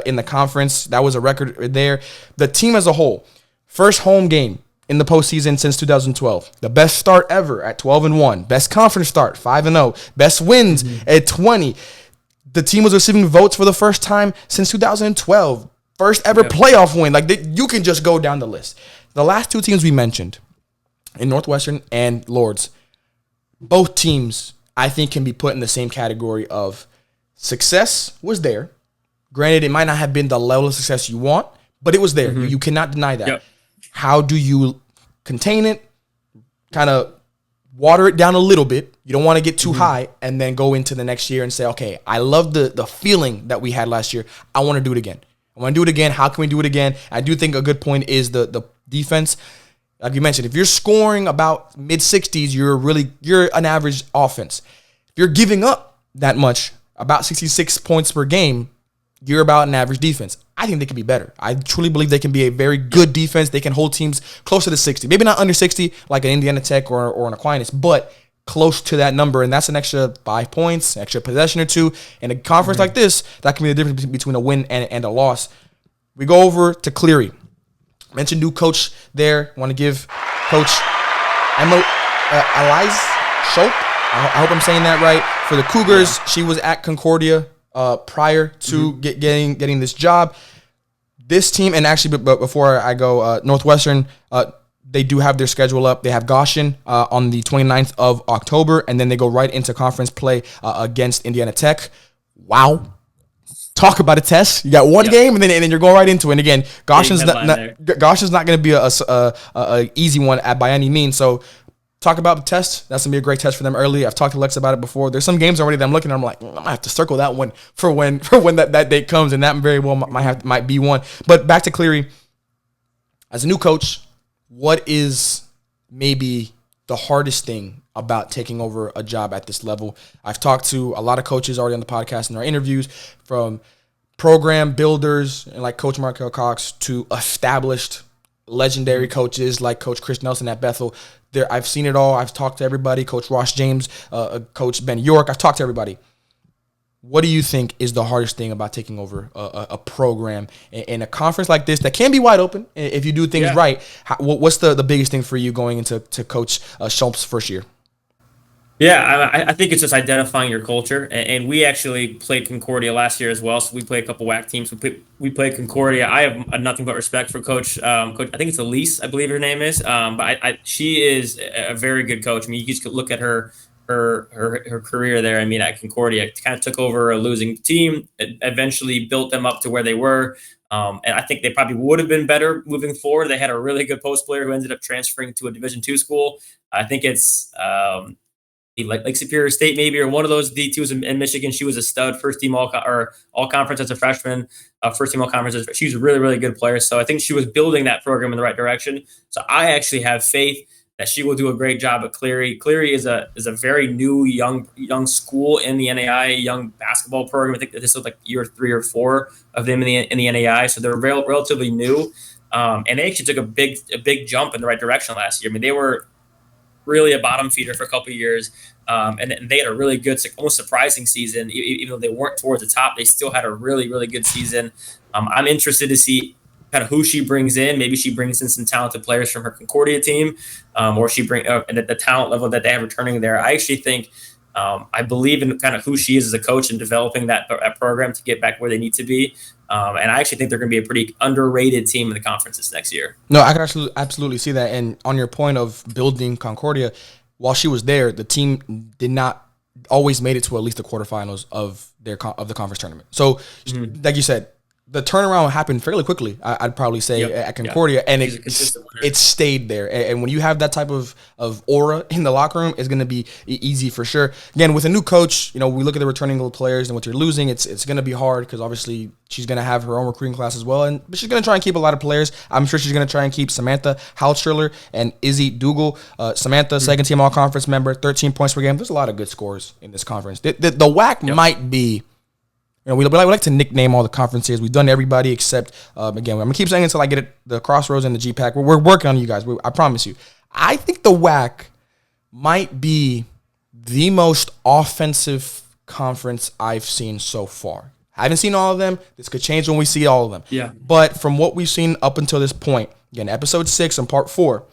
in the conference. That was a record there. The team as a whole, first home game in the postseason since 2012. The best start ever at 12-1. Best conference start, 5-0. Best wins at 20. The team was receiving votes for the first time since 2012. First ever playoff win. You can just go down the list. The last 2 teams we mentioned, in Northwestern and Lourdes, both teams I think can be put in the same category of success was there. Granted, it might not have been the level of success you want, but it was there. You cannot deny that. Yep. How do you contain it, kind of water it down a little bit? You don't want to get too high and then go into the next year and say, okay, I love the feeling that we had last year. I want to do it again. I want to do it again. How can we do it again? I do think a good point is the defense. Like you mentioned, if you're scoring about mid-60s, you're an average offense. If you're giving up that much, about 66 points per game, you're about an average defense. I think they can be better. I truly believe they can be a very good defense. They can hold teams closer to 60. Maybe not under 60 like an Indiana Tech or an Aquinas, but close to that number. And that's an extra 5 points, extra possession or 2. In a conference like this, that can be the difference between a win and a loss. We go over to Cleary. Mentioned new coach there. Want to give Coach Emma Elias Schulp. I hope I'm saying that right. For the Cougars, she was at Concordia prior to getting this job. This team, and actually, but before I go, Northwestern, they do have their schedule up. They have Goshen on the 29th of October, and then they go right into conference play against Indiana Tech. Wow. Talk about a test. You got one game, and then you're going right into it. And again, Goshen's not going to be a easy one by any means. So talk about the test. That's going to be a great test for them early. I've talked to Lex about it before. There's some games already that I'm looking at. I'm like, I might have to circle that one for when that date comes, and that very well might be one. But back to Cleary. As a new coach, what is maybe the hardest thing about taking over a job at this level? I've talked to a lot of coaches already on the podcast in our interviews, from program builders and like Coach Markel Cox to established legendary coaches like Coach Chris Nelson at Bethel. I've seen it all. I've talked to everybody. Coach Ross James, Coach Ben York. I've talked to everybody. What do you think is the hardest thing about taking over a program in a conference like this that can be wide open if you do things right? What's the biggest thing for you going into Coach Schulp's first year? Yeah, I think it's just identifying your culture. And we actually played Concordia last year as well. So we played a couple WHAC teams. We played Concordia. I have nothing but respect for Coach. I think it's Elise, I believe her name is. But she is a very good coach. I mean, you just look at her her career there. I mean, at Concordia, kind of took over a losing team, eventually built them up to where they were. And I think they probably would have been better moving forward. They had a really good post player who ended up transferring to a Division II school. I think it's like Superior State maybe, or one of those D2s in Michigan. She was a stud, first team all conference as a freshman, first team all conference. She was a really, really good player. So I think she was building that program in the right direction. So I actually have faith that she will do a great job at Cleary. Cleary is a very new young school in the NAI, young basketball program. I think this is like year 3 or 4 of them in the NAI. So they're relatively new. And they actually took a big jump in the right direction last year. I mean, they were really a bottom feeder for a couple of years. And they had a really good, almost surprising season. Even though they weren't towards the top, they still had a really, really good season. I'm interested to see kind of who she brings in. Maybe she brings in some talented players from her Concordia team, or she bring and at the talent level that they have returning there. I actually think I believe in kind of who she is as a coach and developing that program to get back where they need to be. And I actually think they're going to be a pretty underrated team in the conference this next year. No, I can absolutely see that. And on your point of building Concordia, while she was there, the team did not always made it to at least the quarterfinals of the conference tournament. So, like you said, the turnaround happened fairly quickly, I'd probably say, at Concordia, and it stayed there. And when you have that type of aura in the locker room, it's going to be easy for sure. Again, with a new coach, we look at the returning players and what you're losing. It's going to be hard because obviously she's going to have her own recruiting class as well, but she's going to try and keep a lot of players. I'm sure she's going to try and keep Samantha Housekeeping and Izzy Dougal. Samantha, second team all-conference member, 13 points per game. There's a lot of good scores in this conference. The WHAC might be. We like to nickname all the conferences. We've done everybody except, again, I'm going to keep saying it until I get it, the Crossroads and the GPAC. We're working on you guys. I promise you. I think the WHAC might be the most offensive conference I've seen so far. I haven't seen all of them. This could change when we see all of them. Yeah. But from what we've seen up until this point, again, episode 6 and part 4,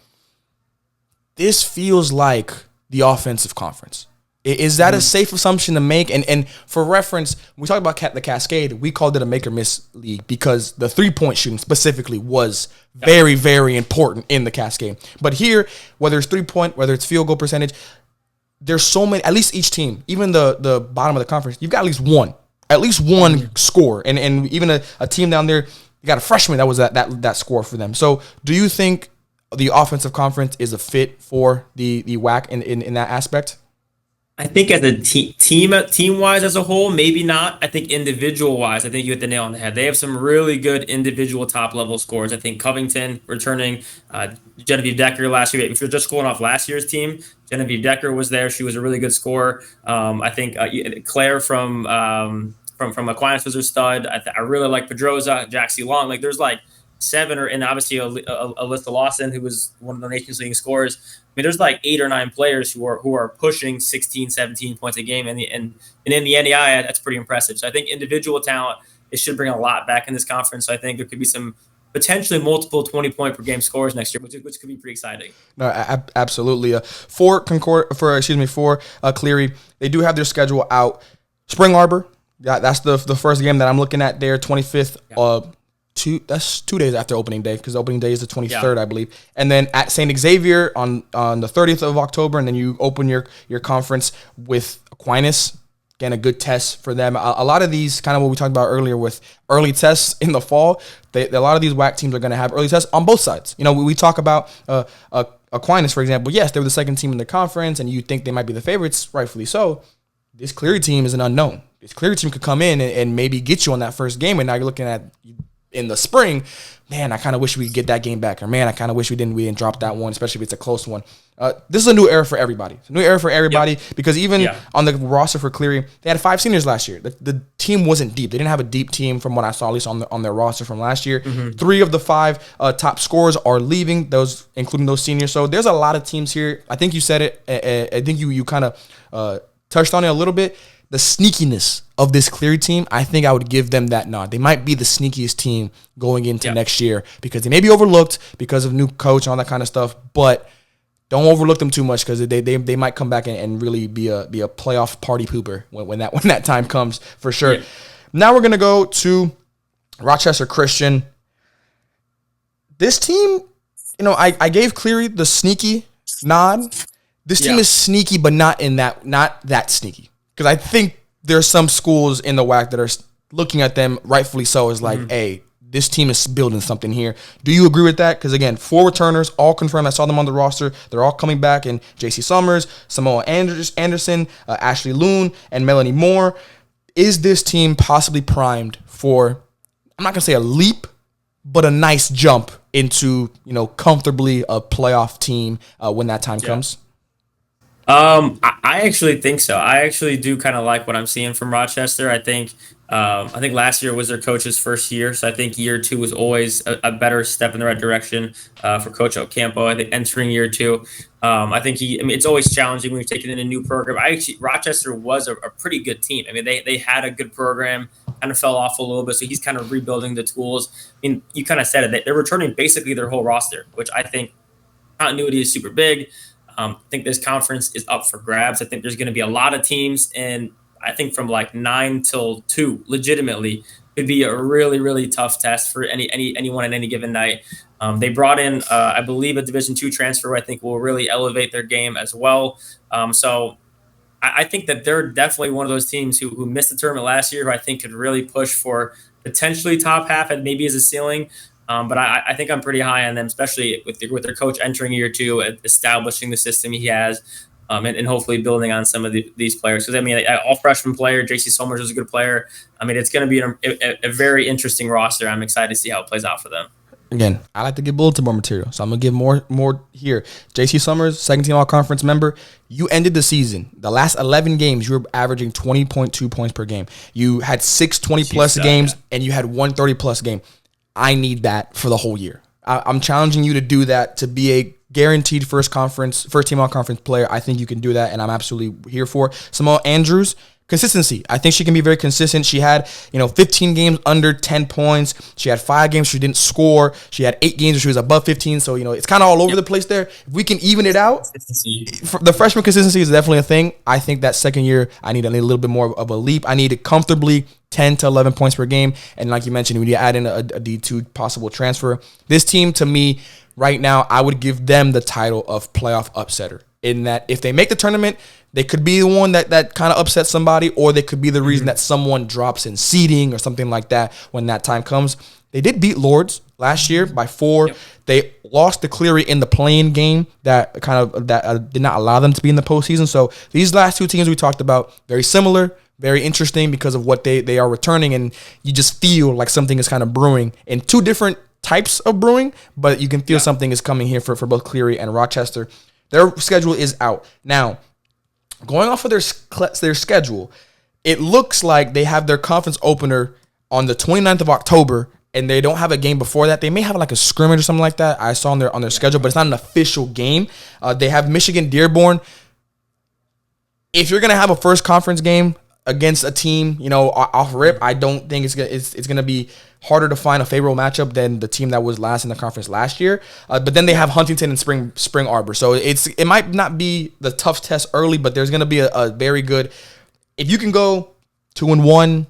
this feels like the offensive conference. Is that a safe assumption to make? And for reference, when we talk about the Cascade, we called it a make or miss league because the 3-point shooting specifically was very, very important in the Cascade. But here, whether it's 3-point, whether it's field goal percentage, there's so many, at least each team, even the bottom of the conference, you've got at least one score. And even a team down there, you got a freshman that was that score for them. So do you think the offensive conference is a fit for the WHAC in that aspect? I think as a team-wise as a whole, maybe not. I think individual-wise, I think you hit the nail on the head. They have some really good individual top-level scores. I think Covington returning, Genevieve Decker last year. If you're just going off last year's team, Genevieve Decker was there. She was a really good scorer. I think Claire from Aquinas was her stud. I really like Pedroza, Jaxie Long. Like there's like 7 and obviously Alyssa Lawson, who was one of the nation's leading scorers. I mean, there's like 8 or 9 players who are pushing 16, 17 points a game, and in the NAI, that's pretty impressive. So I think individual talent, it should bring a lot back in this conference. So I think there could be some potentially multiple 20-point per game scores next year, which could be pretty exciting. No, absolutely. For Cleary, they do have their schedule out. Spring Arbor, that's the first game that I'm looking at there, 25th. That's 2 days after opening day because opening day is the 23rd, I believe. And then at St. Xavier on the 30th of October, and then you open your conference with Aquinas. Again, a good test for them. A lot of these, kind of what we talked about earlier with early tests in the fall, a lot of these WHAC teams are going to have early tests on both sides. We talk about Aquinas, for example. Yes, they were the second team in the conference, and you think they might be the favorites, rightfully so. This Cleary team is an unknown. This Cleary team could come in and maybe get you on that first game, and now you're looking at in the spring, man, I kind of wish we could get that game back. Or, man, I kind of wish we didn't drop that one, especially if it's a close one. This is a new era for everybody. It's a new era for everybody because even on the roster for Cleary, they had 5 seniors last year. The team wasn't deep. They didn't have a deep team from what I saw, at least on their roster from last year. 3 of the 5 top scorers are leaving, those including those seniors. So there's a lot of teams here. I think you said it. I think you kind of touched on it a little bit. The sneakiness of this Cleary team, I think I would give them that nod. They might be the sneakiest team going into next year because they may be overlooked because of new coach and all that kind of stuff, but don't overlook them too much because they might come back and really be a playoff party pooper when that time comes for sure. Yeah. Now we're going to go to Rochester Christian. This team, I gave Cleary the sneaky nod. this team is sneaky, but not that sneaky. Because I think there's some schools in the WHAC that are looking at them, rightfully so, as like, hey, this team is building something here. Do you agree with that? Because, again, 4 returners, all confirmed. I saw them on the roster. They're all coming back. And J.C. Summers, Samoa Anderson, Ashley Loon, and Melanie Moore. Is this team possibly primed for, I'm not going to say a leap, but a nice jump into, comfortably a playoff team when that time comes? I actually think so. I actually do kind of like what I'm seeing from Rochester. I think last year was their coach's first year, so I think year 2 was always a better step in the right direction for Coach Ocampo. I think entering year 2, I think it's always challenging when you're taking in a new program. Rochester was a pretty good team. I mean, they had a good program, kind of fell off a little bit, so he's kind of rebuilding the tools. I mean, you kind of said it. They're returning basically their whole roster, which I think continuity is super big. I think this conference is up for grabs. I think there's going to be a lot of teams, and I think from like 9 till 2, legitimately, could be a really, really tough test for anyone on any given night. They brought in, I believe, a Division II transfer who I think will really elevate their game as well. So I think that they're definitely one of those teams who missed the tournament last year, who I think could really push for potentially top half and maybe as a ceiling. But I think I'm pretty high on them, especially with their coach entering year 2, establishing the system he has, and hopefully building on some of these players. Because, I mean, all freshman player, J.C. Summers is a good player. I mean, it's going to be a very interesting roster. I'm excited to see how it plays out for them. Again, I like to give bulletin board material, so I'm going to give more here. J.C. Summers, second-team all-conference member. You ended the season. The last 11 games, you were averaging 20.2 points per game. You had 6 20-plus games, and you had 1 30-plus game. I need that for the whole year. I'm challenging you to do that, to be a guaranteed first-team all-conference player. I think you can do that, and I'm absolutely here for it. Samoa Andrews, consistency. I think she can be very consistent. She had, 15 games under 10 points. She had 5 games she didn't score. She had 8 games where she was above 15. So, it's kind of all over the place there. If we can even it out, the freshman consistency is definitely a thing. I think that second year, I need a little bit more of a leap. I need it comfortably 10 to 11 points per game. And like you mentioned, we need to add in a D2 possible transfer. This team, to me, right now, I would give them the title of playoff upsetter, in that if they make the tournament, they could be the one that kind of upsets somebody, or they could be the reason that someone drops in seeding or something like that when that time comes. They did beat Lourdes last year by 4. Yep. They lost to Cleary in the play-in game that did not allow them to be in the postseason. So these last 2 teams we talked about, very similar, very interesting because of what they are returning, and you just feel like something is kind of brewing in 2 different types of brewing, but you can feel something is coming here for both Cleary and Rochester. Their schedule is out. Now, going off of their schedule, it looks like they have their conference opener on the 29th of October, and they don't have a game before that. They may have like a scrimmage or something like that. I saw on their schedule, but it's not an official game. They have Michigan Dearborn. If you're going to have a first conference game against a team, off rip, I don't think it's going to be harder to find a favorable matchup than the team that was last in the conference last year. But then they have Huntington and Spring Arbor. So it might not be the tough test early, but there's going to be a very good, if you can go 2-1,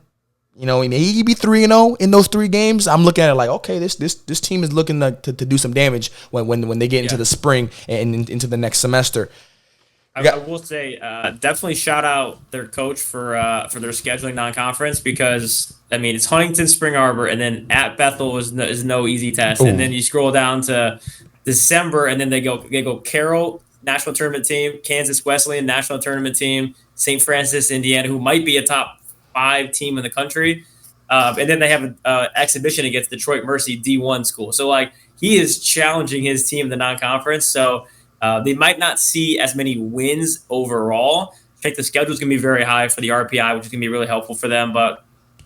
maybe be 3-0 in those 3 games. I'm looking at it like, okay, this team is looking to do some damage when they get into the spring and into the next semester. I will say, definitely shout out their coach for their scheduling non-conference, because it's Huntington, Spring Arbor, and then at Bethel is no easy test. Ooh. And then you scroll down to December, and then they go Carroll national tournament team, Kansas Wesleyan national tournament team, St. Francis, Indiana, who might be a top 5 team in the country, and then they have an exhibition against Detroit Mercy D1 school. So he is challenging his team in the non-conference. So. They might not see as many wins overall. I think the schedule is going to be very high for the RPI, which is going to be really helpful for them. But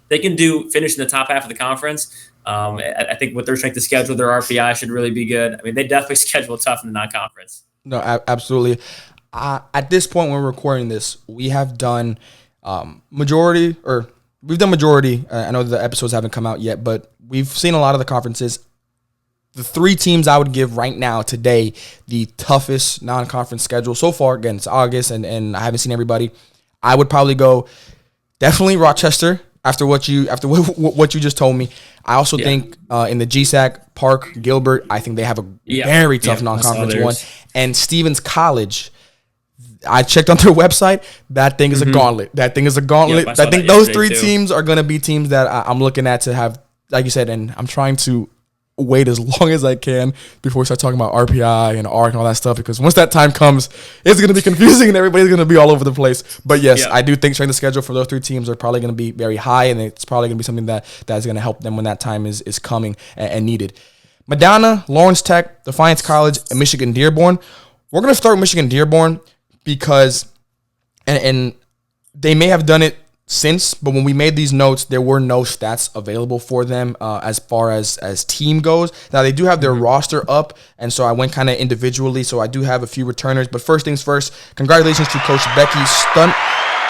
they can finish in the top half of the conference. I think with their strength of schedule, their RPI should really be good. They definitely schedule tough in the non-conference. No, absolutely. At this point, when we're recording this, we have done majority. I know the episodes haven't come out yet, but we've seen a lot of the conferences. The 3 teams I would give right now, today, the toughest non-conference schedule so far. Again, it's August, and I haven't seen everybody. I would probably go definitely Rochester after what you just told me. I also think in the GSAC, Park, Gilbert, I think they have a very tough non-conference one. And Stevens College, I checked on their website. That thing is a gauntlet. That thing is a gauntlet. Yep, I think those three too. teams are going to be teams that I'm looking at to have, like you said, and I'm trying to wait as long as I can before we start talking about RPI and ARC and all that stuff, because once that time comes, it's going to be confusing and everybody's going to be all over the place. But yes, I do think strength of schedule for those three teams are probably going to be very high, and it's probably going to be something that's going to help them when that time is coming and needed. Madonna, Lawrence Tech, Defiance College, and Michigan Dearborn. We're going to start with Michigan Dearborn because, and they may have done it since, but when we made these notes, there were no stats available for them as far as team goes. Now, they do have their roster up, and so I went kind of individually, so I do have a few returners. But first things first, congratulations to Coach Becky Stunt.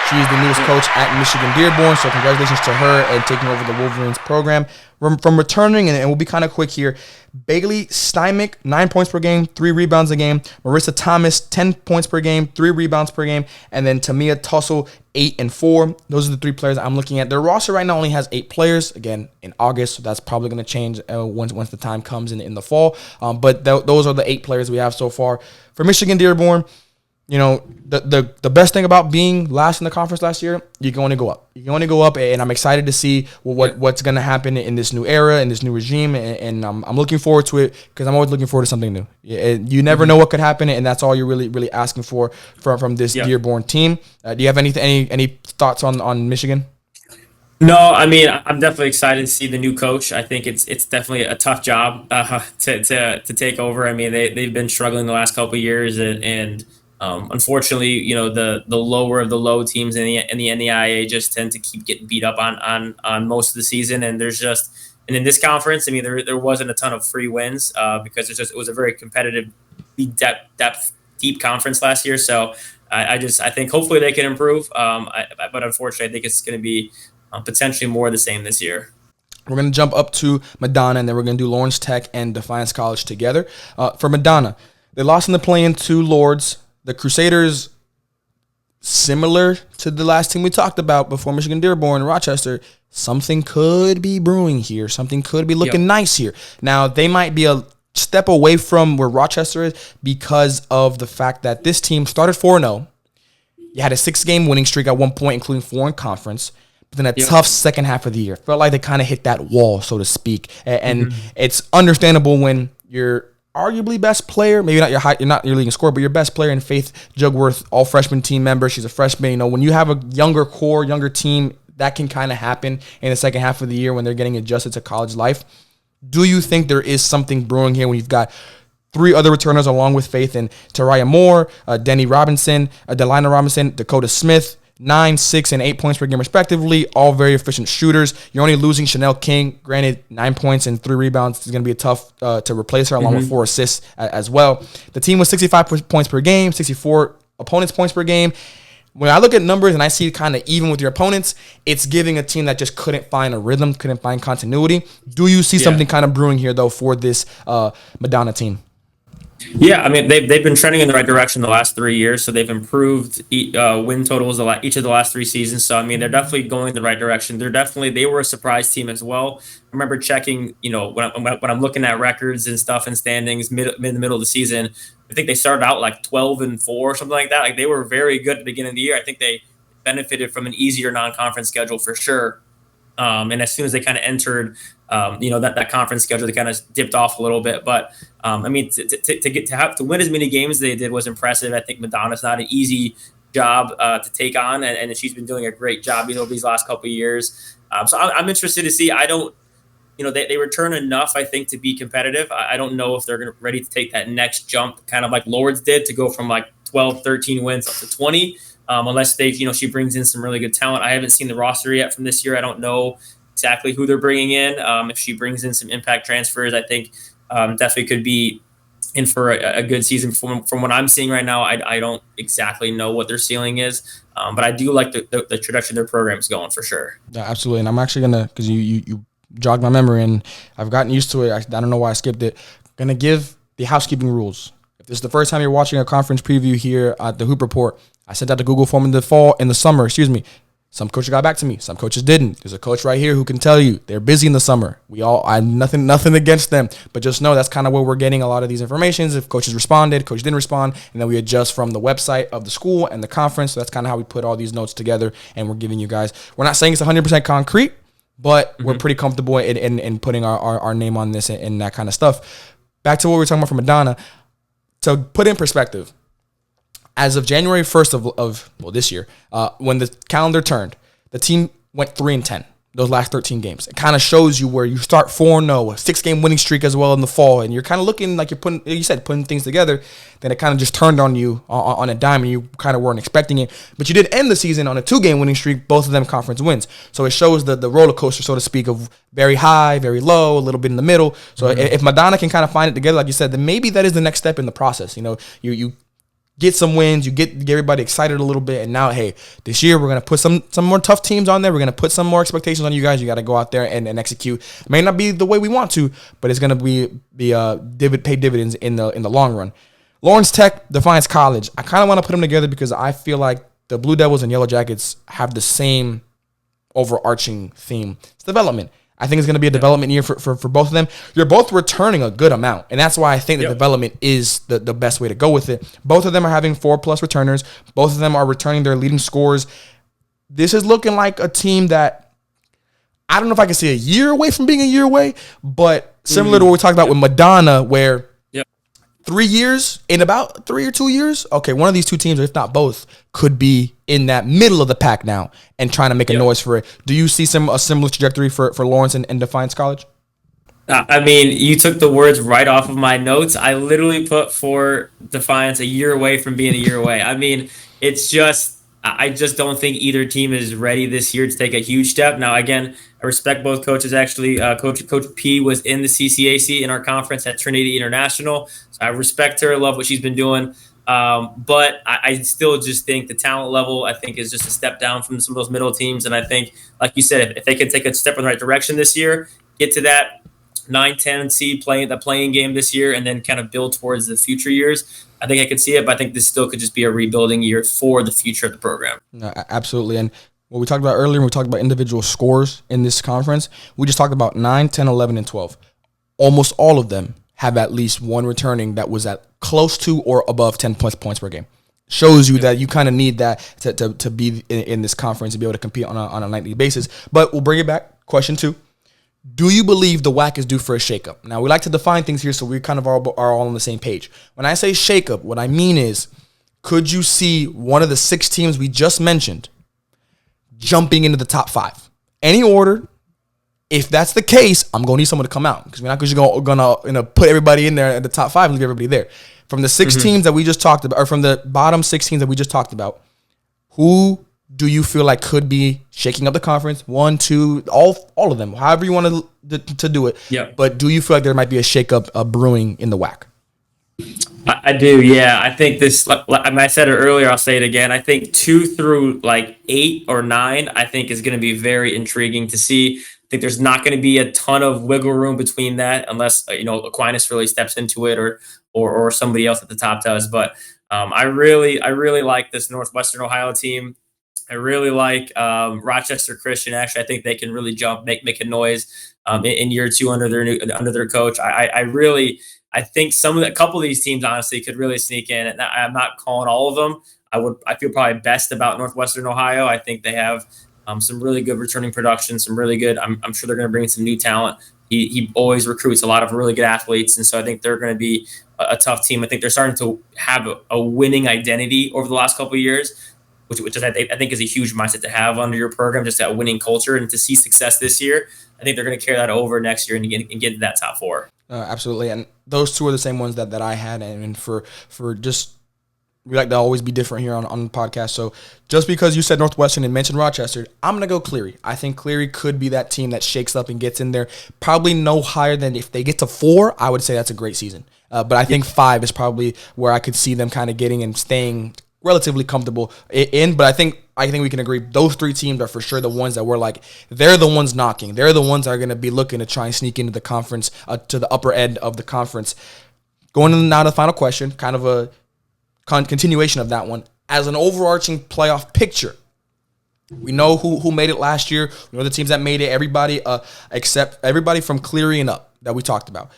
She is the newest coach at Michigan Dearborn, so congratulations to her and taking over the Wolverines program. From returning, and we'll be kind of quick here, Bailey Stymick, 9 points per game, 3 rebounds a game. Marissa Thomas, 10 points per game, 3 rebounds per game. And then Tamia Tussle, 8 and 4. Those are the 3 players I'm looking at. Their roster right now only has 8 players. Again, in August, so that's probably going to change once the time comes in the fall. But those are the 8 players we have so far. For Michigan Dearborn, you know, the best thing about being last in the conference last year, you can only go up. You can only go up, and I'm excited to see what's going to happen in this new era, in this new regime, and I'm looking forward to it because I'm always looking forward to something new. You never know what could happen, and that's all you're really asking for from this Dearborn team. Do you have any thoughts on Michigan? No, I mean, I'm definitely excited to see the new coach. I think it's definitely a tough job to take over. I mean, they've been struggling the last couple of years, and unfortunately, you know, the lower of the low teams in the NEIA just tend to keep getting beat up on most of the season. And and in this conference, I mean, there wasn't a ton of free wins because it was a very competitive, deep conference last year. So I think hopefully they can improve. But unfortunately, I think it's going to be potentially more of the same this year. We're going to jump up to Madonna, and then we're going to do Lawrence Tech and Defiance College together. For Madonna, they lost in the play-in to Lourdes. The Crusaders, similar to the last team we talked about before, Michigan Dearborn and Rochester, something could be brewing here. Something could be looking nice here. Now, they might be a step away from where Rochester is because of the fact that this team started 4-0. You had a 6-game winning streak at one point, including 4 in conference. But then a tough second half of the year. Felt like they kind of hit that wall, so to speak. And it's understandable when you're arguably best player, maybe not you're not your leading scorer, but your best player in Faith Jugworth, all freshman team member. She's a freshman. You know, when you have a younger core, younger team, that can kind of happen in the second half of the year when they're getting adjusted to college life. Do you think there is something brewing here when you've got 3 other returners along with Faith and Tariah Moore, Denny Robinson, Delina Robinson, Dakota Smith, 9, 6, and 8 points per game respectively, all very efficient shooters. You're only losing Chanel King. Granted, 9 points and 3 rebounds is going to be tough to replace her, along with 4 assists as well. The team was 65 points per game, 64 opponents' points per game. When I look at numbers and I see kind of even with your opponents, it's giving a team that just couldn't find a rhythm, couldn't find continuity. Do you see something kind of brewing here, though, for this Madonna team? I mean, they've been trending in the right direction the last 3 years, so they've improved win totals each of the last 3 seasons. So I mean, they're definitely going in the right direction. They were a surprise team as well. I remember checking, you know, when I'm looking at records and stuff and standings in the middle of the season, I think they started out like 12 and 4 or something like that. Like they were very good at the beginning of the year. I think they benefited from an easier non-conference schedule for sure. And as soon as they kind of entered, that conference schedule, they kind of dipped off a little bit. But I mean, to win as many games as they did was impressive. I think Madonna's not an easy job to take on, and she's been doing a great job, these last couple of years. So I'm interested to see. They return enough, I think, to be competitive. I don't know if they're ready to take that next jump, kind of like Lourdes did, to go from like 12, 13 wins up to 20. Unless she brings in some really good talent. I haven't seen the roster yet from this year. I don't know exactly who they're bringing in. If she brings in some impact transfers, I think definitely could be in for a good season. From what I'm seeing right now, I don't exactly know what their ceiling is, but I do like the trajectory their program's going for sure. Yeah, absolutely. And I'm actually going to, because you jogged my memory and I've gotten used to it. I don't know why I skipped it. Going to give the housekeeping rules. If this is the first time you're watching a conference preview here at the Hoop Report, I sent out the Google form in the summer, Some coaches got back to me. Some coaches didn't. There's a coach right here who can tell you they're busy in the summer. I'm nothing against them, but just know that's kind of where we're getting a lot of these informations. If coaches responded, coach didn't respond, and then we adjust from the website of the school and the conference. So that's kind of how we put all these notes together, and we're giving you guys. We're not saying it's 100% concrete, but we're pretty comfortable in putting our name on this and that kind of stuff. Back to what we were talking about for Madonna. To put in perspective, as of January 1st of this year, when the calendar turned, the team went 3-10 those last 13 games. It kind of shows you where you start 4-0, a 6-game winning streak as well in the fall, and you're kind of looking like you're putting things together. Then it kind of just turned on you on a dime, and you kind of weren't expecting it. But you did end the season on a 2-game winning streak, both of them conference wins. So it shows the roller coaster, so to speak, of very high, very low, a little bit in the middle. So if Madonna can kind of find it together, like you said, then maybe that is the next step in the process. You get some wins, you get everybody excited a little bit, and now, hey, this year we're going to put some more tough teams on there. We're going to put some more expectations on you guys. You got to go out there and execute. It may not be the way we want to, but it's going to pay dividends in the long run. Lawrence Tech, Defiance College. I kind of want to put them together because I feel like the Blue Devils and Yellow Jackets have the same overarching theme. It's development. I think it's going to be a development year for both of them. You're both returning a good amount, and that's why I think the development is the best way to go with it. Both of them are having 4+ returners. Both of them are returning their leading scorers. This is looking like a team that I don't know if I can say a year away from being a year away, but similar to what we talked about with Madonna, where 3 years, in about 3 or 2 years, okay, one of these two teams, or if not both, could be in that middle of the pack now and trying to make a noise for it. Do you see a similar trajectory for Lawrence and Defiance College? I mean, you took the words right off of my notes. I literally put for Defiance a year away from being a year away. I mean, I just don't think either team is ready this year to take a huge step. Now, again, I respect both coaches. Actually, Coach P was in the CCAC in our conference at Trinity International. So I respect her, love what she's been doing. But I still just think the talent level, I think, is just a step down from some of those middle teams. And I think, like you said, if they can take a step in the right direction this year, get to that 9-10 seed playing game this year, and then kind of build towards the future years, I think I could see it, but I think this still could just be a rebuilding year for the future of the program. No, absolutely. And what we talked about earlier, when we talked about individual scores in this conference, we just talked about 9, 10, 11, and 12. Almost all of them have at least one returning that was at close to or above 10 points per game. Shows you that you kind of need that to be in this conference and be able to compete on a nightly basis. But we'll bring it back. Question 2. Do you believe the WHAC is due for a shakeup? Now, we like to define things here so we kind of are all on the same page. When I say shakeup, what I mean is, could you see one of the 6 teams we just mentioned jumping into the top 5? Any order. If that's the case, I'm going to need someone to come out because we're not just going to put everybody in there at the top 5 and leave everybody there. From the 6 teams that we just talked about, or from the bottom 6 teams that we just talked about, who do you feel like could be shaking up the conference? 1, 2, all of them, however you want to do it. Yeah. But do you feel like there might be a shakeup brewing in the WHAC? I do, yeah. I think this, like I said it earlier, I'll say it again. I think 2 through 8 or 9, I think is going to be very intriguing to see. I think there's not going to be a ton of wiggle room between that unless, Aquinas really steps into it or somebody else at the top does. But I really like this Northwestern Ohio team. I really like Rochester Christian. Actually, I think they can really jump, make a noise in year 2 under their coach. I think a couple of these teams honestly could really sneak in. And I'm not calling all of them. I feel probably best about Northwestern Ohio. I think they have some really good returning production, some really good. I'm sure they're going to bring some new talent. He always recruits a lot of really good athletes, and so I think they're going to be a tough team. I think they're starting to have a winning identity over the last couple of years, which is, I think is a huge mindset to have under your program, just that winning culture, and to see success this year. I think they're going to carry that over next year and get to that top 4. Absolutely, and those 2 are the same ones that I had, and for just. We like to always be different here on the podcast. So just because you said Northwestern and mentioned Rochester, I'm going to go Cleary. I think Cleary could be that team that shakes up and gets in there. Probably no higher than if they get to 4, I would say that's a great season. But I think 5 is probably where I could see them kind of getting and staying relatively comfortable in. But I think we can agree those 3 teams are for sure the ones that we're like, they're the ones knocking. They're the ones that are going to be looking to try and sneak into the conference, to the upper end of the conference. Going now to the final question, kind of a continuation of that one. As an overarching playoff picture, We know who made it last year. We know the teams that made it. Everybody except everybody from Cleary and up that we talked about.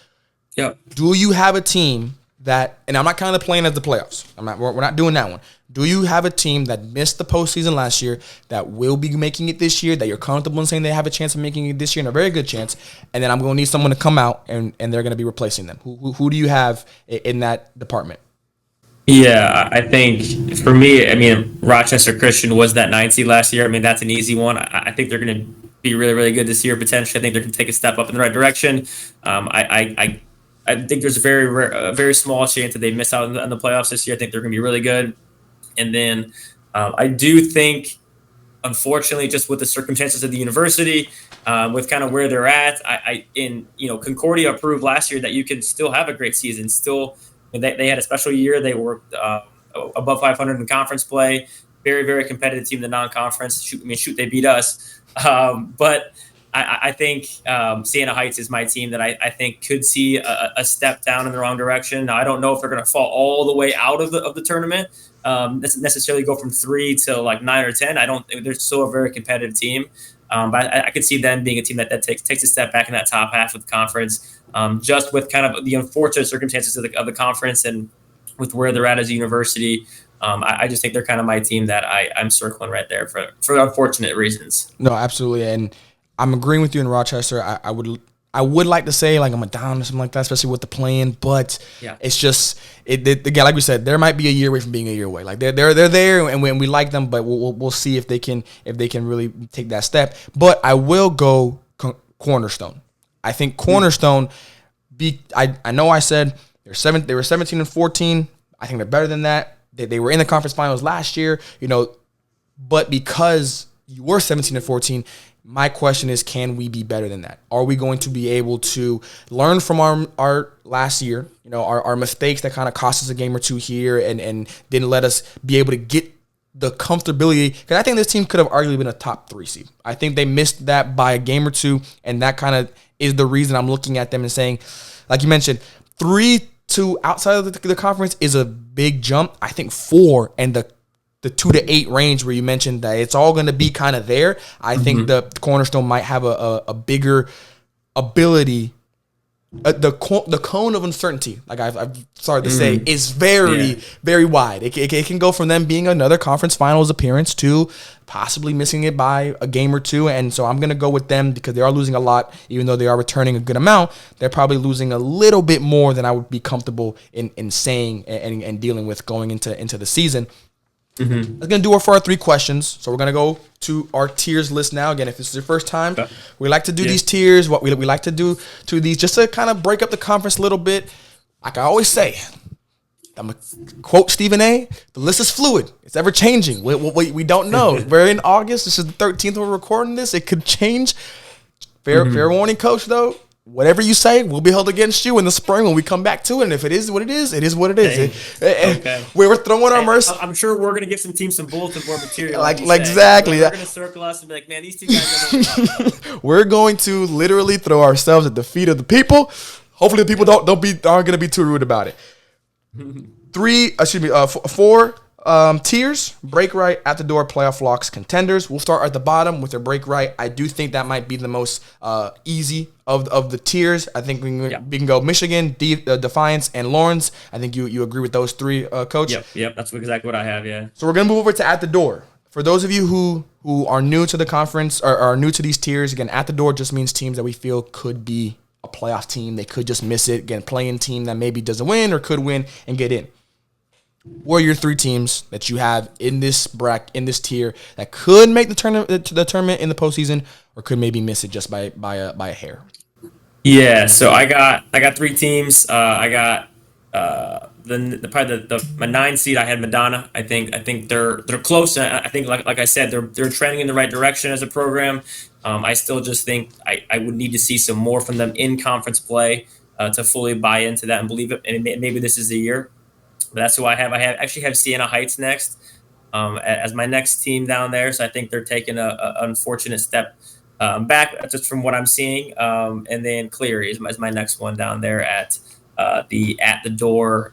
Yep. Do you have a team that, and I'm not kind of playing as the playoffs. We're not doing that one. Do you have a team that missed the postseason last year that will be making it this year, that you're comfortable in saying they have a chance of making it this year, and a very good chance, and then I'm going to need someone to come out and they're going to be replacing them? Who do you have in that department? Yeah, I think for me, I mean, Rochester Christian was that 9 seed last year. I mean, that's an easy one. I think they're going to be really, really good this year, potentially. I think they're going to take a step up in the right direction. I think there's a very small chance that they miss out on the playoffs this year. I think they're going to be really good. And then I do think, unfortunately, just with the circumstances of the university, with kind of where they're at, Concordia proved last year that you can still have a great season. Still, they had a special year. They were above 500 in conference play. Very, very competitive team in the non-conference. Shoot, they beat us. But I think Siena Heights is my team that I think could see a step down in the wrong direction. Now, I don't know if they're going to fall all the way out of the tournament. Necessarily go from 3 to like 9 or 10. I don't think they're still a very competitive team. But I could see them being a team that takes a step back in that top half of the conference, just with kind of the unfortunate circumstances of the conference and with where they're at as a university. I just think they're kind of my team that I'm circling right there for unfortunate reasons. No, absolutely. And I'm agreeing with you in Rochester. I would like to say like I'm a down or something like that, especially with the plan, but yeah, it's just again, like we said, there might be a year away from being a year away. Like they're there, and we like them, but we'll see if they can really take that step. But I will go Cornerstone. I think Cornerstone. I know I said they were 17 and 14. I think they're better than that. They were in the conference finals last year, but because you were 17 and 14. My question is, can we be better than that? Are we going to be able to learn from our last year, our mistakes that kind of cost us a game or two here and didn't let us be able to get the comfortability? Because I think this team could have arguably been a top 3 seed. I think they missed that by a game or two, and that kind of is the reason I'm looking at them and saying, like you mentioned, 3 to outside of the conference is a big jump. I think 4 and the 2 to 8 range where you mentioned that it's all going to be kind of there. I think the Cornerstone might have a bigger ability. The cone of uncertainty, like I've started to say, is very wide. It can go from them being another conference finals appearance to possibly missing it by a game or two. And so I'm going to go with them because they are losing a lot, even though they are returning a good amount. They're probably losing a little bit more than I would be comfortable in saying and dealing with going into the season. That's going to do it for our 3 questions. So we're going to go to our tiers list now. Again, if this is your first time, we like to do these tiers. What we like to do to these just to kind of break up the conference a little bit. Like I always say, I'm going to quote Stephen A. The list is fluid. It's ever changing. We don't know. We're in August. This is the 13th we're recording this. It could change. Fair warning, Coach, though. Whatever you say will be held against you in the spring when we come back to it. And if it is what it is, it is what it is. Okay. We're throwing our mercy. I'm sure we're going to give some teams some bulletin board material. Exactly. We're going to circle us and be like, man, these 2 guys don't know what to talk. We're going to literally throw ourselves at the feet of the people. Hopefully the people aren't going to be too rude about it. 4 tiers: break right, at the door, playoff locks, contenders. We'll start at the bottom with their break right. I do think that might be the most easy of the tiers. I think we can go Michigan, Defiance, and Lourdes. I think you agree with those 3, Coach? Yep, that's exactly what I have, yeah. So we're going to move over to at the door. For those of you who are new to the conference or are new to these tiers, again, at the door just means teams that we feel could be a playoff team. They could just miss it. Again, playing team that maybe doesn't win or could win and get in. What are your 3 teams that you have in this tier that could make the tournament in the postseason or could maybe miss it just by a hair? Yeah, so I got 3 teams. I got my 9 seed. I had Madonna. I think they're close. I think like I said, they're trending in the right direction as a program. I still just think I would need to see some more from them in conference play to fully buy into that and believe it. And maybe this is the year. But that's who I have. I actually have Siena Heights next as my next team down there. So I think they're taking an unfortunate step back just from what I'm seeing. And then Cleary is my next one down there at the door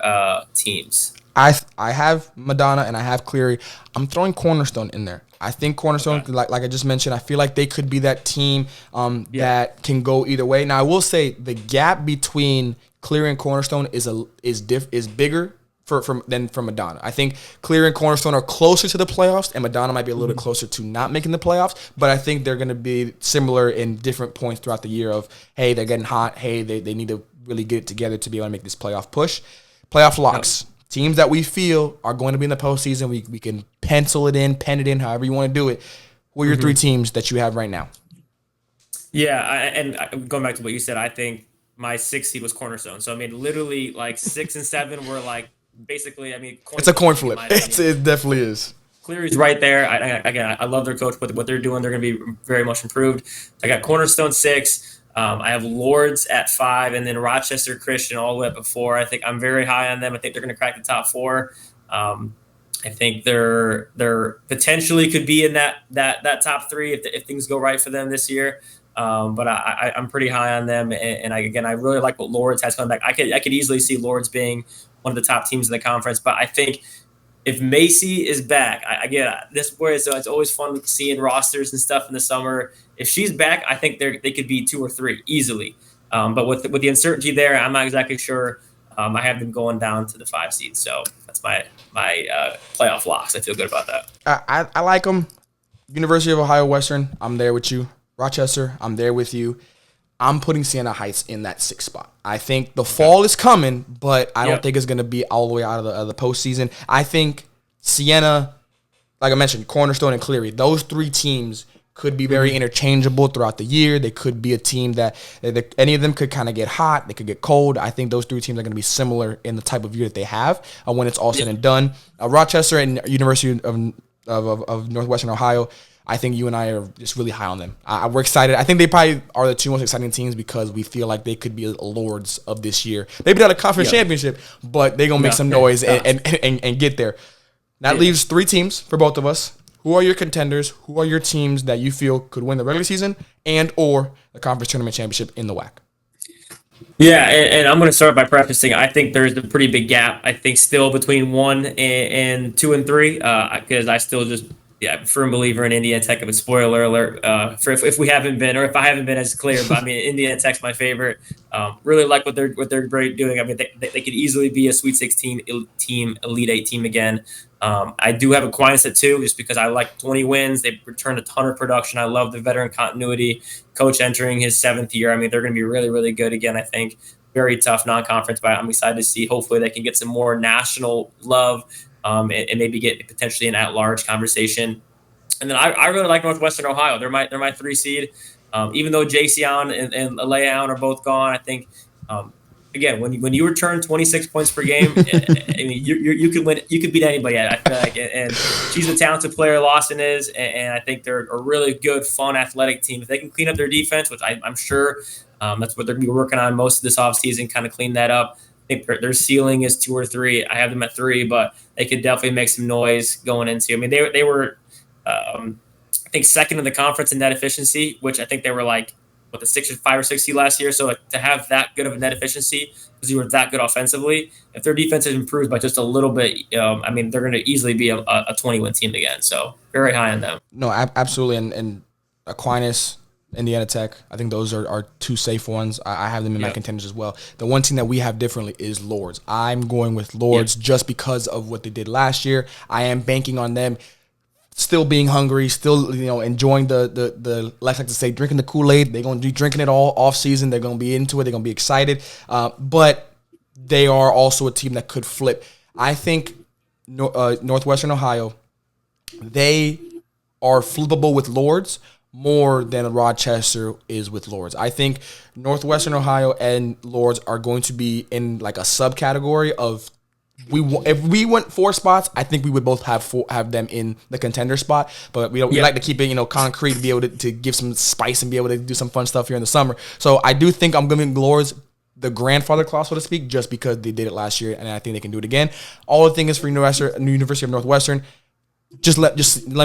teams. I I have Madonna and I have Cleary. I'm throwing Cornerstone in there. I think Cornerstone, like I just mentioned, I feel like they could be that team that can go either way. Now, I will say the gap between Cleary and Cornerstone is bigger than from Madonna. I think Cleary and Cornerstone are closer to the playoffs, and Madonna might be a little bit closer to not making the playoffs. But I think they're going to be similar in different points throughout the year of, hey, they're getting hot. Hey, they need to really get it together to be able to make this playoff push. Playoff locks. Yep. Teams that we feel are going to be in the postseason, we can pencil it in, pen it in, however you want to do it. Who are your three teams that you have right now? Yeah, and going back to what you said, I think my 6th seed was Cornerstone. So, I mean, literally, like, 6 and 7 were, like, basically, I mean, it's a coin flip. It definitely is. Cleary's right there. I love their coach, but what they're doing, they're going to be very much improved. I got Cornerstone 6. I have Lourdes at 5, and then Rochester Christian all the way up at 4. I think I'm very high on them. I think they're going to crack the top 4. I think they're potentially could be in that top 3 if things go right for them this year. But I'm pretty high on them, and I really like what Lourdes has coming back. I could easily see Lourdes being one of the top teams in the conference, but I think if Macy is back, I get this where so it's always fun seeing rosters and stuff in the summer. If she's back, I think they could be 2 or 3 easily. But with the uncertainty there, I'm not exactly sure. I have them going down to the 5 seed, so that's my playoff locks. I feel good about that. I like them. University of Ohio Western, I'm there with you. Rochester, I'm there with you. I'm putting Siena Heights in that 6th spot. I think the fall is coming, but I don't think it's going to be all the way out of the postseason. I think Siena, like I mentioned, Cornerstone and Cleary, those 3 teams could be very interchangeable throughout the year. They could be a team that any of them could kind of get hot. They could get cold. I think those 3 teams are going to be similar in the type of year that they have when it's all said and done. Rochester and University of Northwestern Ohio, I think you and I are just really high on them. We're excited. I think they probably are the 2 most exciting teams because we feel like they could be Lords of this year. Maybe not a conference championship, but they're going to make some noise and get there. That leaves 3 teams for both of us. Who are your contenders? Who are your teams that you feel could win the regular season and or the conference tournament championship in the WHAC? Yeah, and I'm going to start by prefacing. I think there's a pretty big gap. I think still between 1 and 2 and 3 because I still just – I'm a firm believer in Indiana Tech. Of a spoiler alert for if we haven't been, or if I haven't been as clear. But I mean, Indiana Tech's my favorite. Really like what they're great doing. I mean, they could easily be a Sweet 16 team, Elite 8 team again. I do have Aquinas at 2, just because I like 20 wins. They've returned a ton of production. I love the veteran continuity. Coach entering his 7th year. I mean, they're going to be really, really good again. I think very tough non-conference, but I'm excited to see. Hopefully, they can get some more national love. And maybe get potentially an at-large conversation. And then I really like Northwestern Ohio. They're my 3 seed. Even though Jason and Leon are both gone, I think again when you return 26 points per game, I mean you could win. You could beat anybody. I feel like, and she's a talented player. Lawson is, and I think they're a really good, fun, athletic team. If they can clean up their defense, which I'm sure that's what they're going to be working on most of this offseason, kind of clean that up. I think their ceiling is 2 or 3. I have them at 3, but they could definitely make some noise going into. I mean, they were, I think, 2nd in the conference in net efficiency, which I think they were like the 5 or 6 seed last year. So to have that good of a net efficiency because you were that good offensively, if their defense has improved by just a little bit, I mean, they're going to easily be a 20-win team again. So very high on them. No, absolutely, and Aquinas. Indiana Tech, I think those are 2 safe ones. I have them in my contenders as well. The one team that we have differently is Lourdes. I'm going with Lourdes just because of what they did last year. I am banking on them still being hungry, still enjoying the like to say, drinking the Kool-Aid. They're going to be drinking it all off season. They're going to be into it. They're going to be excited. But they are also a team that could flip. I think Northwestern Ohio, they are flippable with Lourdes more than Rochester is with Lourdes. I think Northwestern Ohio and Lourdes are going to be in like a subcategory of if we went 4 spots, I think we would both have them in the contender spot. But we like to keep it concrete, to be able to give some spice and be able to do some fun stuff here in the summer. So I do think I'm going to Lourdes the grandfather clause, so to speak, just because they did it last year, and I think they can do it again. All the thing is for University of Northwestern. Just let me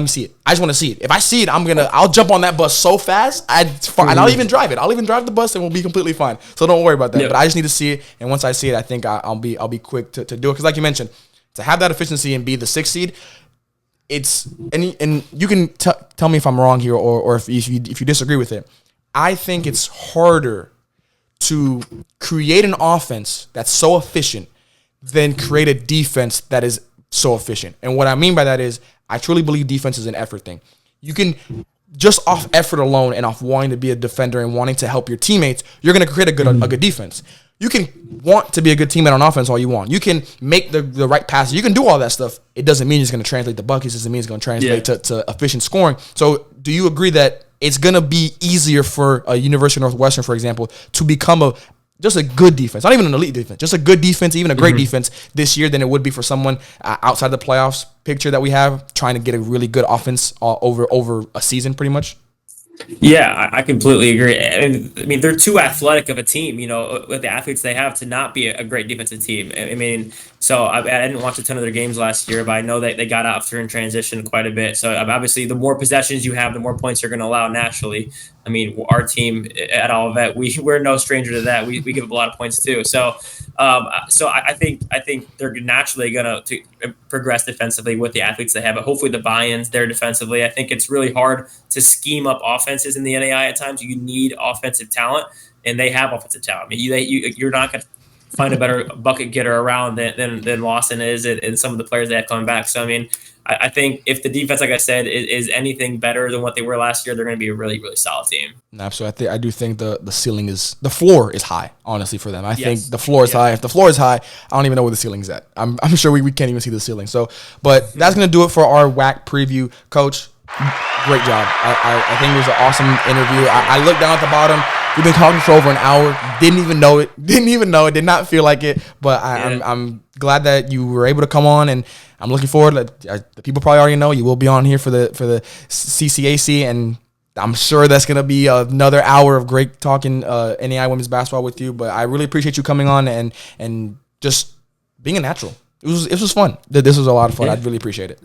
see it. I just want to see it. If I see it, I'll jump on that bus so fast. And I'll even drive it. I'll even drive the bus, and we'll be completely fine. So don't worry about that. But I just need to see it, and once I see it, I think I'll be quick to do it. Because like you mentioned, to have that efficiency and be the 6th seed, it's and you can tell me if I'm wrong here or if you disagree with it. I think it's harder to create an offense that's so efficient than create a defense that is so efficient. And what I mean by that is I truly believe defense is an effort thing. You can just off effort alone and off wanting to be a defender and wanting to help your teammates, you're going to create a good defense. You can want to be a good teammate on offense all you want. You can make the right passes. You can do all that stuff. It doesn't mean it's going to translate to buckets. It doesn't mean it's going to translate to efficient scoring. So do you agree that it's going to be easier for a University of Northwestern, for example, to become just a good defense, not even an elite defense, just a good defense, even a great defense this year than it would be for someone outside the playoffs picture that we have trying to get a really good offense over a season pretty much? Yeah, I completely agree. I mean, they're too athletic of a team, with the athletes they have to not be a great defensive team. I mean, so I didn't watch a ton of their games last year, but I know that they got after in transition quite a bit. So obviously, the more possessions you have, the more points you're going to allow naturally. I mean, our team at Olivet, we're no stranger to that. We give up a lot of points too. So I think they're naturally going to progress defensively with the athletes they have, but hopefully the buy-ins there defensively. I think it's really hard to scheme up offenses in the NAI at times. You need offensive talent, and they have offensive talent. I mean, you're not going to find a better bucket getter around than Lawson is and some of the players they have coming back. So, I mean, I think if the defense, like I said, is anything better than what they were last year, they're going to be a really, really solid team. Absolutely. I do think the floor is high, honestly, for them. I think the floor is high. If the floor is high, I don't even know where the ceiling's at. I'm sure we can't even see the ceiling. So, but that's going to do it for our WHAC preview. Coach, great job. I think it was an awesome interview. I looked down at the bottom. We've been talking for over an hour. Didn't even know it. Did not feel like it. But I'm glad that you were able to come on, and I'm looking forward. The people probably already know you will be on here for the CCAC, and I'm sure that's gonna be another hour of great talking NAI women's basketball with you. But I really appreciate you coming on and just being a natural. It was fun. This was a lot of fun. I really appreciate it.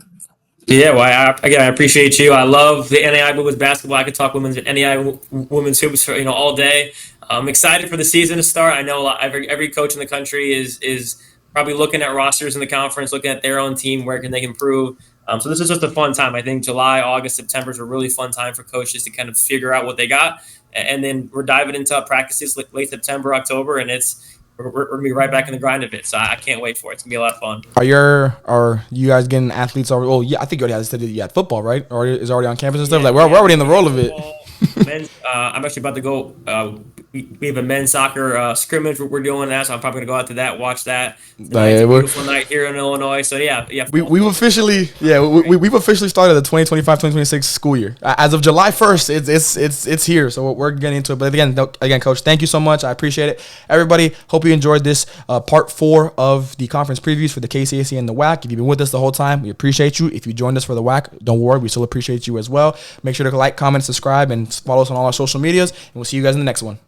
Yeah, well, I appreciate you. I love the NAI women's basketball. I could talk NAI women's hoops for all day. I'm excited for the season to start. I know every coach in the country is probably looking at rosters in the conference, looking at their own team, where can they improve. So this is just a fun time. I think July, August, September is a really fun time for coaches to kind of figure out what they got, and then we're diving into practices late September, October, and we're gonna be right back in the grind of it. So I can't wait for it. It's gonna be a lot of fun. Are you guys getting athletes already? Oh yeah, I think you already said you had football, right? Or is already on campus and stuff. We're already in the roll of it. I'm actually about to go. We have a men's soccer scrimmage. We're doing that, so I'm probably gonna go out to that, watch that. It's a beautiful night here in Illinois. So yeah. We've officially started the 2025-2026 school year. As of July 1st, it's here. So we're getting into it. But again, Coach, thank you so much. I appreciate it. Everybody, hope you enjoyed this part 4 of the conference previews for the KCAC and the WHAC. If you've been with us the whole time, we appreciate you. If you joined us for the WHAC, don't worry, we still appreciate you as well. Make sure to like, comment, subscribe, and follow us on all our social medias. And we'll see you guys in the next one.